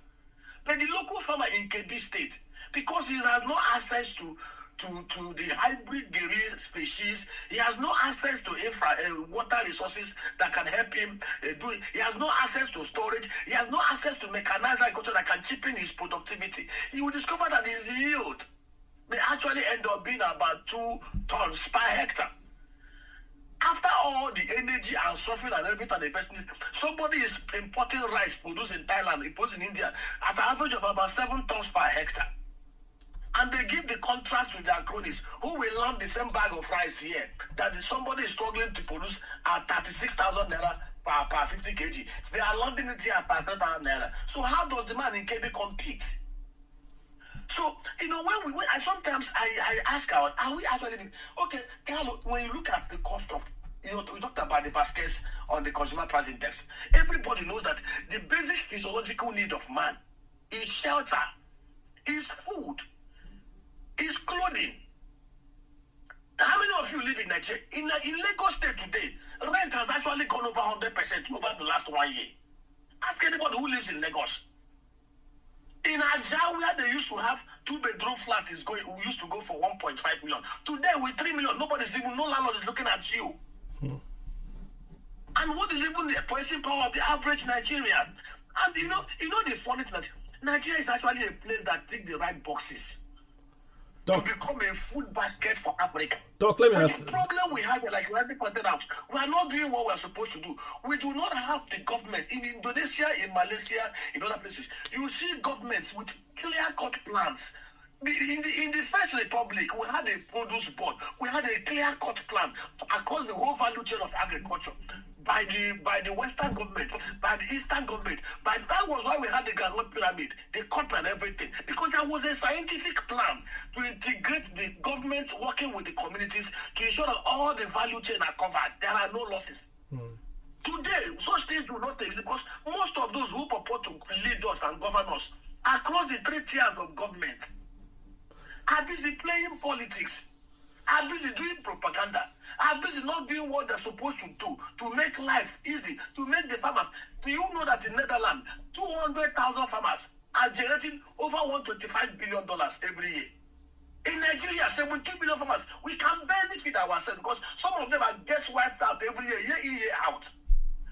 But the local farmer in Kebbi State, because he has no access to the hybrid Geri species, he has no access to water resources that can help him do it. He has no access to storage. He has no access to mechanized agriculture that can cheapen his productivity. He will discover that his yield may actually end up being about 2 tons per hectare. After all the energy and suffering and everything the person needs, somebody is importing rice produced in Thailand, imported in India, at an average of about 7 tons per hectare. And they give the contrast to their cronies who will land the same bag of rice here that somebody is struggling to produce at 36,000 naira per 50 kg. They are landing it here at 30,000 naira. So how does the man in KB compete? So, you know, when I sometimes ask are we actually, okay, Carlo, when you look at the cost of, you know, we talked about the baskets on the consumer price index. Everybody knows that the basic physiological need of man is shelter, is food, is clothing. How many of you live in Nigeria? In Lagos State today, rent has actually gone over 100% over the last 1 year. Ask anybody who lives in Lagos. In Ajah, where they used to have 2-bedroom flat, we used to go for 1.5 million. Today, with 3 million, no landlord is looking at you. And what is even the purchasing power of the average Nigerian? And you know the funny thing is, Nigeria is actually a place that ticks the right boxes. Doc, to become a food basket for Africa. Doc, let me but ask the problem we have, like you already pointed out, we are not doing what we are supposed to do. We do not have the government in Indonesia, in Malaysia, in other places. You see governments with clear-cut plans. In the First Republic, we had a produce board. We had a clear-cut plan across the whole value chain of agriculture. By the Western government, by the Eastern government. That was why we had the Gangwon Pyramid, the cotton and everything. Because there was a scientific plan to integrate the government working with the communities to ensure that all the value chain are covered. There are no losses. Today, such things do not exist because most of those who purport to lead us and govern us across the 3 tiers of government are busy playing politics, are busy doing propaganda, are busy not doing what they're supposed to do to make life easy, to make the farmers. Do you know that in Netherlands, 200,000 farmers are generating over $125 billion every year? In Nigeria, 17 million farmers, we can barely feed ourselves because some of them are get wiped out every year, year in, year out.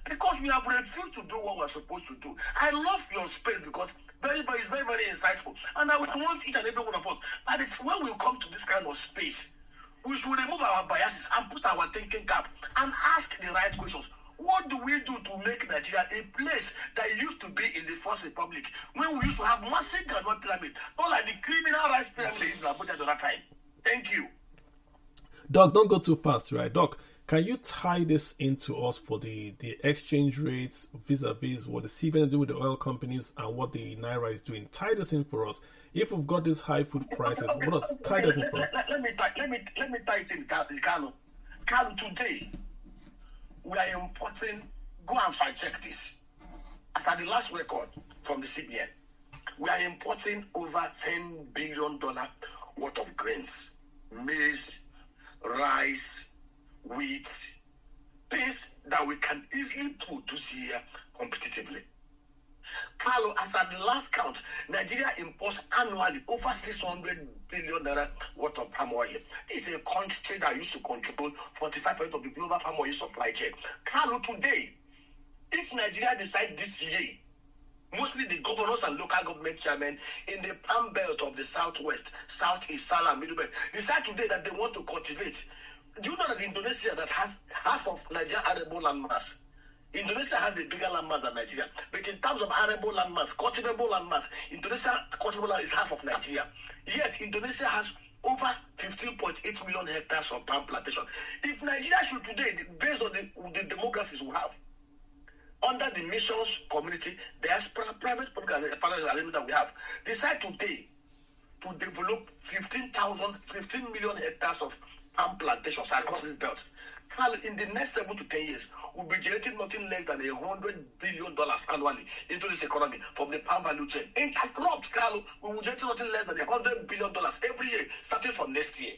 Because we have refused to do what we're supposed to do. I love your space because it's very, very insightful. And I would want each and every one of us. But it's when we come to this kind of space, we should remove our biases and put our thinking cap and ask the right questions. What do we do to make Nigeria a place that it used to be in the First Republic, when we used to have massive government pyramid, not like the criminal rights pyramid in Abuja at that time? Thank you. Doc, don't go too fast, right? Doc, can you tie this into us for the exchange rates vis-a-vis what the CBN do with the oil companies and what the Naira is doing? Tie this in for us. If we've got these high food prices, tie this in for us. Let me tie it in, Carlo. Carlo, today, we are importing, go and fact check this. As at the last record from the CBN, we are importing over $10 billion worth of grains, maize, rice, wheat, things that we can easily produce here competitively. Carlo, as at the last count, Nigeria imports annually over 600 billion naira worth of palm oil. This is a country that used to control 45% of the global palm oil supply chain. Carlo, today, if Nigeria decide this year, mostly the governors and local government chairmen in the palm belt of the southwest, southeast, south and middle belt, decide today that they want to cultivate. Do you know that Indonesia, that has half of Nigeria arable land mass, Indonesia has a bigger land mass than Nigeria. But in terms of arable land mass, cultivable land mass, Indonesia cultivable land is half of Nigeria. Yet Indonesia has over 15.8 million hectares of palm plantation. If Nigeria should today, based on the demographics we have, under the missions community, diaspora, private public arrangement that we have, decide today to develop 15 million hectares of palm plantations across this belt. Carl, in the next 7 to 10 years, we'll be generating nothing less than $100 billion annually into this economy from the palm value chain. In crops, Carl, we will generate nothing less than $100 billion every year, starting from next year.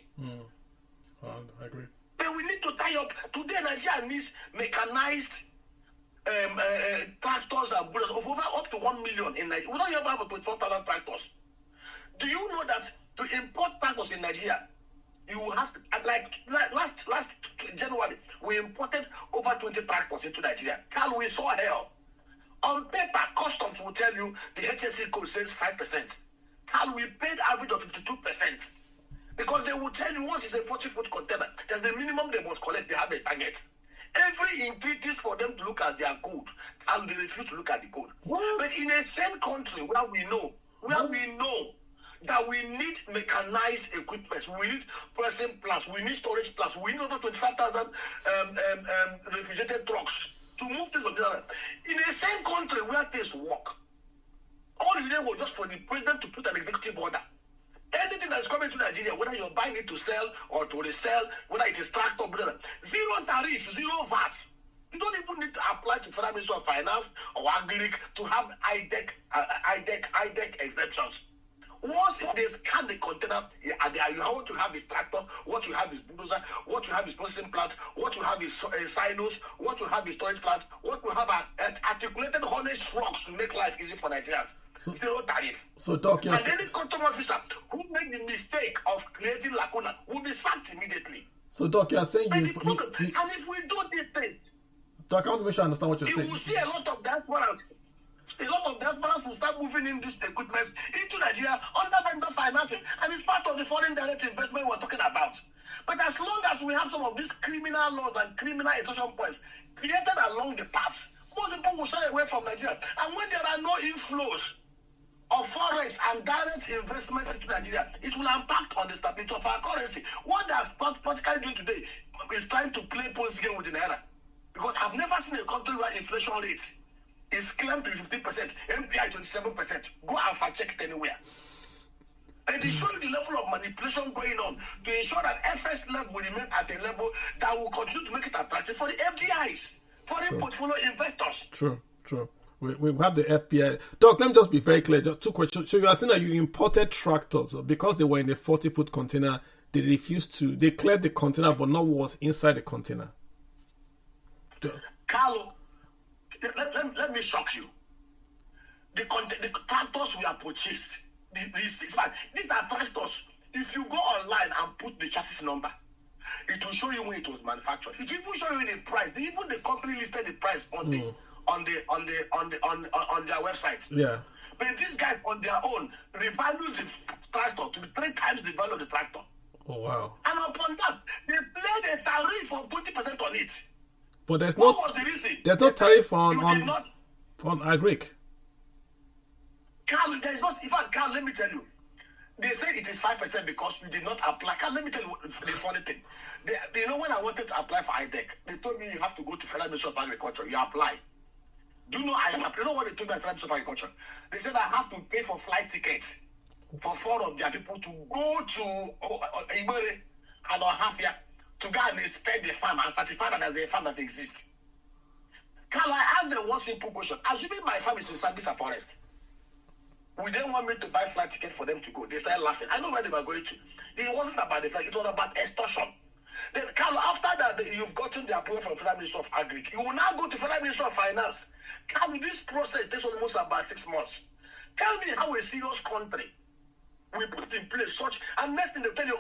I agree. But we need to tie up. Today, Nigeria needs mechanized tractors and bullets of over up to 1 million in Nigeria. We don't even have 24,000 tractors. Do you know that to import tractors in Nigeria, you have to, like last January, we imported over 20 tractors into Nigeria. Carl, we saw hell. On paper, customs will tell you the HSC code says 5%. Carl, we paid average of 52%. Because they will tell you once it's a 40-foot container, there's the minimum they must collect, they have a target. Every entreaties for them to look at their code, and they refuse to look at the code. What? But in a same country where we know that we need mechanized equipment, we need pressing plants, we need storage plants, we need over 25,000 refrigerated trucks to move this on the other. In the same country where things work, all you need was just for the president to put an executive order. Anything that's coming to Nigeria, whether you're buying it to sell or to resell, whether it is tractor, zero tariff, zero VAT. You don't even need to apply to Federal Ministry of Finance or Agric to have IDEC exemptions. Once they scan the container, you want to have is tractor, what you have is bulldozer, what you have is processing plant, what you have is silos, what you have is storage plant, what you have are articulated haulage trucks to make life easy for Nigerians. Zero tariff. So, Doc, yes. And any custom officer who make the mistake of creating lacuna will be sacked immediately. So, Doc, you're saying and if we do this thing, Doc, I want to make sure I understand what you're saying. You will see a lot of diasporans. A lot of diasporans will start moving in this equipment into Nigeria under vendor financing, and it's part of the foreign direct investment we're talking about. But as long as we have some of these criminal laws and criminal extortion points created along the path, most people will shy away from Nigeria. And when there are no inflows of forex and direct investments into Nigeria, it will impact on the stability of our currency. What they're practically doing today is trying to play post game with the Naira. Because I've never seen a country where inflation rate is claimed to be 15%, MPI 27%. Go and fact check it anywhere. And they show you the level of manipulation going on to ensure that FS level remains at a level that will continue to make it attractive for the FDIs, foreign portfolio investors. True. We have the FPI. Doc, let me just be very clear. Just two questions. So you are saying that you imported tractors because they were in a 40-foot container. they refused to. They cleared the container, but not what was inside the container. Carlo, let me shock you. The tractors we are purchased, these are tractors. If you go online and put the chassis number, it will show you when it was manufactured. It will even show you the price. Even the company listed the price on their website. Yeah. But these guys on their own revalued the tractor to be 3 times the value of the tractor. Oh wow. And upon that, they played a tariff of 20% on it. But there's what was the reason? There's no tariff on agric. Carl, there is not. In fact, Carl, let me tell you. They say it is 5% because you did not apply. Carl, let me tell you the funny thing. When I wanted to apply for IDEC, they told me you have to go to Federal Ministry of Agriculture. You apply. Do you know I applied? You know what they told me at Federal Ministry of Agriculture? They said I have to pay for flight tickets for 4 of their people to go to Ibere and Ohafia to go and inspect the farm and certify that there's a farm that exists. Carl, I asked them one simple question. Assuming my farm is in Sambisa Forest, we didn't want me to buy flight ticket for them to go. They started laughing. I know where they were going to. It wasn't about the flight. It was about extortion. Then, Carlo, after that, you've gotten the approval from Federal Ministry of Agric. You will now go to Federal Ministry of Finance. Carlo, this process takes almost about 6 months. Tell me how a serious country we put in place such, and next thing they'll tell you,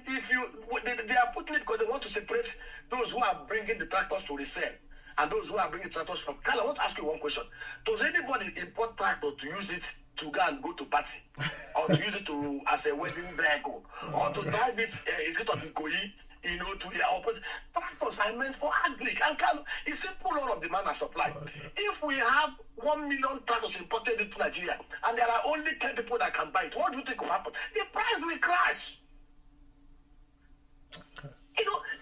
if you, they are putting it because they want to separate those who are bringing the tractors to resell and those who are bringing tractors from. Carl, I want to ask you one question. Does anybody import tractor to use it to go to party, or to use it as a wedding vehicle, or to drive it instead of Ikoyi, to tractors are meant for agric. And Carl, it's simple law of demand and supply. If we have 1 million tractors imported into Nigeria, and there are only 10 people that can buy it, what do you think will happen? The price will crash.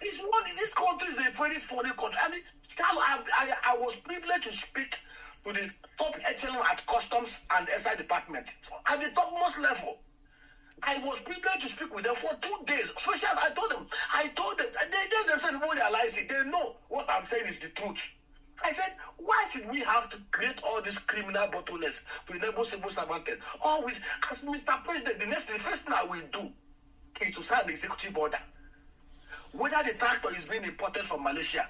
This country is a very funny country. And Carl, I was privileged to speak to the top echelon at Customs and SI department at the topmost level. I was privileged to speak with them for 2 days. Especially as I told them, they themselves won't realize it. They know what I'm saying is the truth. I said, why should we have to create all these criminal bottlenecks to enable civil servants? Always, as Mr. President, the first thing I will do is to sign an executive order. Whether the tractor is being imported from Malaysia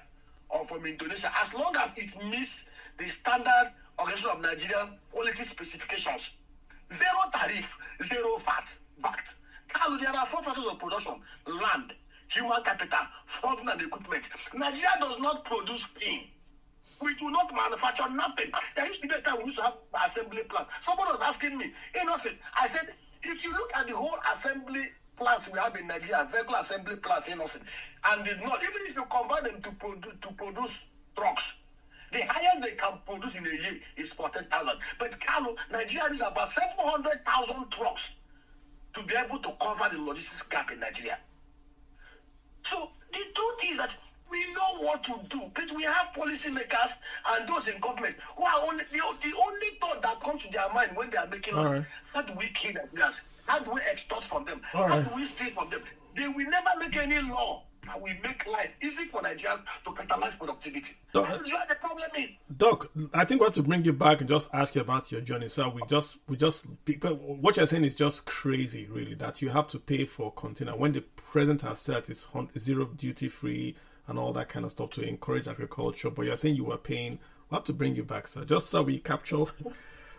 or from Indonesia, as long as it meets the standard Organization of Nigerian quality specifications, 0 tariff, 0 VAT. Carlo, there are 4 factors of production: land, human capital, funding and equipment. Nigeria does not produce pain. We do not manufacture nothing. There used to be a time we used to have assembly plant. Somebody was asking me, innocent. I said, if you look at the whole assembly plants we have in Nigeria, vehicle assembly plants, innocent, and did not, even if you convert them to produce trucks, the highest they can produce in a year is 14,000. But Carlo, Nigeria is about 700,000 trucks to be able to cover the logistics gap in Nigeria. So the truth is that we know what to do, but we have policymakers and those in government who are the only thought that comes to their mind when they are making laws. How do we kill Nigerians? How do we extort from them? How do we steal from them? They will never make any law that will make life easy for Nigerians to catalyze productivity. That is where the problem is. Doc, I think we have to bring you back and just ask you about your journey. So what you're saying is just crazy, really, that you have to pay for container when the president has said it's 0 duty free and all that kind of stuff to encourage agriculture. But you're saying you were paying. We'll have to bring you back, sir, just so we capture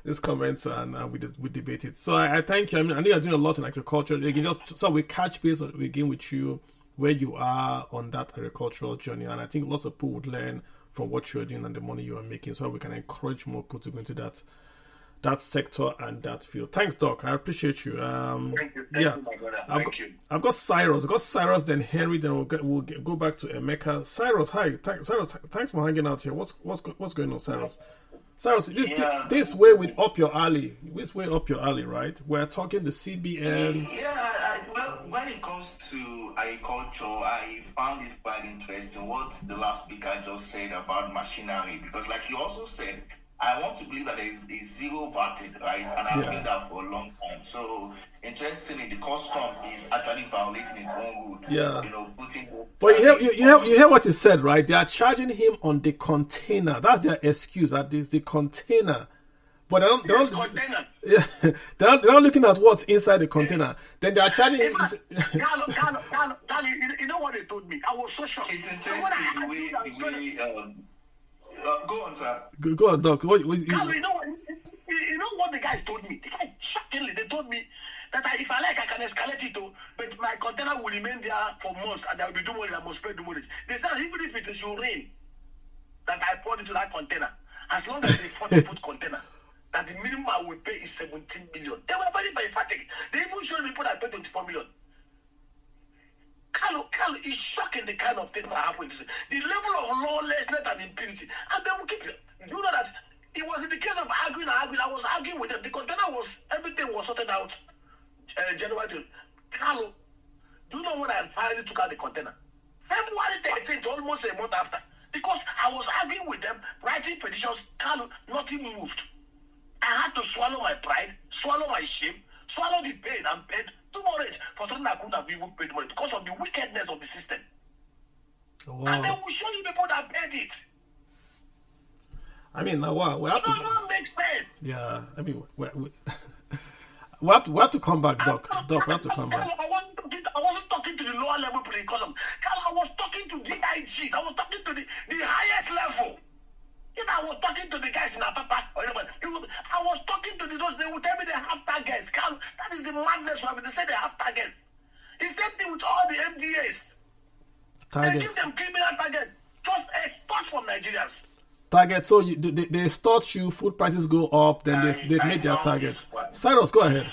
these comments and we debate it. So I thank you. I know you're doing a lot in agriculture. Again, just so we catch base again with you where you are on that agricultural journey. And I think lots of people would learn from what you're doing and the money you are making, so we can encourage more people to go into that sector and that field. Thanks, Doc. I appreciate you. Thank you, my brother. Thank you. I've got Cyrus. Then Henry. Then we'll go back to Emeka. Cyrus, hi. Cyrus, thanks for hanging out here. What's going on, Cyrus? Cyrus, this way with up your alley. This way up your alley, right? We're talking the CBN. Well, when it comes to agriculture, I found it quite interesting what the last speaker just said about machinery, because like you also said, I want to believe that is 0 VAT, right? And I've been that for a long time. So interestingly, the custom is actually violating its own rule. Yeah. Putting. But you hear what he said, right? They are charging him on the container. That's their excuse. That is the container But It's container. they're not looking at what's inside the container. Then they are charging. Carlo, you know what they told me? I was so shocked. It's interesting the way go on, sir. Go on, Doc. Carlo, you know what the guys told me? The guys shockingly, they told me that if I like, I can escalate it too, but my container will remain there for months and there will be demolish. I must pay demolish. They said even if it is urine that I poured into that container, as long as it's a 40-foot container, that the minimum I will pay is 17 million. They were very, very emphatic. They even showed me that I paid 24 million. Carlo, is shocking the kind of thing that happened. The level of lawlessness and impunity. And they will keep it. You know that it was in the case of arguing. I was arguing with them. The container everything was sorted out January 12th. Carlo, do you know when I finally took out the container? February 13th, almost a month after. Because I was arguing with them, writing petitions. Carlo, nothing moved. I had to swallow my pride, swallow my shame, swallow the pain and paid too much for something I couldn't have even paid money because of the wickedness of the system. Wow. And they will show you people that paid it. I mean, wow, we have to. It does not make sense. Yeah, I mean, we have to come back, Doc. Doc, we have to come back. I wasn't talking to the lower level police because I was talking to DIGs. I was talking to the highest level. If I was talking to the guys in Apapa or anybody, I was talking to those, they would tell me they have targets. That is the madness why they say they have targets. It's the same thing with all the MDAs. They give them criminal targets. Just extort from Nigerians. Target, so they extort you, food prices go up, then they made their targets. Cyrus, go ahead.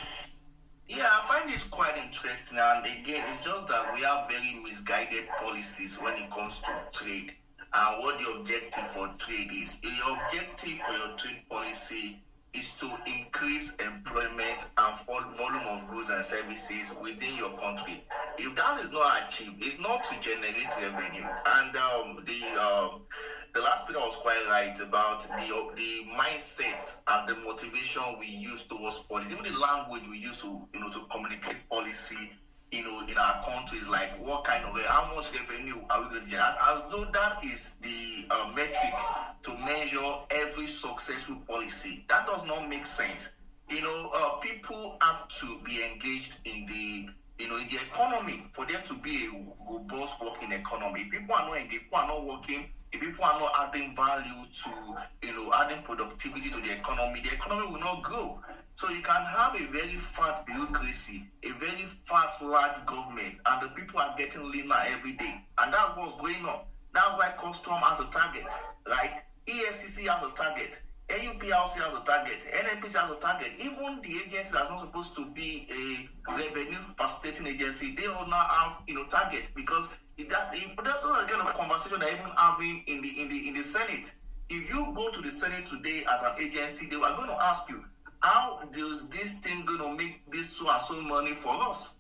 Yeah, I find it quite interesting, and again, it's just that we have very misguided policies when it comes to trade. And what the objective for trade is. The objective for your trade policy is to increase employment and volume of goods and services within your country. If that is not achieved, it's not to generate revenue. And the last speaker was quite right about the mindset and the motivation we use towards policy, even the language we use to communicate policy. In our countries, like what kind of how much revenue are we going to get? As though that is the metric to measure every successful policy. That does not make sense. People have to be engaged in the economy for there to be a robust working economy. If people are not engaged, people are not working. If people are not adding value to, adding productivity to the economy will not grow. So you can have a very fat bureaucracy, a very fat large government, and the people are getting leaner every day. And that's what's going on. That's why custom has a target, right? EFCC has a target. NUPLC has a target. NNPC has a target. Even the agency that's not supposed to be a revenue facilitating agency, they all now have target, because that's the kind of conversation they're even having in the Senate. If you go to the Senate today as an agency, they are going to ask you, how is this thing going to make this so and so money for us?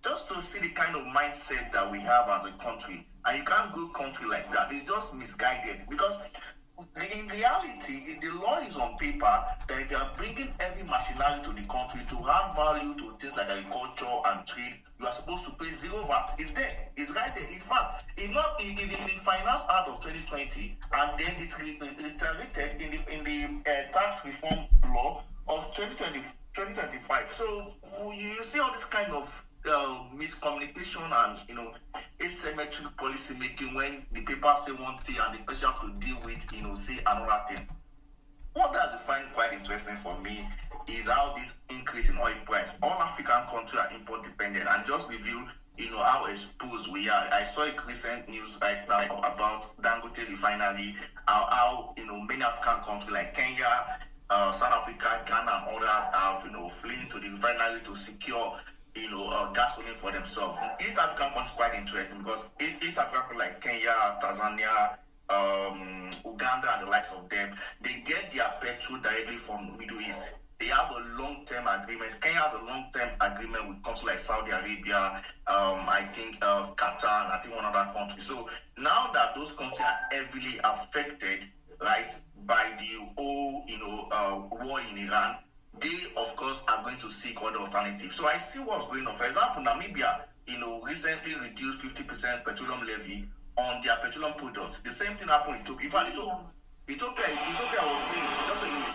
Just to see the kind of mindset that we have as a country. And you can't go country like that. It's just misguided. Because in reality, the law is on paper that if you are bringing every machinery to the country to add value to things like agriculture and trade, you are supposed to pay zero VAT. It's there. It's right there. It's fact. It's not in the Finance Act of 2020, and then it's reiterated in the tax reform law of 2025. So you see all this kind of miscommunication and asymmetric policy making when the paper say one thing and the person have to deal with say another thing. What I find quite interesting for me is how this increase in oil price. All African countries are import dependent, and just review how exposed we are. I saw a recent news right now about Dangote refinery, how many African countries like Kenya, South Africa, Ghana, and others have fleeing to the refinery to secure gasoline for themselves. East African countries quite interesting because East Africa like Kenya, Tanzania, Uganda, and the likes of them, they get their petrol directly from Middle East. They have a long-term agreement. Kenya has a long-term agreement with countries like Saudi Arabia, I think Qatar, and I think one other country. So now that those countries are heavily affected, right, by the whole, war in Iran, they, of course, are going to seek other alternatives. So I see what's going on. For example, Namibia, recently reduced 50% petroleum levy on their petroleum products. The same thing happened in Ethiopia. In fact, Ethiopia was saying, just so you know,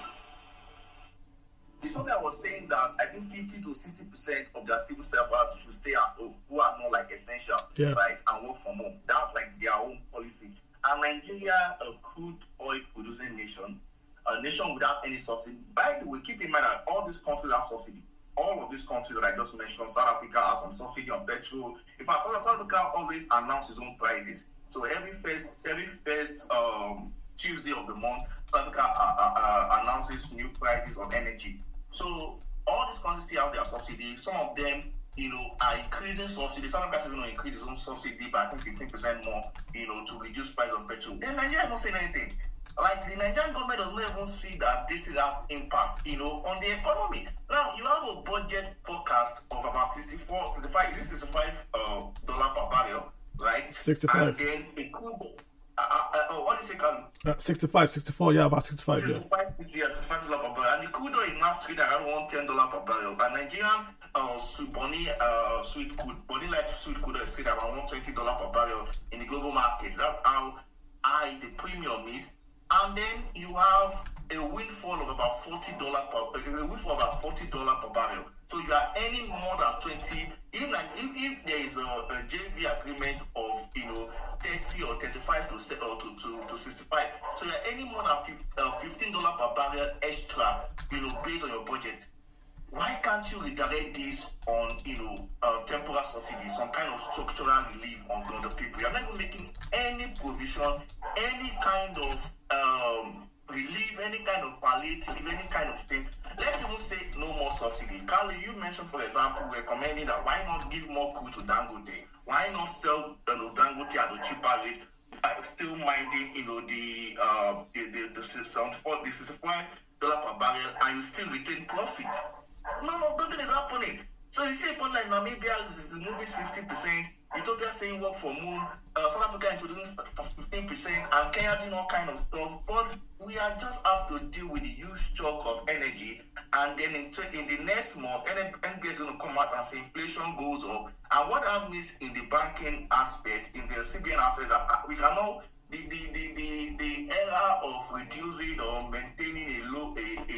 Somebody was saying that I think 50 to 60% of their civil servants should stay at home, who are not like essential, right, and work from home. That's like their own policy. And Nigeria, a crude oil producing nation, a nation without any subsidy. By the way, keep in mind that all these countries have subsidy. All of these countries that I just mentioned, South Africa has some subsidy on petrol. In fact, South Africa always announces its own prices. So every first Tuesday of the month, South Africa announces new prices on energy. So all these countries still have their subsidy. Some of them, are increasing subsidy. South Africa is going to increase its own subsidy by I think 15% more, to reduce price on petrol. Then Nigeria is not saying anything. Like the Nigerian government does not even see that this will have impact, on the economy. Now you have a budget forecast of about 65 dollar per barrel, right? 65. And then it could. What do you say, Carl? 64, yeah, about 65, yeah. 65 dollar per barrel, and the crude oil is now traded around $110 per barrel. And Nigerian sweet crude oil is traded around $120 per barrel in the global market. That's how high the premium is. And then you have a windfall of about $40 per barrel. So you are earning more than 20. If there is a JV agreement of 30 or 35 to 65, so you are earning more than $15 per barrel extra, based on your budget. Why can't you redirect this on temporal subsidy, some kind of structural relief on the people? You're not even making any provision, any kind of relief, any kind of palliative, any kind of thing. Let's even say no more subsidy. Carly, you mentioned, for example, recommending that why not give more crude to Dangote? Why not sell Dangote at a cheaper rate? Still minding, the $65 per barrel, and you still retain profit. No, nothing is happening. So you see a point like Namibia removing 50%, Ethiopia saying work from home, South Africa introducing 15%, and Kenya doing all kind of stuff. But we are just have to deal with the huge shock of energy, and then in the next month, NBS is going to come out and say inflation goes up. And what that means in the banking aspect, in the CBN aspect, that we cannot. The era of reducing or maintaining a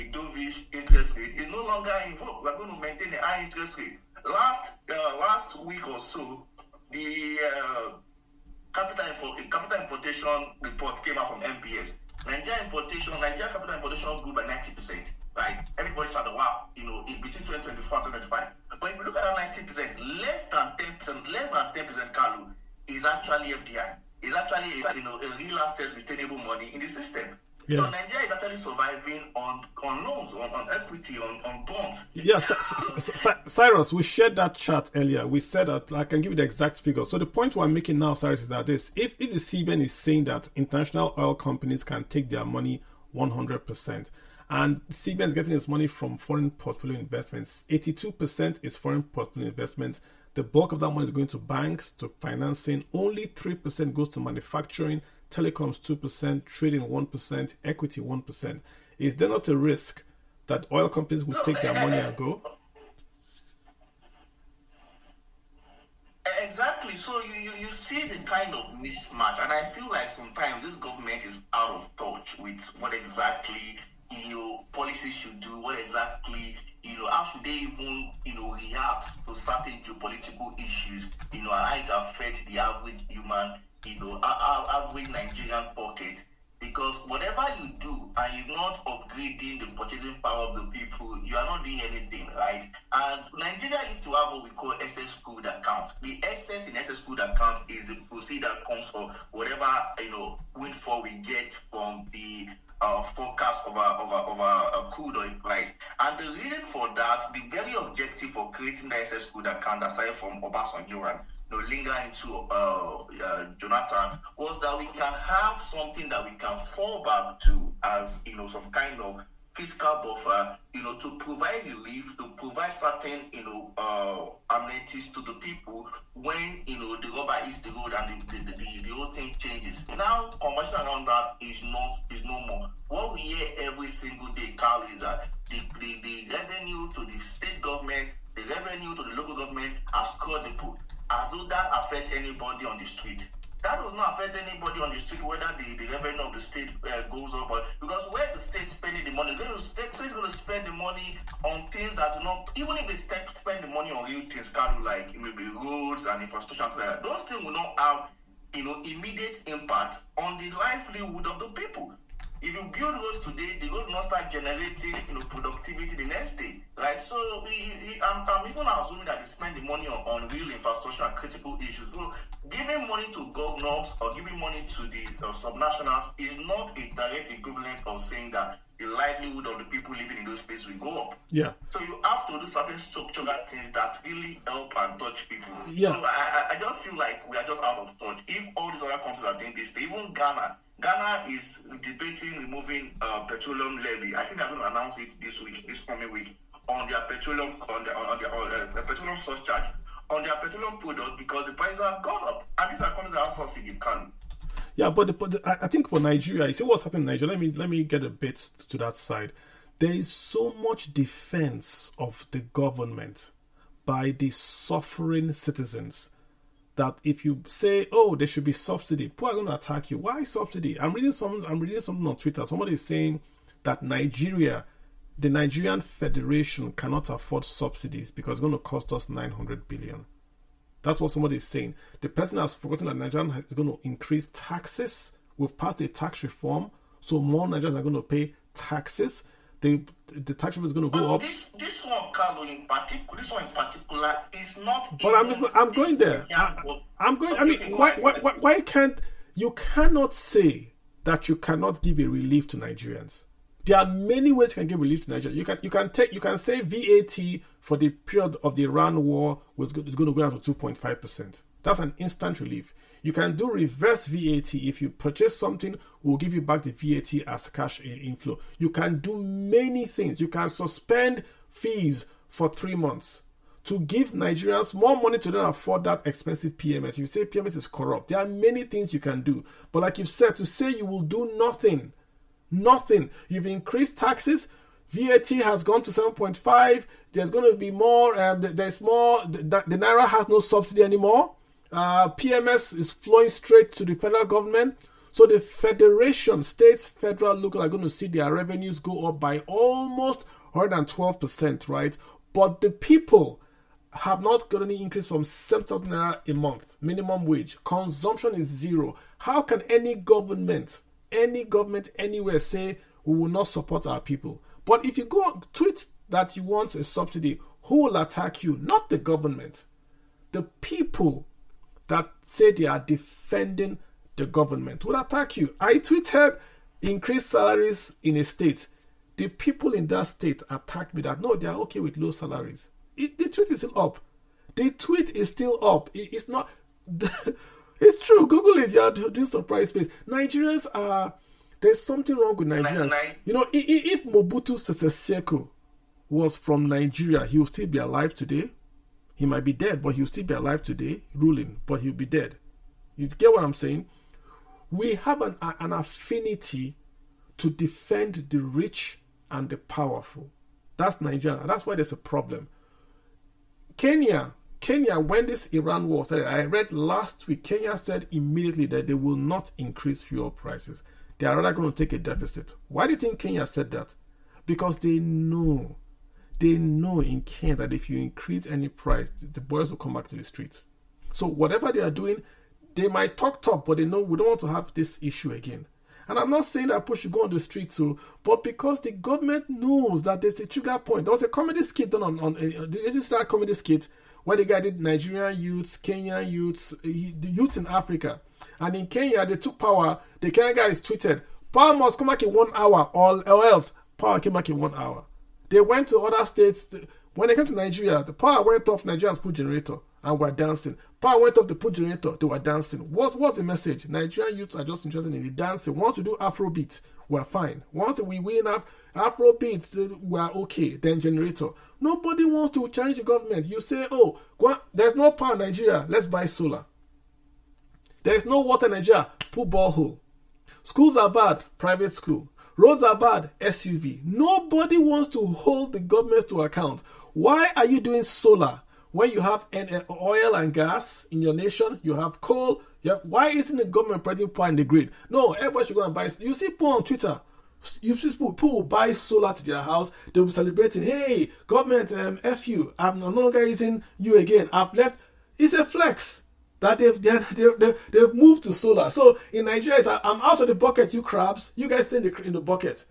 dovish interest rate is no longer in vogue. We're going to maintain a high interest rate. Last week or so, the capital importation report came out from MPS. Nigeria capital importation grew by 90%. Right? Everybody started in between 2024 and 2025. But if you look at that 90%, less than 10%, Carlo, is actually FDI. Is actually a real asset retainable money in the system. Yeah. So Nigeria is actually surviving on loans, on equity, on bonds. Yes, Cyrus, we shared that chart earlier. We said that I can give you the exact figure. So the point we're making now, Cyrus, is that if the CBN is saying that international oil companies can take their money 100%, and CBN is getting its money from foreign portfolio investments, 82% is foreign portfolio investments. The bulk of that money is going to banks, to financing. Only 3% goes to manufacturing, telecoms 2%, trading 1%, equity 1%. Is there not a risk that oil companies will take their money and go? Exactly. So you see the kind of mismatch, and I feel like sometimes this government is out of touch with what exactly policies should do, what exactly how should they even react to certain geopolitical issues, and how it affects the average human, average Nigerian pocket. Because whatever you do and you're not upgrading the purchasing power of the people, you are not doing anything, right? And Nigeria used to have what we call excess crude account. The excess in excess crude account is the proceed that comes from whatever windfall we get from the forecast of a crude oil price. And the reason for that, the very objective for creating the excess crude account that started from Obasanjo and linger into Jonathan, was that we can have something that we can fall back to as some kind of fiscal buffer, to provide relief, to provide certain amenities to the people when the rubber hits the road and the whole thing changes. Now conversation around that is no more. What we hear every single day, Carl, is that the revenue to the state government, the revenue to the local government has quadrupled, as though that affects anybody on the street. that does not affect anybody on the street whether the revenue of the state goes up, or because where the state spending the money, the state is going to spend the money on things that do not, even if they spend the money on real things, kind of like maybe roads and infrastructure and stuff like that, those things will not have immediate impact on the livelihood of the people. If you build roads today, the road must start generating productivity the next day, right? So I'm even assuming that they spend the money on real infrastructure and critical issues. So giving money to governors or giving money to the subnationals is not a direct equivalent of saying that the livelihood of the people living in those spaces will go up. Yeah. So you have to do certain structural things that really help and touch people. Yeah. So I just feel like we are just out of touch. If all these other countries are doing this, even Ghana is debating removing petroleum levy. I think they're going to announce it this coming week, on their petroleum petroleum surcharge on their petroleum product, because the prices have gone up, and these are countries that have subsidy. Yeah, but I think for Nigeria, you see what's happening in Nigeria. Let me get a bit to that side. There is so much defense of the government by the suffering citizens that if you say, oh, there should be subsidy, people are going to attack you. Why subsidy? I'm reading something on Twitter. Somebody is saying that the Nigerian Federation cannot afford subsidies because it's going to cost us 900 billion. That's what somebody is saying. The person has forgotten that Nigeria is going to increase taxes. We've passed a tax reform, so more Nigerians are going to pay taxes. The tax rate is going to go up. This one, Carlo, in particular, is not. But I'm going there. I'm going. I mean, why can't you cannot say that you cannot give a relief to Nigerians? There are many ways you can give relief to Nigeria. You can say VAT for the period of the Iran war is going to go down to 2.5%. That's an instant relief. You can do reverse VAT. If you purchase something, we'll give you back the VAT as cash inflow. You can do many things. You can suspend fees for 3 months to give Nigerians more money to then afford that expensive PMS. If you say PMS is corrupt, there are many things you can do. But like you've said, to say you will do nothing. You've increased taxes. VAT has gone to 7.5. There's going to be more. There's more. The Naira has no subsidy anymore. PMS is flowing straight to the federal government. So the federation, states, federal, local are going to see their revenues go up by almost 112%, right? But the people have not got any increase from 7,000 Naira a month, minimum wage. Consumption is zero. How can any government anywhere say we will not support our people? But if you go on tweet that you want a subsidy, who will attack you? Not the government. The people that say they are defending the government will attack you. I tweeted increased salaries in a state. The people in that state attacked me that no, they are okay with low salaries. The tweet is still up. The tweet is still up. It's not. It's true. Google it. You are doing surprise space. Nigerians are. There's something wrong with Nigerians. You know, if Mobutu Sese Seko was from Nigeria, he will still be alive today. He might be dead, but he'll still be alive today, ruling, but he'll be dead. You get what I'm saying? We have an affinity to defend the rich and the powerful. That's Nigeria. That's why there's a problem. Kenya, when this Iran war started, I read last week, Kenya said immediately that they will not increase fuel prices. They are rather going to take a deficit. Why do you think Kenya said that? Because they know in Kenya that if you increase any price, the boys will come back to the streets. So whatever they are doing, they might talk tough, but they know we don't want to have this issue again. And I'm not saying that people should go on the street too, but because the government knows that there's a trigger point. There was a comedy skit done on that comedy skit where the guy did Nigerian youths, Kenyan youths, the youths in Africa. And in Kenya, they took power. The Kenyan guys tweeted, power must come back in 1 hour or else power came back in 1 hour. They went to other states. When they came to Nigeria, the power went off, Nigerians put generator and were dancing. Power went off, they put generator, they were dancing. What's the message? Nigerian youths are just interested in the dancing. Once we do Afrobeat, we're fine. Once we win Afrobeat, we're okay. Then generator. Nobody wants to challenge the government. You say, oh, there's no power in Nigeria, let's buy solar. There's no water in Nigeria, put borehole. Schools are bad, private school. Roads are bad, SUV. Nobody wants to hold the government to account. Why are you doing solar? when you have oil and gas in your nation, you have coal. Why isn't the government putting power in the grid? No, everybody should go and buy. You see people on Twitter. You see people will buy solar to their house. They'll be celebrating. Hey, government, F you. I'm no longer using you again. I've left. It's a flex that they've moved to solar. So in Nigeria, it's, I'm out of the bucket, you crabs. You guys stay in the bucket.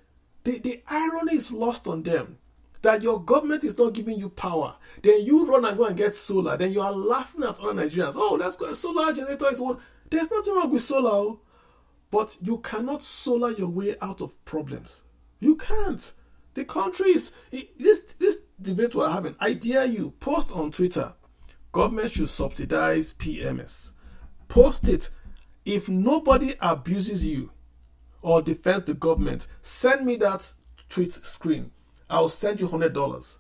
The irony is lost on them that your government is not giving you power. Then you run and go and get solar. Then you are laughing at other Nigerians. Oh, that's good. Solar generator is one. There's nothing wrong with solar. But you cannot solar your way out of problems. You can't. The country is... This debate we're having, I dare you, post on Twitter, government should subsidize PMS. Post it. If nobody abuses you or defends the government, send me that tweet screen. I'll send you $100.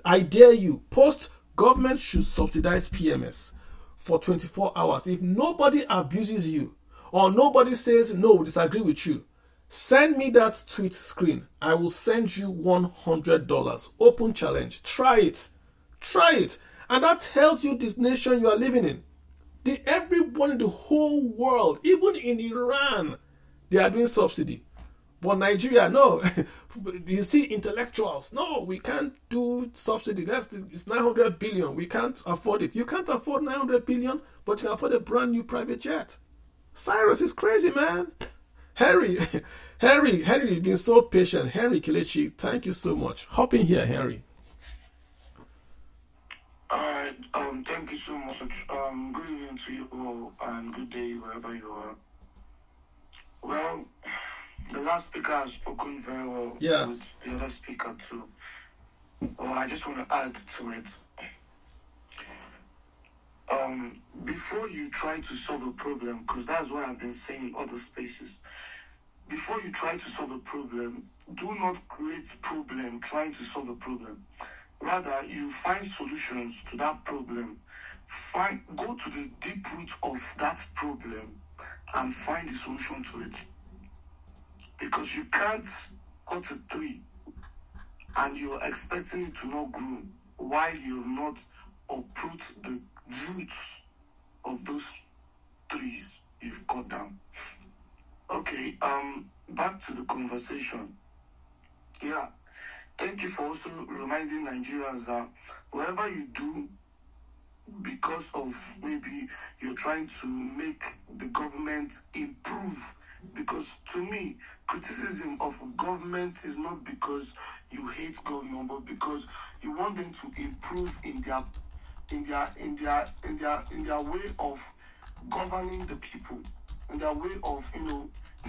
I dare you, post government should subsidize PMS for 24 hours. If nobody abuses you, or nobody says, no, we disagree with you, send me that tweet screen. I will send you $100. Open challenge. Try it. Try it. And that tells you the nation you are living in. Everyone in the whole world, even in Iran, they are doing subsidy. But Nigeria, no. You see intellectuals, no, we can't do subsidy. It's 900 billion. We can't afford it. You can't afford 900 billion, but you can afford a brand new private jet. Cyrus is crazy, man. Henry, you've been so patient. Henry Kelechi, thank you so much. Hop in here, Henry. Alright, thank you so much. Good evening to you all and good day wherever you are. Well, the last speaker has spoken very well with the other speaker too. Well, I just want to add to it. Before you try to solve a problem, because that's what I've been saying in other spaces, before you try to solve a problem, do not create problem trying to solve a problem. Rather, you find solutions to that problem. Go to the deep root of that problem and find the solution to it. Because you can't cut a tree and you're expecting it to not grow while you've not uproot the roots of those trees you've cut down. Okay, back to the conversation. Yeah, thank you for also reminding Nigerians that whatever you do, because of maybe you're trying to make the government improve, because to me, criticism of government is not because you hate government, but because you want them to improve in their way of governing the people, in their way of,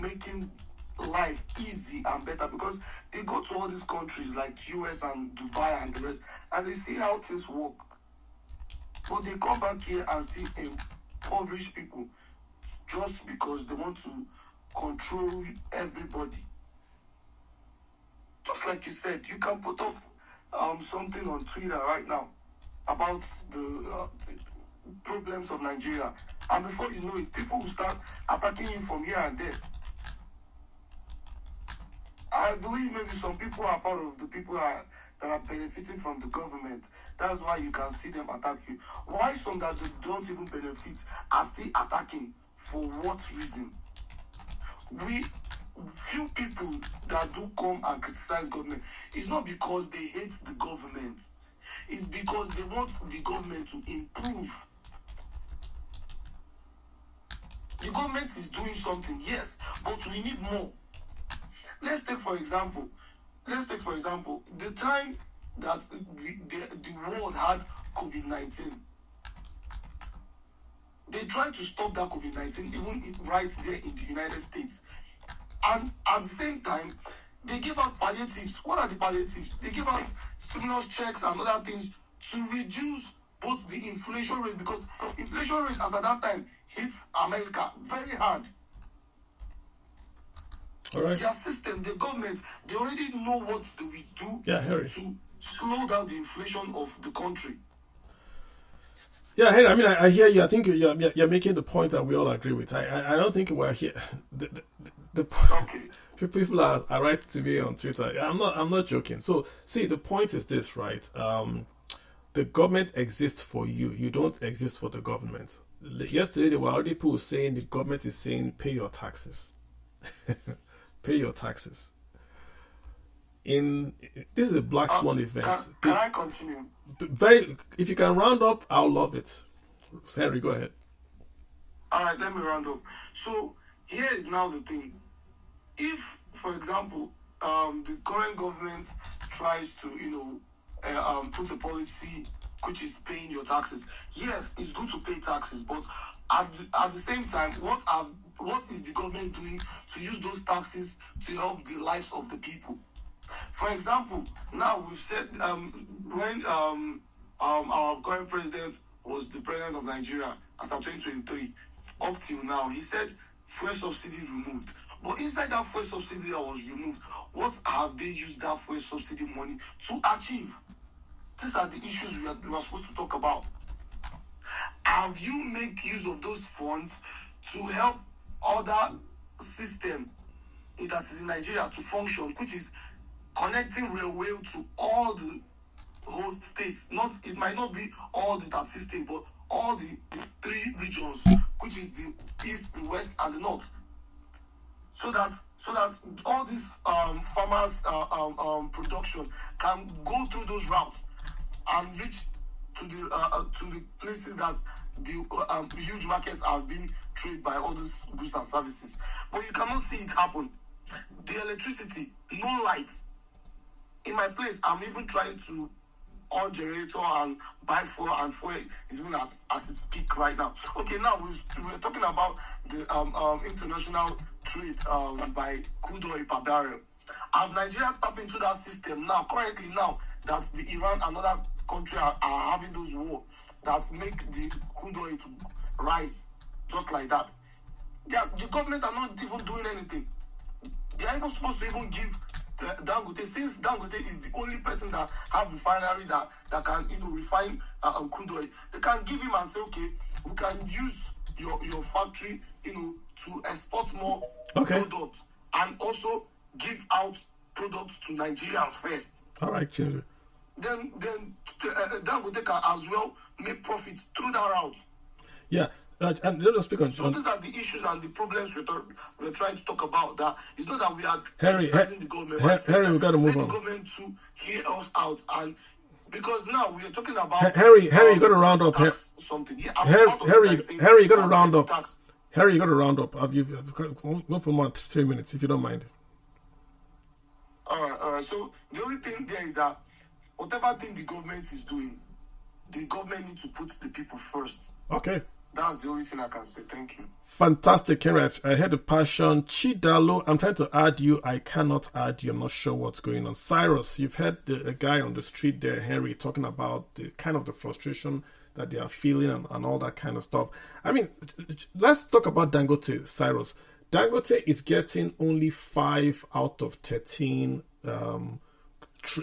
making life easy and better. Because they go to all these countries like US and Dubai and the rest, and they see how things work. But they come back here and still impoverish people just because they want to control everybody. Just like you said, you can put up something on Twitter right now about the problems of Nigeria, and before you know it, people will start attacking you from here and there. I believe maybe some people are part of the people that are benefiting from the government. That's why you can see them attack you. Why some that don't even benefit are still attacking? For what reason? Few people that do come and criticize government, it's not because they hate the government. It's because they want the government to improve. The government is doing something, yes, but we need more. Let's take for example, the time that the world had COVID-19. They tried to stop that COVID-19 even right there in the United States. And at the same time, they give out palliatives. What are the palliatives? They give out stimulus checks and other things to reduce both the inflation rate, because inflation rate as at that time hits America very hard. All right. Their system, the government, they already know what they will do to slow down the inflation of the country. Yeah, Henry, I mean, I hear you. I think you're making the point that we all agree with. I don't think we're here. Okay. People are right to me on Twitter. I'm not joking. So, see, the point is this, right? the government exists for you. You don't exist for the government. Yesterday, there were already people saying the government is saying, pay your taxes. Pay your taxes. This is a Black Swan event. Can I continue? If you can round up, I'll love it. Henry, go ahead. All right, let me round up. So here is now the thing. If, for example, the current government tries to, put a policy which is paying your taxes, yes, it's good to pay taxes, but at the same time, what is the government doing to use those taxes to help the lives of the people? For example, now we've said when our current president was the president of Nigeria as of 2023, up till now, he said fuel subsidy removed. But inside that fuel subsidy that was removed, what have they used that fuel subsidy money to achieve? These are the issues we are supposed to talk about. Have you make use of those funds to help other system that is in Nigeria to function, which is connecting railway to all the host states? It might not be all the 30 states, but all the 3 regions, which is the east, the west, and the north. So that all these farmers production can go through those routes and reach to the places that the huge markets are being traded by all these goods and services. But you cannot see it happen. The electricity, no light. In my place, I'm even trying to on generator and buy fuel, and fuel is even at its peak right now. Okay, now we're talking about the international trade by crude oil per barrel. Have Nigeria tapped into that system now, currently now that the Iran and other countries are having those wars that make the crude oil to rise just like that? The government are not even doing anything. They are even supposed to even give Dangote, since Dangote is the only person that have refinery that can refine crude oil, they can give him and say, okay, we can use your factory to export more products and also give out products to Nigerians first. All right, children. Then Dangote can as well make profit through that route. Yeah. And let us speak on. So these are the issues and the problems we're trying to talk about. That it's not that we are criticizing the government. Harry, we got to move on. The government to hear us out, and because now we are talking about Harry, you got to round up. Something. Yeah, Harry, you got to round up. Harry, you got to round up. You've go for more than 3 minutes, if you don't mind. All right. So the only thing there is that whatever thing the government is doing, the government needs to put the people first. Okay. That's the only thing I can say. Thank you. Fantastic, Henry. I heard the passion. Chidalo, I'm trying to add you. I cannot add you. I'm not sure what's going on. Cyrus, you've heard a guy on the street there, Henry, talking about the kind of the frustration that they are feeling and all that kind of stuff. I mean, let's talk about Dangote, Cyrus. Dangote is getting only 5 out of 13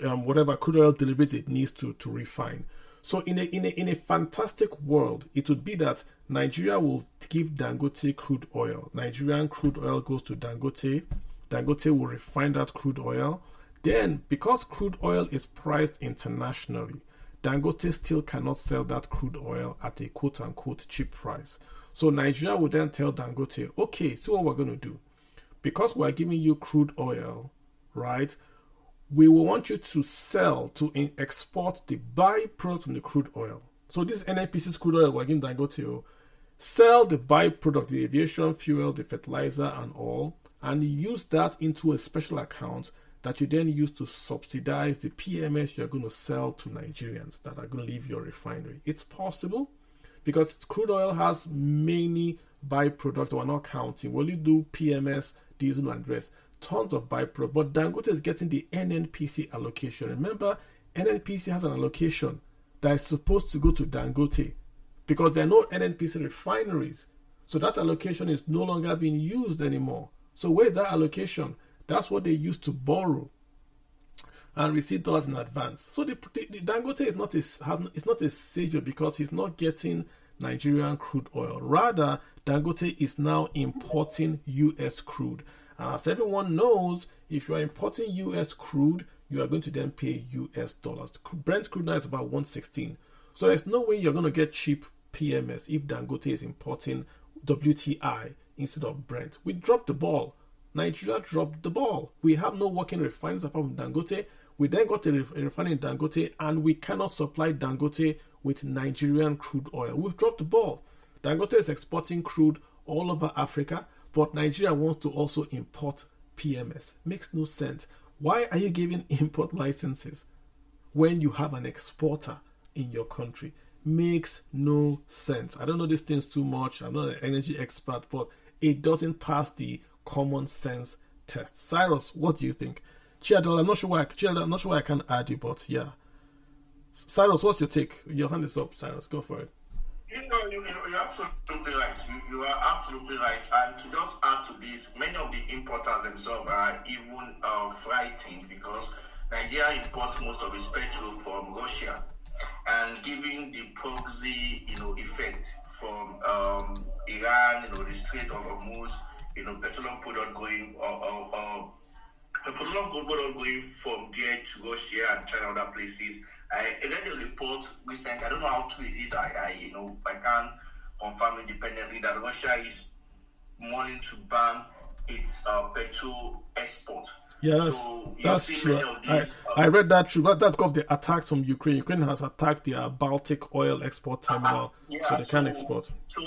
whatever crude oil deliveries it needs to refine. So in a fantastic world, it would be that Nigeria will give Dangote crude oil. Nigerian crude oil goes to Dangote. Dangote will refine that crude oil. Then, because crude oil is priced internationally, Dangote still cannot sell that crude oil at a quote-unquote cheap price. So Nigeria will then tell Dangote, okay, see what we're going to do. Because we're giving you crude oil, right? We will want you to sell, to export the byproduct from the crude oil. So this NNPC's crude oil we're giving Dangote, sell the byproduct, the aviation fuel, the fertilizer and all, and use that into a special account that you then use to subsidize the PMS you're going to sell to Nigerians that are going to leave your refinery. It's possible because crude oil has many byproducts we're not counting. Will you do PMS, diesel and rest? Tons of byproduct, but Dangote is getting the NNPC allocation. Remember, NNPC has an allocation that is supposed to go to Dangote because there are no NNPC refineries. So that allocation is no longer being used anymore. So where's that allocation? That's what they use to borrow and receive dollars in advance. So the Dangote is not a savior because he's not getting Nigerian crude oil. Rather, Dangote is now importing US crude. And as everyone knows, if you are importing US crude, you are going to then pay US dollars. Brent crude now is about 116. So there's no way you're going to get cheap PMS if Dangote is importing WTI instead of Brent. We dropped the ball. Nigeria dropped the ball. We have no working refineries apart from Dangote. We then got a refinery in Dangote, and we cannot supply Dangote with Nigerian crude oil. We've dropped the ball. Dangote is exporting crude all over Africa, but Nigeria wants to also import PMS. Makes no sense. Why are you giving import licenses when you have an exporter in your country? Makes no sense. I don't know these things too much. I'm not an energy expert, but it doesn't pass the common sense test. Cyrus, what do you think? Chiadol, I'm not sure why I can add you, but yeah. Cyrus, what's your take? Your hand is up, Cyrus. Go for it. You're absolutely right. You are absolutely right. And to just add to this, many of the importers themselves are even frightened because Nigeria imports most of its petrol from Russia, and given the proxy, effect from Iran, the Strait of Hormuz, petroleum product going the petroleum product going from there to Russia and China and other places. I read a report recently. I don't know how true it is. I can't confirm independently that Russia is wanting to ban its petrol export. Yeah, that's true. I read that true. That's because of the attacks from Ukraine. Ukraine has attacked their Baltic oil export terminal, so they can't export. So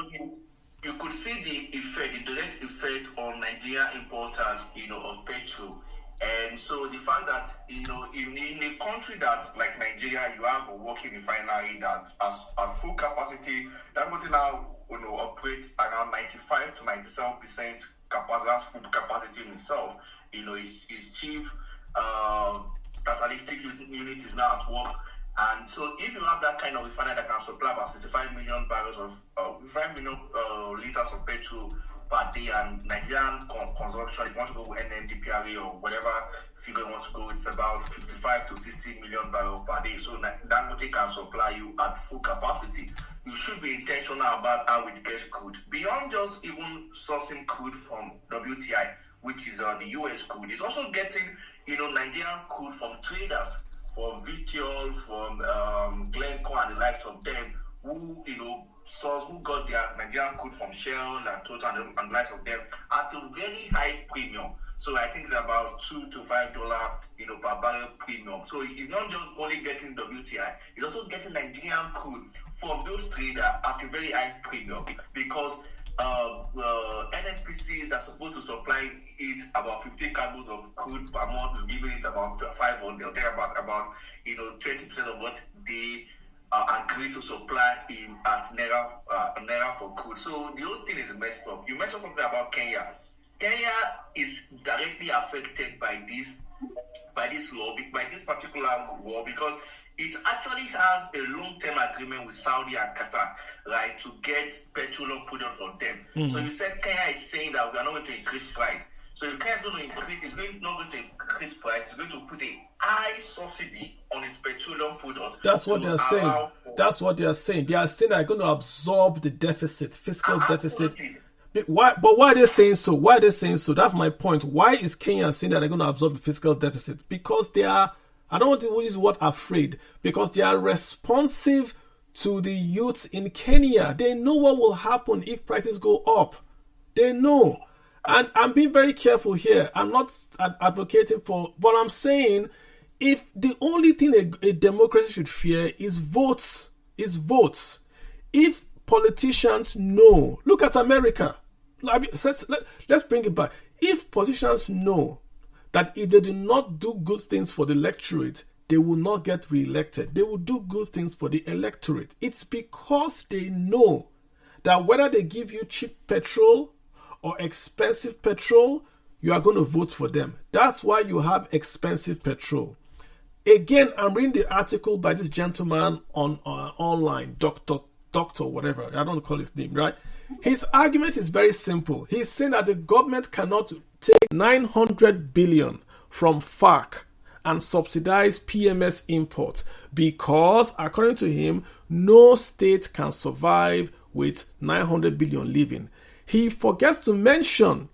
you could see the direct effect on Nigerian importers, of petrol. And so the fact that, in a country that, like Nigeria, you have a working refinery that has at full capacity, Dangote now, operates around 95 to 97% capacity, that's full capacity in itself. His chief catalytic unit is now at work. And so if you have that kind of refinery that can supply about 65 million barrels of 5 million liters of petrol per day, and Nigerian consumption, if you want to go with NNDPRA or whatever figure you want to go, it's about 55 to 60 million barrels per day. So Dangote can supply you at full capacity. You should be intentional about how it gets crude. Beyond just even sourcing crude from WTI, which is the US crude, it's also getting, Nigerian crude from traders, from Vitol, from Glencore and the likes of them, who, who got their Nigerian crude from Shell and Total and the likes of them at a very high premium. So I think it's about $2 to $5, per barrel premium. So it's not just only getting WTI, it's also getting Nigerian crude from those traders at a very high premium, because NNPC that's supposed to supply it about 15 cargoes of crude per month is giving it about 500. They're about 20% of what they agree to supply in at Naira for crude. So the whole thing is messed up. You mentioned something about Kenya. Kenya is directly affected by this law, by this particular law, because it actually has a long-term agreement with Saudi and Qatar, right, to get petroleum product for them. So you said Kenya is saying that we are not going to increase price. So if Kenya is going to increase, not going to increase price, it's going to put a high subsidy on its petroleum products. That's what they're saying. That's what they are saying. They are saying they're going to absorb the deficit, fiscal deficit. But why are they saying so? Why are they saying so? That's my point. Why is Kenya saying that they're going to absorb the fiscal deficit? Because they are, I don't want to use the word afraid, because they are responsive to the youth in Kenya. They know what will happen if prices go up. They know. And I'm being very careful here. I'm not advocating for, but I'm saying if the only thing a democracy should fear is votes, if politicians know, look at America. Let's bring it back. If politicians know that if they do not do good things for the electorate, they will not get re-elected. They will do good things for the electorate. It's because they know that whether they give you cheap petrol or expensive petrol, you are going to vote for them. That's why you have expensive petrol. Again, I'm reading the article by this gentleman on online, Doctor whatever, I don't call his name, right? His argument is very simple. He's saying that the government cannot take 900 billion from FARC and subsidize PMS import because, according to him, no state can survive with 900 billion living. He forgets to mention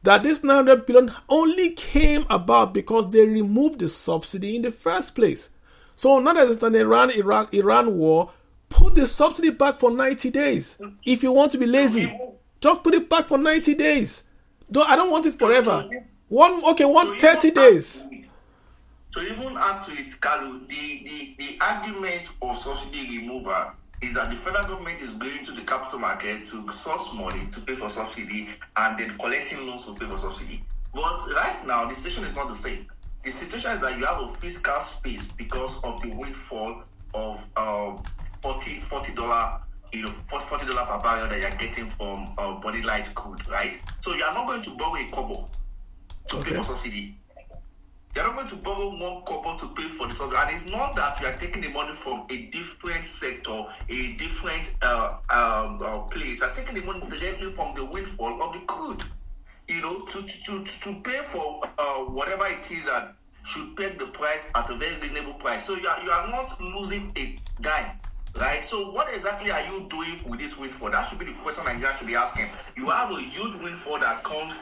that this 900 billion only came about because they removed the subsidy in the first place. So now that it's an Iran war, put the subsidy back for 90 days. If you want to be lazy, just put it back for 90 days. I don't want it forever. 30 days. To even add to it, Kalu, the argument of subsidy removal is that the federal government is going to the capital market to source money to pay for subsidy and then collecting loans to pay for subsidy. But right now, the situation is not the same. The situation is that you have a fiscal space because of the windfall of $40 $40 per barrel that you're getting from body light crude, right? So you are not going to borrow a kobo to pay for subsidy. You're not going to borrow more kobo to pay for the subsidy. And it's not that you are taking the money from a different sector, a different place. You're taking the money directly from the windfall of the crude, to pay for whatever it is that should peg the price at a very reasonable price. So you are not losing a dime. Right, so what exactly are you doing with this windfall? That should be the question Nigeria should be asking. You have a huge windfall that comes,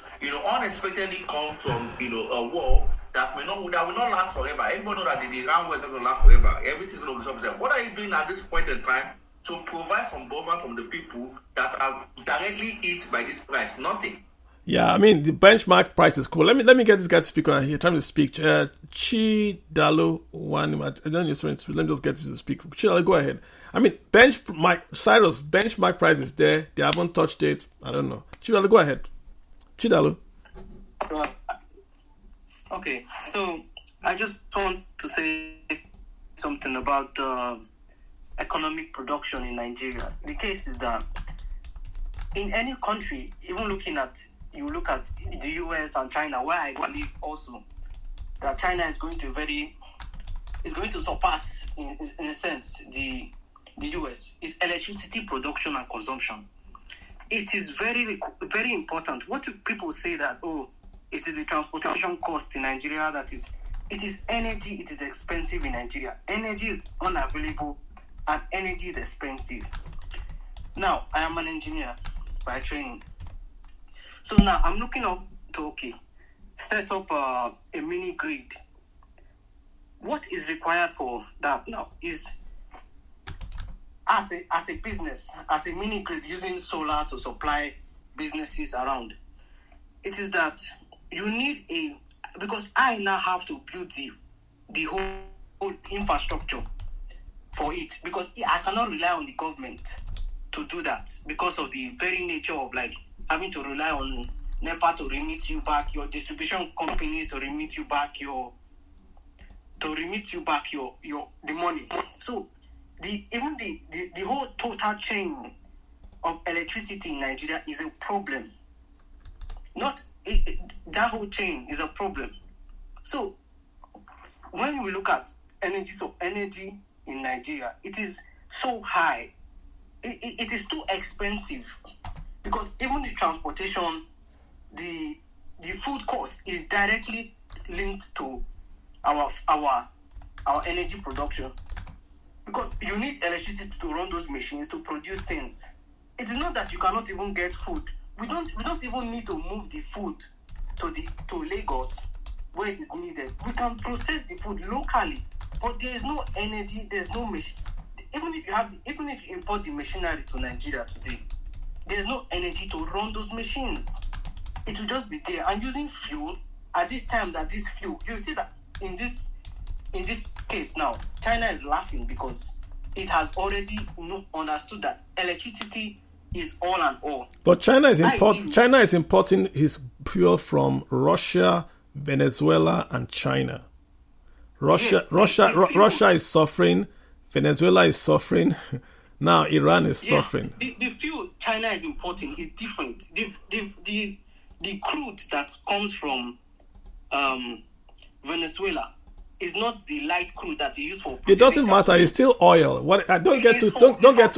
unexpectedly comes from, a war that will not last forever. Everybody knows that the Iran war is not going to last forever. Everything's going to be there. What are you doing at this point in time to provide some buffer from the people that are directly hit by this price? Nothing. Yeah, I mean, the benchmark price is cool. Let me get this guy to speak on here. Time to speak. Chidalo one. Let me just get you to speak. Chidalo, go ahead. I mean, Cyrus, benchmark price is there. They haven't touched it. I don't know. Chidalo, go ahead. Chidalo. Okay, so I just want to say something about economic production in Nigeria. The case is that in any country, even you look at the US and China, where I believe also that China is going to surpass in a sense the US is electricity production and consumption. It is very, very important. What do people say that, it is the transportation cost in Nigeria it is energy, it is expensive in Nigeria. Energy is unavailable and energy is expensive. Now, I am an engineer by training. So now I'm looking up to, set up a mini grid. What is required for that now is as a business, as a mini grid using solar to supply businesses around. It is that you need because I now have to build the whole infrastructure for it, because I cannot rely on the government to do that because of the very nature of having to rely on NEPA to remit you back, your distribution companies to remit you back the money. So the whole total chain of electricity in Nigeria is a problem. That whole chain is a problem. So when we look at energy in Nigeria, it is so high. It is too expensive, because even the transportation, the food cost is directly linked to our energy production, because you need electricity to run those machines to produce things. It is not that you cannot even get food. We don't even need to move the food to Lagos where it is needed. We can process the food locally, but there is no energy. There's no machine. Even if you import the machinery to Nigeria today, there's no energy to run those machines. It will just be there. And using fuel at this time, that this fuel, you see that in this case now, China is laughing because it has already understood that electricity is all and all. But China is importing his fuel from Russia, Venezuela, and China. Russia is suffering. Venezuela is suffering. Now Iran is suffering. The fuel China is importing is different. The crude that comes from Venezuela is not the light crude that you use for. It doesn't matter. It's still oil. Don't get too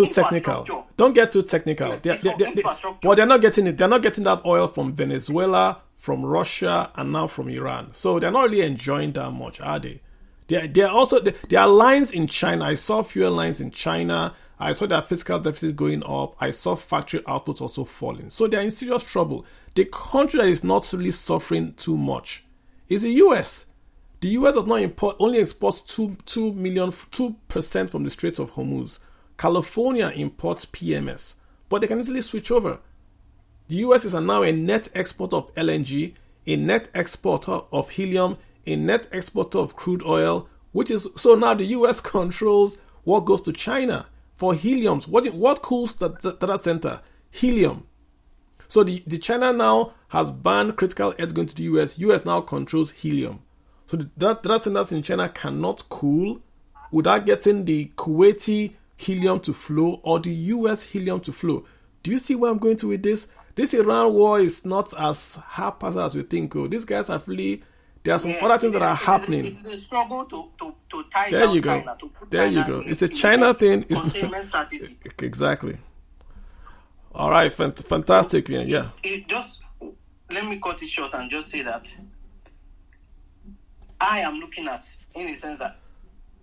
technical. Don't get too technical. They're not getting it. They're not getting that oil from Venezuela, from Russia, and now from Iran. So they're not really enjoying that much, are they? There are also there are lines in China. I saw fuel lines in China. I saw their fiscal deficit going up. I saw factory outputs also falling. So they are in serious trouble. The country that is not really suffering too much is the US. The US does not only exports 2% from the Strait of Hormuz. California imports PMS, but they can easily switch over. The US is now a net exporter of LNG, a net exporter of helium, a net exporter of crude oil, which is so now the US controls what goes to China for helium. What cools the data center? Helium. So the China now has banned critical earths going to the US. US now controls helium. So the data centers in China cannot cool without getting the Kuwaiti helium to flow or the US helium to flow. Do you see where I'm going to with this? This Iran war is not as haphazard as we think. Oh, these guys have really. There are some other things that are happening. It's a struggle to tie there down you go. China. To put there China you go. in It's a China thing. Containment strategy. Exactly. All right. Fantastic. So yeah. It just let me cut it short and just say that I am looking at, in the sense that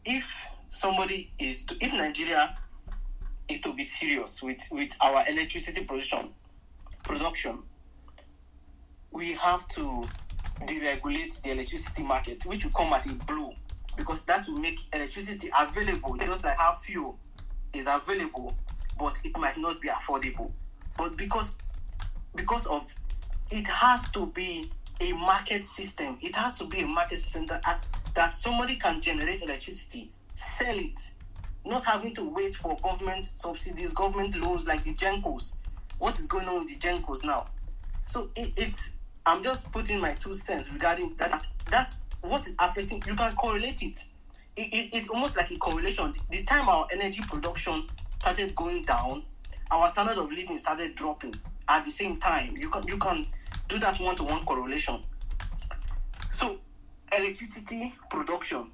if Nigeria is to be serious with our electricity production, we have to deregulate the electricity market, which will come at a blow, because that will make electricity available, just like how fuel is available, but it might not be affordable. But because of it has to be a market system. It has to be a market system that somebody can generate electricity, sell it, not having to wait for government subsidies, government loans like the Gencos. What is going on with the Gencos now? So I'm just putting my 2 cents regarding that what is affecting. You can correlate it. It's almost like a correlation. The time our energy production started going down, our standard of living started dropping. At the same time, you can do that one-to-one correlation. So electricity production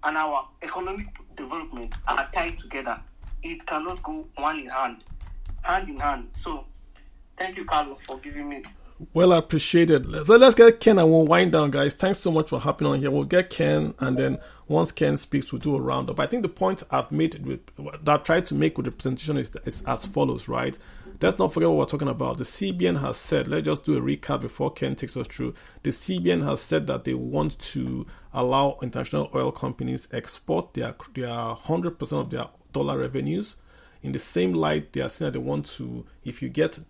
and our economic development are tied together. It cannot go hand in hand. So thank you, Carlo, for giving me. Well, I appreciate it. So let's get Ken and we'll wind down, guys. Thanks so much for hopping on here. We'll get Ken, and then once Ken speaks, we'll do a roundup. I think the point I've tried to make with the presentation is as follows, right? Let's not forget what we're talking about. The CBN has said, let's just do a recap before Ken takes us through. The CBN has said that they want to allow international oil companies export their 100% of their dollar revenues. In the same light, they are saying that they want to, if you get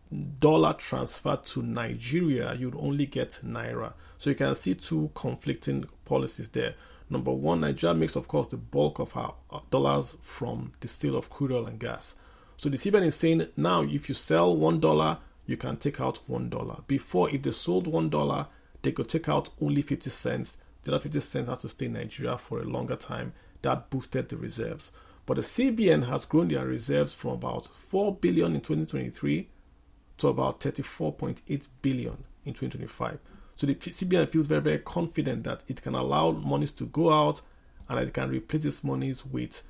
dollar transferred to Nigeria, you'd only get Naira. So you can see two conflicting policies there. Number one, Nigeria makes, of course, the bulk of our dollars from the sale of crude oil and gas. So the CBN is saying now if you sell $1, you can take out $1. Before, if they sold $1, they could take out only 50 cents. The other 50 cents has to stay in Nigeria for a longer time. That boosted the reserves. But the CBN has grown their reserves from about 4 billion in 2023 to about 34.8 billion in 2025. So the CBN feels very, very confident that it can allow monies to go out and that it can replace these monies with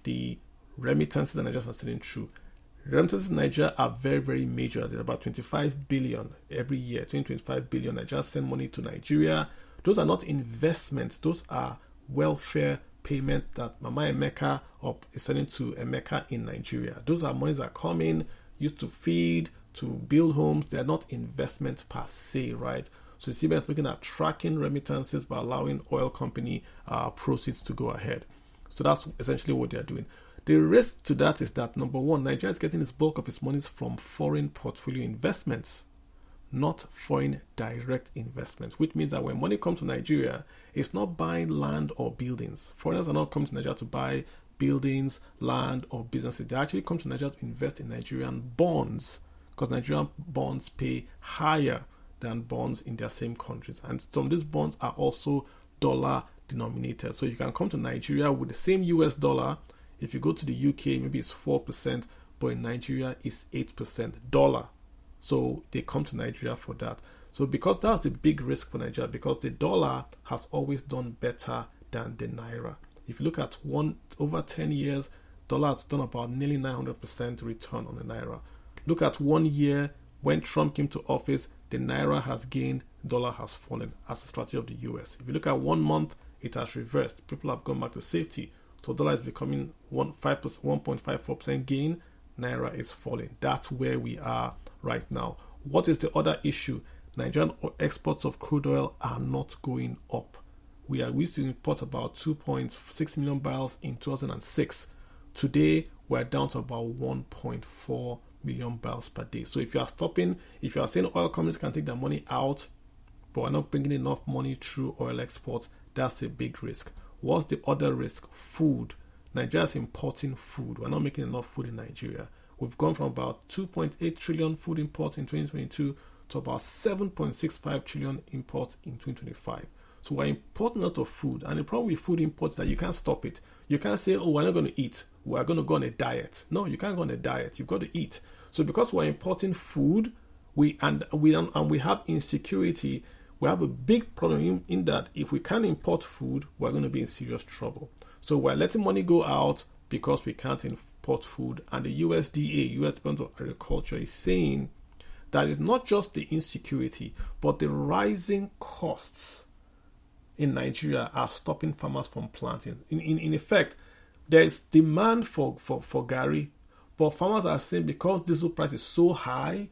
the remittances that Nigeria are sending through. Remittances in Nigeria are very, very major. They're about 25 billion every year, 25 billion. Nigeria send money to Nigeria. Those are not investments. Those are welfare payment that Mama Emeka is sending to Emeka in Nigeria. Those are monies that come in, used to feed, to build homes. They are not investments per se, right? So the CBN is looking at tracking remittances by allowing oil company proceeds to go ahead. So that's essentially what they are doing. The risk to that is that, number one, Nigeria is getting its bulk of its monies from foreign portfolio investments, not foreign direct investments, which means that when money comes to Nigeria, it's not buying land or buildings. Foreigners are not coming to Nigeria to buy buildings, land, or businesses. They actually come to Nigeria to invest in Nigerian bonds, because Nigerian bonds pay higher than bonds in their same countries. And some of these bonds are also dollar denominated. So you can come to Nigeria with the same US dollar. If you go to the UK, maybe it's 4%, but in Nigeria, it's 8% dollar. So they come to Nigeria for that. So because that's the big risk for Nigeria, because the dollar has always done better than the Naira. If you look at over 10 years, dollar has done about nearly 900% return on the Naira. Look at 1 year when Trump came to office, the Naira has gained, dollar has fallen as a strategy of the US. If you look at 1 month, it has reversed. People have gone back to safety. So dollar is becoming 1.54% gain. Naira is falling. That's where we are right now. What is the other issue? Nigerian exports of crude oil are not going up. We used to import about 2.6 million barrels in 2006. Today, we're down to about 1.4 million barrels per day. So if you are saying oil companies can take their money out, but we're not bringing enough money through oil exports, that's a big risk. What's the other risk? Food. Nigeria's importing food. We're not making enough food in Nigeria. We've gone from about 2.8 trillion food imports in 2022 to about 7.65 trillion imports in 2025. So we're importing a lot of food. And the problem with food imports is that you can't stop it. You can't say, we're not going to eat. We're going to go on a diet. No, you can't go on a diet. You've got to eat. So because we're importing food, we have insecurity, we have a big problem in that if we can't import food, we're going to be in serious trouble. So we're letting money go out because we can't import food. And the USDA, U.S. Department of Agriculture, is saying that it's not just the insecurity, but the rising costs in Nigeria are stopping farmers from planting. In effect, there is demand for Gari, but farmers are saying because diesel price is so high,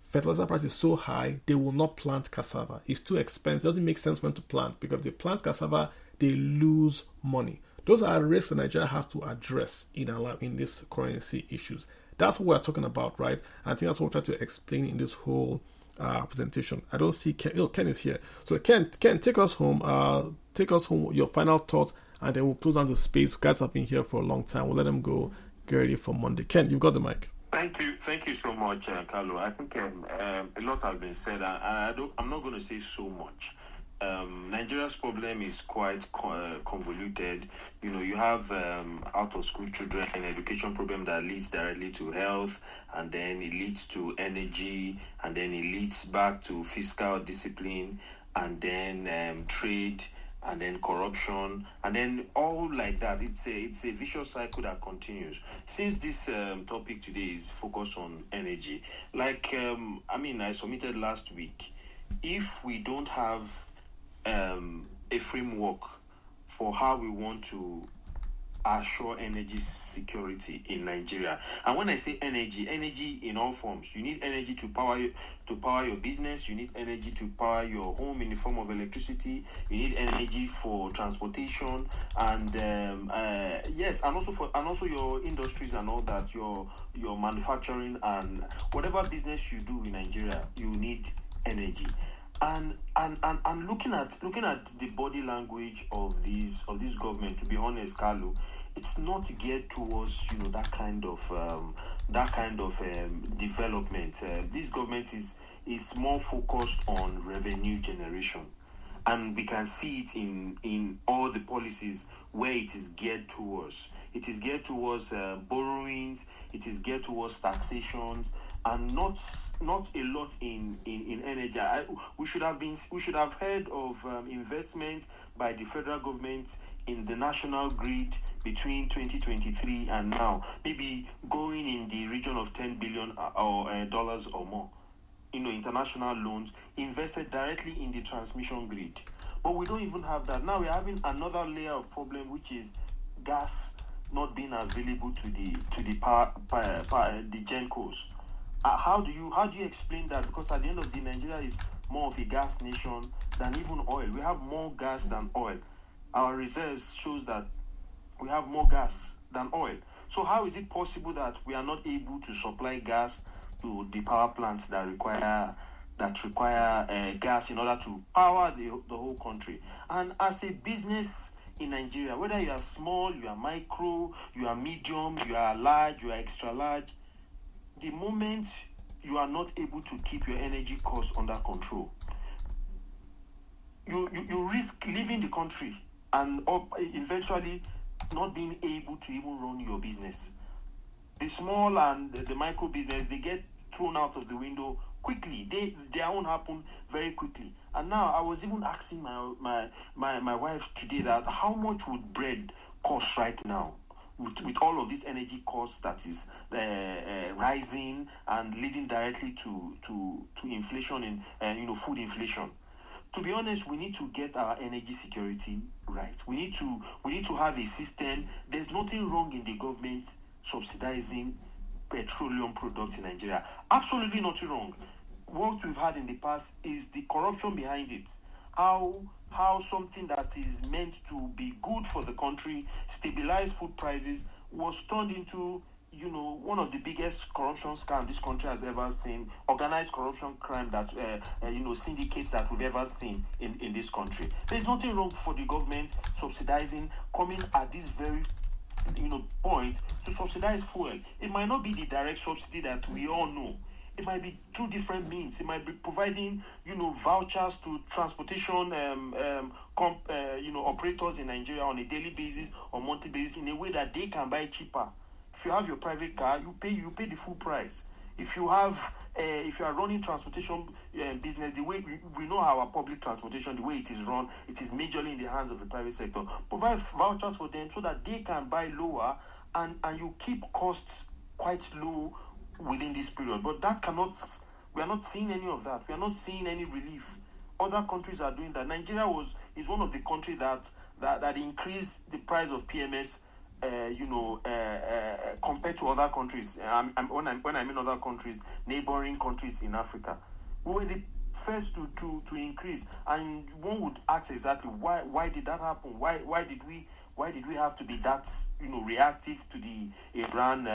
fertilizer price is so high, they will not plant cassava. It's too expensive. It doesn't make sense for them to plant because if they plant cassava, they lose money. Those are risks that Nigeria has to address in these currency issues. That's what we're talking about, right? I think that's what we're trying to explain in this whole presentation. I don't see Ken. Oh, Ken is here. So Ken, take us home. Take us home. Your final thoughts, and then we'll close down the space. You guys have been here for a long time. We'll let them go. Get ready for Monday. Ken, you've got the mic. Thank you so much, Carlo. I think a lot has been said, and I'm not going to say so much. Nigeria's problem is quite convoluted. You have out-of-school children, an education problem that leads directly to health, and then it leads to energy, and then it leads back to fiscal discipline, and then trade, and then corruption, and then all like that. It's a vicious cycle that continues. Since this topic today is focused on energy, I submitted last week, if we don't have a framework for how we want to assure energy security in Nigeria. And when I say energy in all forms. You need energy to power your business. You need energy to power your home in the form of electricity. You need energy for transportation, and yes, and also your industries and all that. Your manufacturing and whatever business you do in Nigeria, you need energy. And looking at the body language of this government, to be honest, Carlo, it's not geared towards that kind of development. This government is more focused on revenue generation, and we can see it in all the policies where it is geared towards. It is geared towards borrowings. It is geared towards taxation, and not a lot in energy. We should have heard of investment by the federal government in the national grid between 2023 and now, maybe going in the region of $10 billion or dollars or more. International loans invested directly in the transmission grid. But we don't even have that. Now we're having another layer of problem, which is gas not being available to the power the GenCos. How do you explain that? Because at the end of the day, Nigeria is more of a gas nation than even oil. We have more gas than oil. Our reserves shows that we have more gas than oil. So how is it possible that we are not able to supply gas to the power plants that require gas in order to power the whole country? And as a business in Nigeria, whether you are small, you are micro, you are medium, you are large, you are extra large, the moment you are not able to keep your energy costs under control, you risk leaving the country and eventually not being able to even run your business. The small and the micro business, they get thrown out of the window quickly. Their own happen very quickly. And now I was even asking my wife today that how much would bread cost right now with all of this energy costs that is rising and leading directly to inflation and food inflation. to be honest, we need to get our energy security right. We need to have a system. There's nothing wrong in the government subsidizing petroleum products in Nigeria. Absolutely nothing wrong. What we've had in the past is the corruption behind it. How something that is meant to be good for the country, stabilize food prices, was turned into, one of the biggest corruption scams this country has ever seen, organized corruption crime that, syndicates that we've ever seen in this country. There's nothing wrong for the government subsidizing, coming at this very, point to subsidize fuel. It might not be the direct subsidy that we all know. It might be through different means. It might be providing, vouchers to transportation, operators in Nigeria on a daily basis or monthly basis in a way that they can buy cheaper. If you have your private car, you pay the full price. If you are running transportation business, the way we know our public transportation, the way it is run, it is majorly in the hands of the private sector. Provide vouchers for them so that they can buy lower and you keep costs quite low within this period. But we are not seeing any of that. We are not seeing any relief. Other countries are doing that. Nigeria is one of the countries that increased the price of PMS compared to other countries. When I mean other countries, neighboring countries in Africa, we were the first to increase. And one would ask exactly why did that happen? Why did we have to be that reactive to the Iran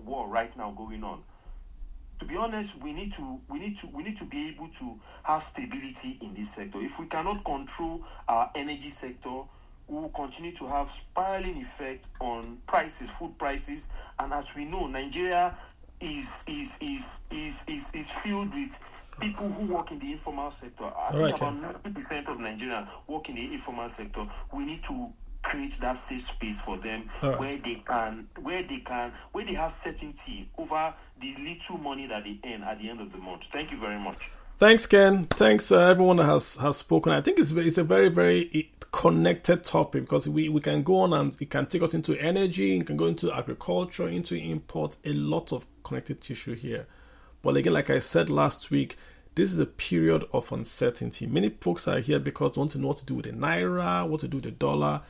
war right now going on? To be honest, we need to be able to have stability in this sector. If we cannot control our energy sector, we will continue to have spiraling effect on prices, food prices, and as we know, Nigeria is filled with people who work in the informal sector. I think about 90% of Nigerians work in the informal sector. We need to create that safe space for them where they have certainty over the little money that they earn at the end of the month. Thank you very much. Thanks, Ken. Thanks, everyone that has spoken. I think it's a very, very connected topic because we can go on and it can take us into energy, it can go into agriculture, into imports, a lot of connected tissue here. But again, like I said last week, this is a period of uncertainty. Many folks are here because they want to know what to do with the Naira, what to do with the dollar.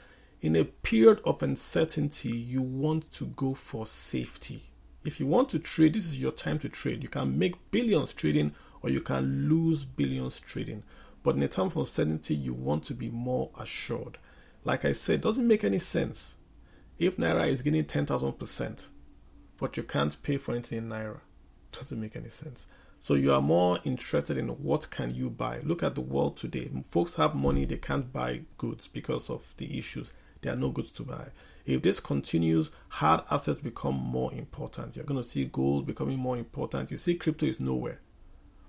In a period of uncertainty, you want to go for safety. If you want to trade, this is your time to trade. You can make billions trading or you can lose billions trading. But in a time of uncertainty, you want to be more assured. Like I said, it doesn't make any sense if Naira is getting 10,000%, but you can't pay for anything in Naira. It doesn't make any sense. So you are more interested in what can you buy. Look at the world today. Folks have money, they can't buy goods because of the issues. There are no goods to buy. If this continues, hard assets become more important. You're going to see gold becoming more important. You see crypto is nowhere.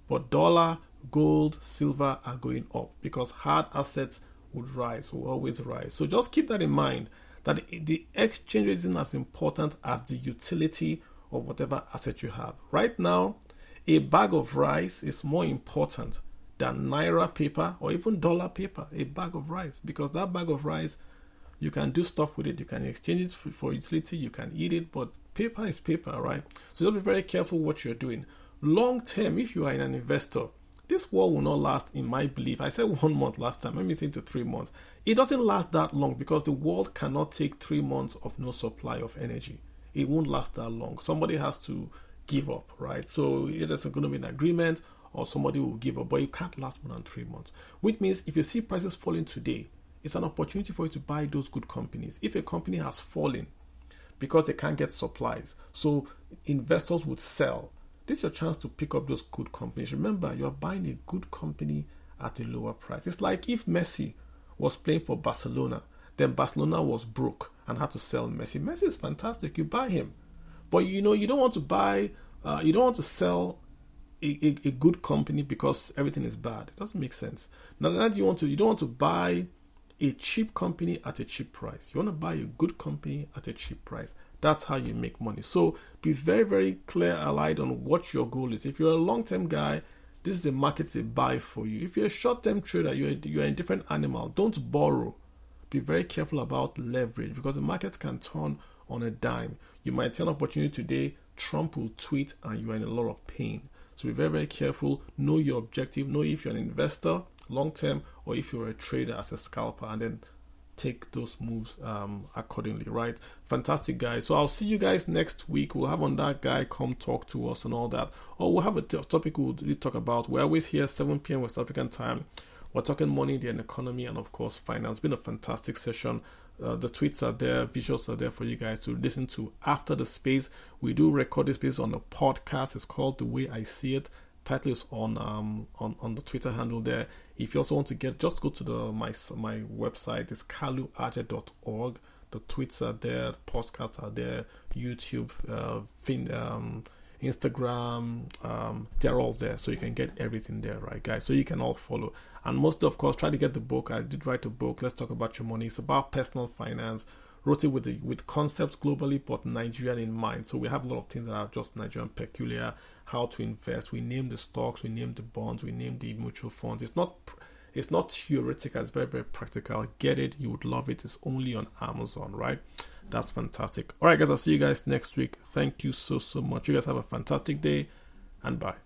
But dollar, gold, silver are going up because hard assets would rise, will always rise. So just keep that in mind, that the exchange rate isn't as important as the utility of whatever asset you have. Right now, a bag of rice is more important than Naira paper or even dollar paper, a bag of rice, because that bag of rice, you can do stuff with it. You can exchange it for utility. You can eat it, but paper is paper, right? So just be very careful what you're doing. Long term, if you are an investor, this war will not last, in my belief. I said 1 month last time. Let me think to 3 months. It doesn't last that long because the world cannot take 3 months of no supply of energy. It won't last that long. Somebody has to give up, right? So there's going to be an agreement or somebody will give up, but it can't last more than 3 months. Which means if you see prices falling today, it's an opportunity for you to buy those good companies. If a company has fallen because they can't get supplies, so investors would sell. This is your chance to pick up those good companies. Remember, you are buying a good company at a lower price. It's like if Messi was playing for Barcelona, then Barcelona was broke and had to sell Messi. Messi is fantastic. You buy him. But you don't want to buy, you don't want to sell a good company because everything is bad. It doesn't make sense. Now you don't want to buy a cheap company at a cheap price. You want to buy a good company at a cheap price. That's how you make money. So be very, very clear-eyed on what your goal is. If you're a long-term guy, this is the market's a buy for you. If you're a short-term trader, you're a different animal. Don't borrow. Be very careful about leverage because the market can turn on a dime. You might see an opportunity today, Trump will tweet and you are in a lot of pain. So be very, very careful. Know your objective. Know if you're an investor long term or if you're a trader as a scalper, and then take those moves accordingly, right? Fantastic, guys. So I'll see you guys next week. We'll have on that guy come talk to us and all that. Or we'll have a topic we'll really talk about. We're always here 7 p.m. West African time. We're talking money, the economy, and of course finance. It's been a fantastic session. The tweets are there, visuals are there for you guys to listen to after the space. We do record this space on a podcast. It's called The Way I See It. Title is on the Twitter handle there. If you also want to just go to my website. It's kaluaja.org. The tweets are there, the podcasts are there, YouTube, Instagram, they're all there, so you can get everything there, right, guys? So you can all follow. And most of course, try to get the book. I did write a book. Let's Talk About Your Money. It's about personal finance. Wrote it with concepts globally, but Nigerian in mind. So we have a lot of things that are just Nigerian peculiar. How to invest. We name the stocks. We name the bonds. We name the mutual funds. It's not theoretical. It's very, very practical. Get it. You would love it. It's only on Amazon, right? That's fantastic. All right, guys. I'll see you guys next week. Thank you so much. You guys have a fantastic day, and bye.